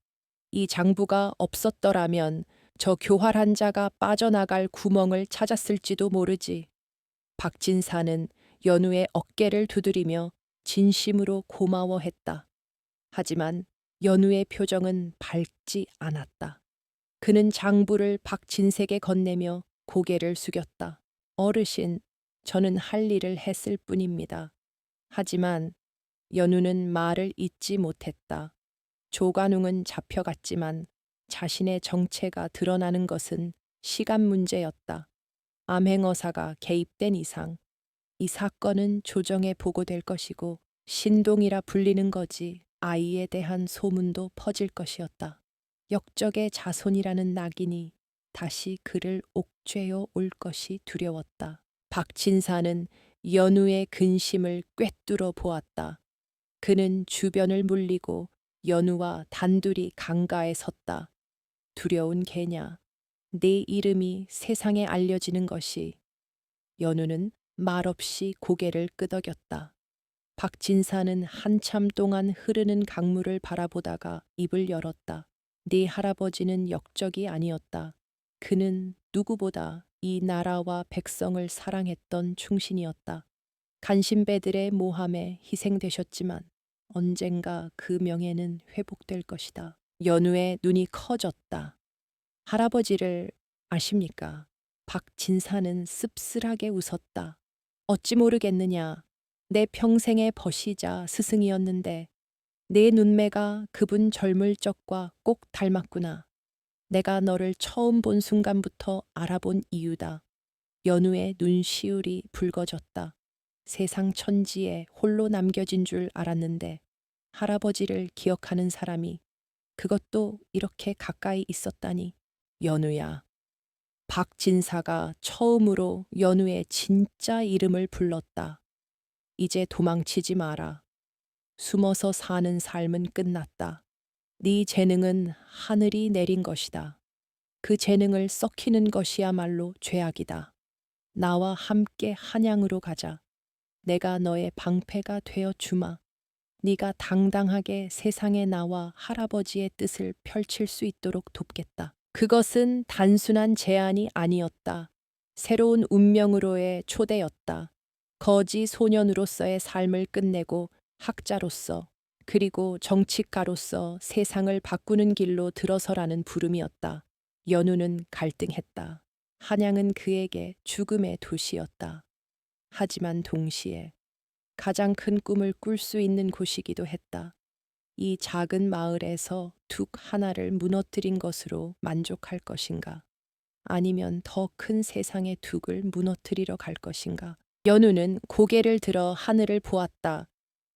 이 장부가 없었더라면 저 교활한 자가 빠져나갈 구멍을 찾았을지도 모르지. 박진사는 연우의 어깨를 두드리며 진심으로 고마워했다. 하지만 연우의 표정은 밝지 않았다. 그는 장부를 박진세에게 건네며 고개를 숙였다. 어르신, 저는 할 일을 했을 뿐입니다. 하지만 연우는 말을 잇지 못했다. 조관웅은 잡혀갔지만 자신의 정체가 드러나는 것은 시간 문제였다. 암행어사가 개입된 이상 이 사건은 조정에 보고될 것이고 신동이라 불리는 거지 아이에 대한 소문도 퍼질 것이었다. 역적의 자손이라는 낙인이 다시 그를 옥죄어 올 것이 두려웠다. 박진사는 연우의 근심을 꿰뚫어 보았다. 그는 주변을 물리고 연우와 단둘이 강가에 섰다. 두려운 개냐, 네 이름이 세상에 알려지는 것이. 연우는 말없이 고개를 끄덕였다. 박진사는 한참 동안 흐르는 강물을 바라보다가 입을 열었다. 네 할아버지는 역적이 아니었다. 그는 누구보다 이 나라와 백성을 사랑했던 충신이었다. 간신배들의 모함에 희생되셨지만 언젠가 그 명예는 회복될 것이다. 연우의 눈이 커졌다. 할아버지를 아십니까? 박진사는 씁쓸하게 웃었다. 어찌 모르겠느냐. 내 평생의 벗이자 스승이었는데 내 눈매가 그분 젊을 적과 꼭 닮았구나. 내가 너를 처음 본 순간부터 알아본 이유다. 연우의 눈시울이 붉어졌다. 세상 천지에 홀로 남겨진 줄 알았는데 할아버지를 기억하는 사람이 그것도 이렇게 가까이 있었다니. 연우야. 박진사가 처음으로 연우의 진짜 이름을 불렀다. 이제 도망치지 마라. 숨어서 사는 삶은 끝났다. 네 재능은 하늘이 내린 것이다. 그 재능을 썩히는 것이야말로 죄악이다. 나와 함께 한양으로 가자. 내가 너의 방패가 되어 주마. 네가 당당하게 세상에 나와 할아버지의 뜻을 펼칠 수 있도록 돕겠다. 그것은 단순한 제안이 아니었다. 새로운 운명으로의 초대였다. 거지 소년으로서의 삶을 끝내고 학자로서 그리고 정치가로서 세상을 바꾸는 길로 들어서라는 부름이었다. 연우는 갈등했다. 한양은 그에게 죽음의 도시였다. 하지만 동시에 가장 큰 꿈을 꿀 수 있는 곳이기도 했다. 이 작은 마을에서 둑 하나를 무너뜨린 것으로 만족할 것인가? 아니면 더 큰 세상의 둑을 무너뜨리러 갈 것인가? 연우는 고개를 들어 하늘을 보았다.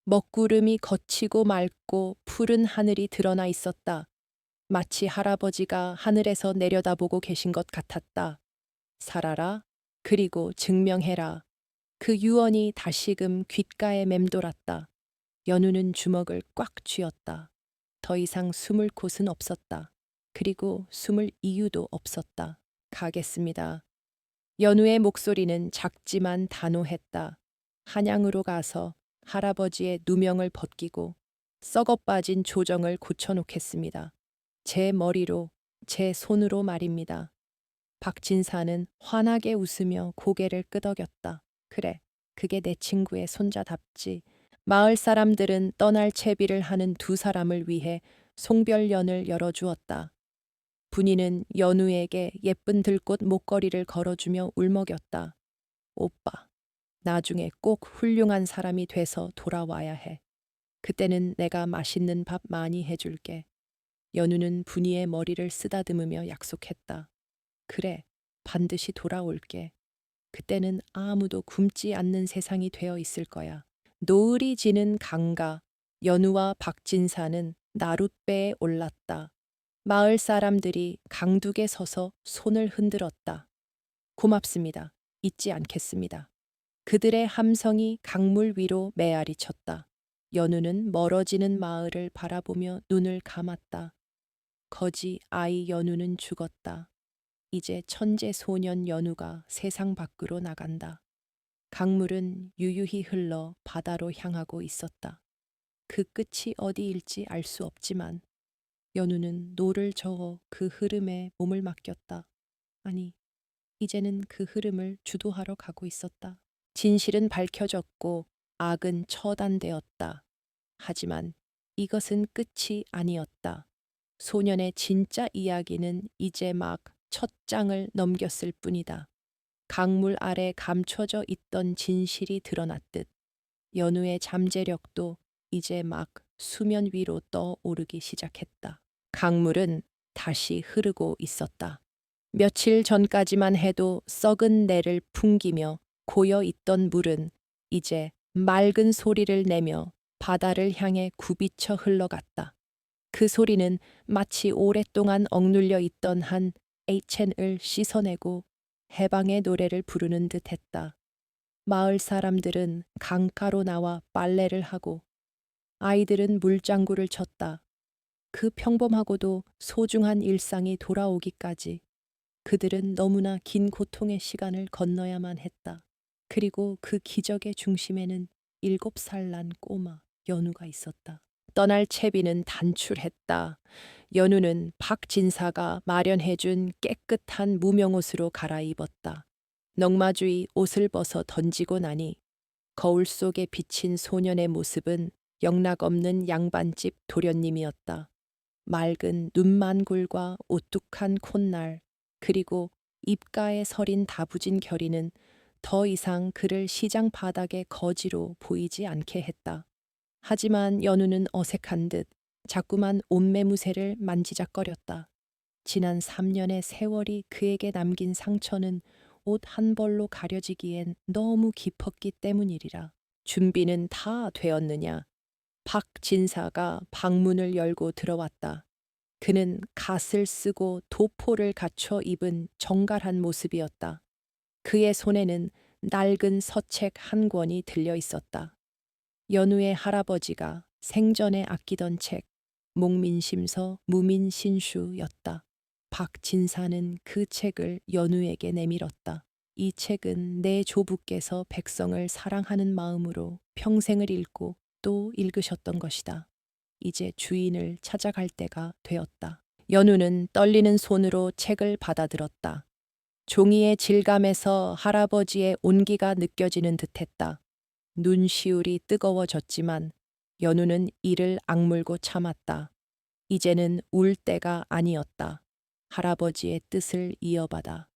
먹구름이 거치고 맑고 푸른 하늘이 드러나 있었다. 마치 할아버지가 하늘에서 내려다보고 계신 것 같았다. 살아라, 그리고 증명해라. 그 유언이 다시금 귓가에 맴돌았다. 연우는 주먹을 꽉 쥐었다. 더 이상 숨을 곳은 없었다. 그리고 숨을 이유도 없었다. 가겠습니다. 연우의 목소리는 작지만 단호했다. 한양으로 가서 할아버지의 누명을 벗기고 썩어 빠진 조정을 고쳐놓겠습니다. 제 머리로, 제 손으로 말입니다. 박진사는 환하게 웃으며 고개를 끄덕였다. 그래, 그게 내 친구의 손자답지. 마을 사람들은 떠날 채비를 하는 두 사람을 위해 송별연을 열어주었다. 분이는 연우에게 예쁜 들꽃 목걸이를 걸어주며 울먹였다. 오빠, 나중에 꼭 훌륭한 사람이 돼서 돌아와야 해. 그때는 내가 맛있는 밥 많이 해줄게. 연우는 분이의 머리를 쓰다듬으며 약속했다. 그래, 반드시 돌아올게. 그때는 아무도 굶지 않는 세상이 되어 있을 거야. 노을이 지는 강가, 연우와 박진사는 나룻배에 올랐다. 마을 사람들이 강둑에 서서 손을 흔들었다. 고맙습니다. 잊지 않겠습니다. 그들의 함성이 강물 위로 메아리 쳤다. 연우는 멀어지는 마을을 바라보며 눈을 감았다. 거지 아이 연우는 죽었다. 이제 천재 소년 연우가 세상 밖으로 나간다. 강물은 유유히 흘러 바다로 향하고 있었다. 그 끝이 어디일지 알 수 없지만 연우는 노를 저어 그 흐름에 몸을 맡겼다. 아니, 이제는 그 흐름을 주도하러 가고 있었다. 진실은 밝혀졌고 악은 처단되었다. 하지만 이것은 끝이 아니었다. 소년의 진짜 이야기는 이제 막 첫 장을 넘겼을 뿐이다. 강물 아래 감춰져 있던 진실이 드러났듯 연우의 잠재력도 이제 막 수면 위로 떠오르기 시작했다. 강물은 다시 흐르고 있었다. 며칠 전까지만 해도 썩은 내를 풍기며 고여 있던 물은 이제 맑은 소리를 내며 바다를 향해 굽이쳐 흘러갔다. 그 소리는 마치 오랫동안 억눌려 있던 한 HN을 씻어내고 해방의 노래를 부르는 듯 했다. 마을 사람들은 강가로 나와 빨래를 하고 아이들은 물장구를 쳤다. 그 평범하고도 소중한 일상이 돌아오기까지 그들은 너무나 긴 고통의 시간을 건너야만 했다. 그리고 그 기적의 중심에는 7살 난 꼬마 연우가 있었다. 떠날 채비는 단출했다. 연우는 박진사가 마련해준 깨끗한 무명옷으로 갈아입었다. 넝마주의 옷을 벗어 던지고 나니 거울 속에 비친 소년의 모습은 영락없는 양반집 도련님이었다. 맑은 눈만굴과 오뚝한 콧날, 그리고 입가에 서린 다부진 결의는 더 이상 그를 시장 바닥의 거지로 보이지 않게 했다. 하지만 연우는 어색한 듯 자꾸만 옷매무새를 만지작거렸다. 지난 3년의 세월이 그에게 남긴 상처는 옷 한 벌로 가려지기엔 너무 깊었기 때문이리라. 준비는 다 되었느냐? 박진사가 방문을 열고 들어왔다. 그는 갓을 쓰고 도포를 갖춰 입은 정갈한 모습이었다. 그의 손에는 낡은 서책 한 권이 들려 있었다. 연우의 할아버지가 생전에 아끼던 책, 목민심서 무민신슈였다. 박진사는 그 책을 연우에게 내밀었다. 이 책은 내 조부께서 백성을 사랑하는 마음으로 평생을 읽고 또 읽으셨던 것이다. 이제 주인을 찾아갈 때가 되었다. 연우는 떨리는 손으로 책을 받아들었다. 종이의 질감에서 할아버지의 온기가 느껴지는 듯했다. 눈시울이 뜨거워졌지만 연우는 이를 악물고 참았다. 이제는 울 때가 아니었다. 할아버지의 뜻을 이어받아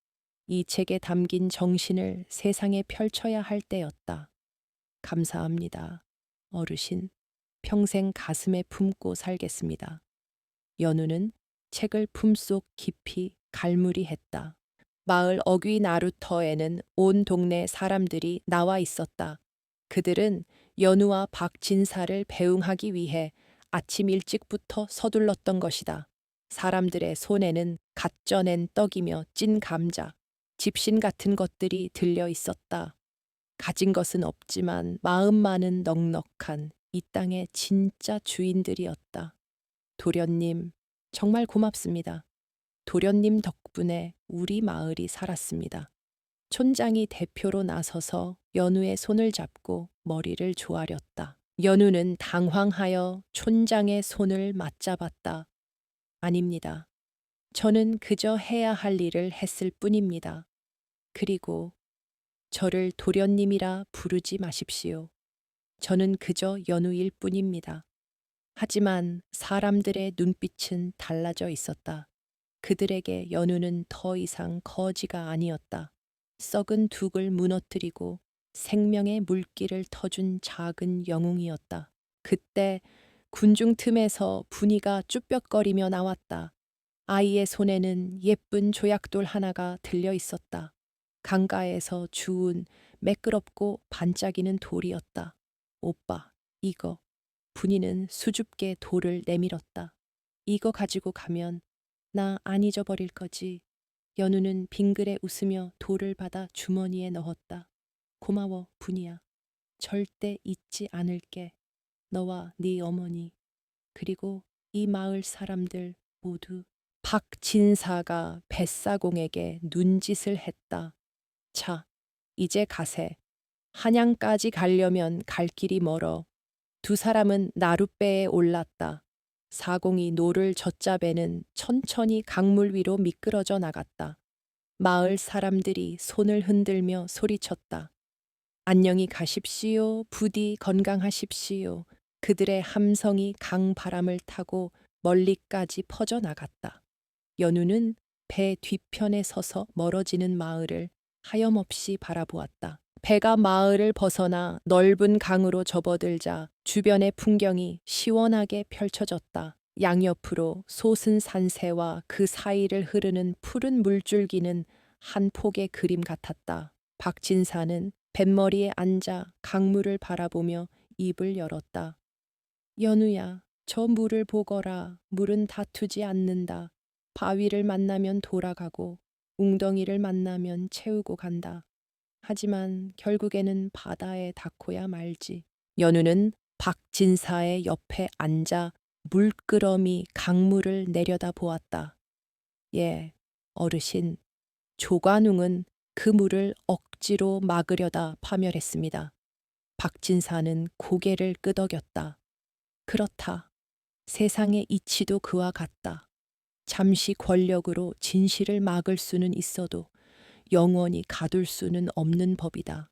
이 책에 담긴 정신을 세상에 펼쳐야 할 때였다. 감사합니다. 어르신, 평생 가슴에 품고 살겠습니다. 연우는 책을 품속 깊이 갈무리했다. 마을 어귀 나루터에는 온 동네 사람들이 나와 있었다. 그들은 연우와 박진사를 배웅하기 위해 아침 일찍부터 서둘렀던 것이다. 사람들의 손에는 갓 쪄낸 떡이며 찐 감자, 집신 같은 것들이 들려 있었다. 가진 것은 없지만 마음만은 넉넉한 이 땅의 진짜 주인들이었다. 도련님, 정말 고맙습니다. 도련님 덕분에 우리 마을이 살았습니다. 촌장이 대표로 나서서 연우의 손을 잡고 머리를 조아렸다. 연우는 당황하여 촌장의 손을 맞잡았다. 아닙니다. 저는 그저 해야 할 일을 했을 뿐입니다. 그리고 저를 도련님이라 부르지 마십시오. 저는 그저 연우일 뿐입니다. 하지만 사람들의 눈빛은 달라져 있었다. 그들에게 연우는 더 이상 거지가 아니었다. 썩은 둑을 무너뜨리고 생명의 물길을 터준 작은 영웅이었다. 그때 군중 틈에서 분이가 쭈뼛거리며 나왔다. 아이의 손에는 예쁜 조약돌 하나가 들려 있었다. 강가에서 주운 매끄럽고 반짝이는 돌이었다. 오빠, 이거. 분이는 수줍게 돌을 내밀었다. 이거 가지고 가면 나 안 잊어버릴 거지. 연우는 빙그레 웃으며 돌을 받아 주머니에 넣었다. 고마워, 분이야. 절대 잊지 않을게. 너와 네 어머니 그리고 이 마을 사람들 모두. 박진사가 뱃사공에게 눈짓을 했다. 자, 이제 가세. 한양까지 가려면 갈 길이 멀어. 두 사람은 나룻배에 올랐다. 사공이 노를 젓자 배는 천천히 강물 위로 미끄러져 나갔다. 마을 사람들이 손을 흔들며 소리쳤다. 안녕히 가십시오. 부디 건강하십시오. 그들의 함성이 강바람을 타고 멀리까지 퍼져 나갔다. 연우는 배 뒤편에 서서 멀어지는 마을을 하염없이 바라보았다. 배가 마을을 벗어나 넓은 강으로 접어들자 주변의 풍경이 시원하게 펼쳐졌다. 양옆으로 솟은 산새와 그 사이를 흐르는 푸른 물줄기는 한 폭의 그림 같았다. 박진사는 뱃머리에 앉아 강물을 바라보며 입을 열었다. 연우야, 저 물을 보거라. 물은 다투지 않는다. 바위를 만나면 돌아가고 웅덩이를 만나면 채우고 간다. 하지만 결국에는 바다에 닿고야 말지. 연우는 박진사의 옆에 앉아 물끄러미 강물을 내려다 보았다. 예, 어르신. 조관웅은 그 물을 억지로 막으려다 파멸했습니다. 박진사는 고개를 끄덕였다. 그렇다. 세상의 이치도 그와 같다. 잠시 권력으로 진실을 막을 수는 있어도 영원히 가둘 수는 없는 법이다.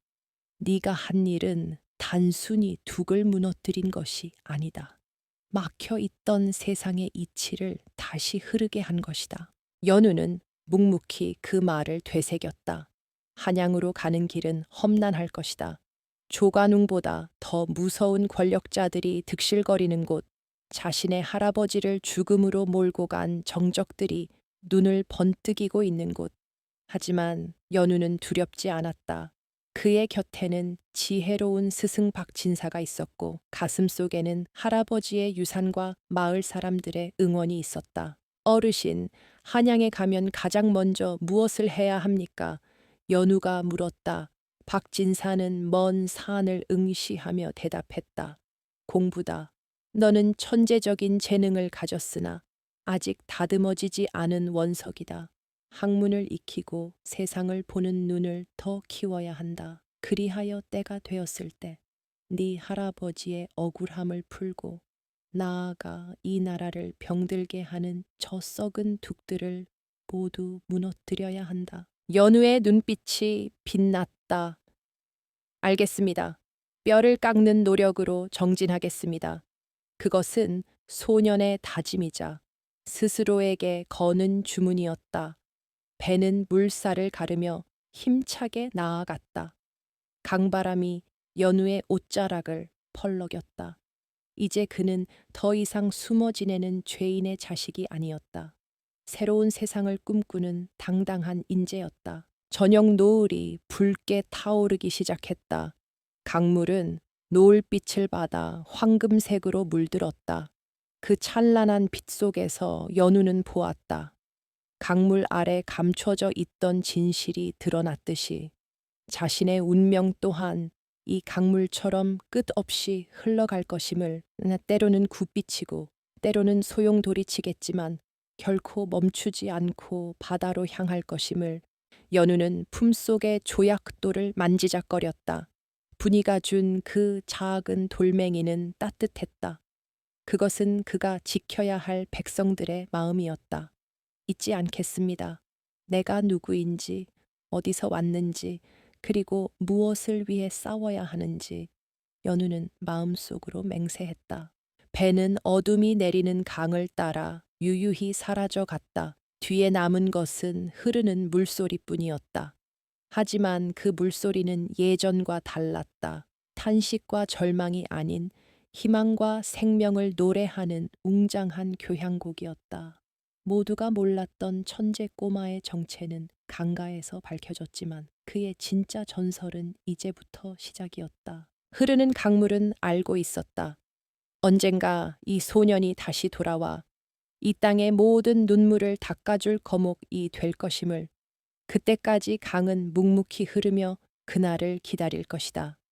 네가 한 일은 단순히 둑을 무너뜨린 것이 아니다. 막혀 있던 세상의 이치를 다시 흐르게 한 것이다. 연우는 묵묵히 그 말을 되새겼다. 한양으로 가는 길은 험난할 것이다. 조관웅보다 더 무서운 권력자들이 득실거리는 곳, 자신의 할아버지를 죽음으로 몰고 간 정적들이 눈을 번뜩이고 있는 곳. 하지만 연우는 두렵지 않았다. 그의 곁에는 지혜로운 스승 박진사가 있었고 가슴속에는 할아버지의 유산과 마을 사람들의 응원이 있었다. 어르신, 한양에 가면 가장 먼저 무엇을 해야 합니까? 연우가 물었다. 박진사는 먼 산을 응시하며 대답했다. 공부다. 너는 천재적인 재능을 가졌으나 아직 다듬어지지 않은 원석이다. 학문을 익히고 세상을 보는 눈을 더 키워야 한다. 그리하여 때가 되었을 때 네 할아버지의 억울함을 풀고 나아가 이 나라를 병들게 하는 저 썩은 둑들을 모두 무너뜨려야 한다. 연우의 눈빛이 빛났다. 알겠습니다. 뼈를 깎는 노력으로 정진하겠습니다. 그것은 소년의 다짐이자 스스로에게 거는 주문이었다. 배는 물살을 가르며 힘차게 나아갔다. 강바람이 연우의 옷자락을 펄럭였다. 이제 그는 더 이상 숨어 지내는 죄인의 자식이 아니었다. 새로운 세상을 꿈꾸는 당당한 인재였다. 저녁 노을이 붉게 타오르기 시작했다. 강물은 노을빛을 받아 황금색으로 물들었다. 그 찬란한 빛 속에서 연우는 보았다. 강물 아래 감춰져 있던 진실이 드러났듯이 자신의 운명 또한 이 강물처럼 끝없이 흘러갈 것임을 때로는 굿비치고 때로는 소용돌이치겠지만 결코 멈추지 않고 바다로 향할 것임을 연우는 품속의 조약돌을 만지작거렸다. 분이가 준 그 작은 돌멩이는 따뜻했다. 그것은 그가 지켜야 할 백성들의 마음이었다. 잊지 않겠습니다. 내가 누구인지, 어디서 왔는지, 그리고 무엇을 위해 싸워야 하는지 연우는 마음속으로 맹세했다. 배는 어둠이 내리는 강을 따라 유유히 사라져 갔다. 뒤에 남은 것은 흐르는 물소리뿐이었다. 하지만 그 물소리는 예전과 달랐다. 탄식과 절망이 아닌 희망과 생명을 노래하는 웅장한 교향곡이었다. 모두가 몰랐던 천재 꼬마의 정체는 강가에서 밝혀졌지만 그의 진짜 전설은 이제부터 시작이었다. 흐르는 강물은 알고 있었다. 언젠가 이 소년이 다시 돌아와 이 땅의 모든 눈물을 닦아줄 거목이 될 것임을. 그때까지 강은 묵묵히 흐르며 그날을 기다릴 것이다.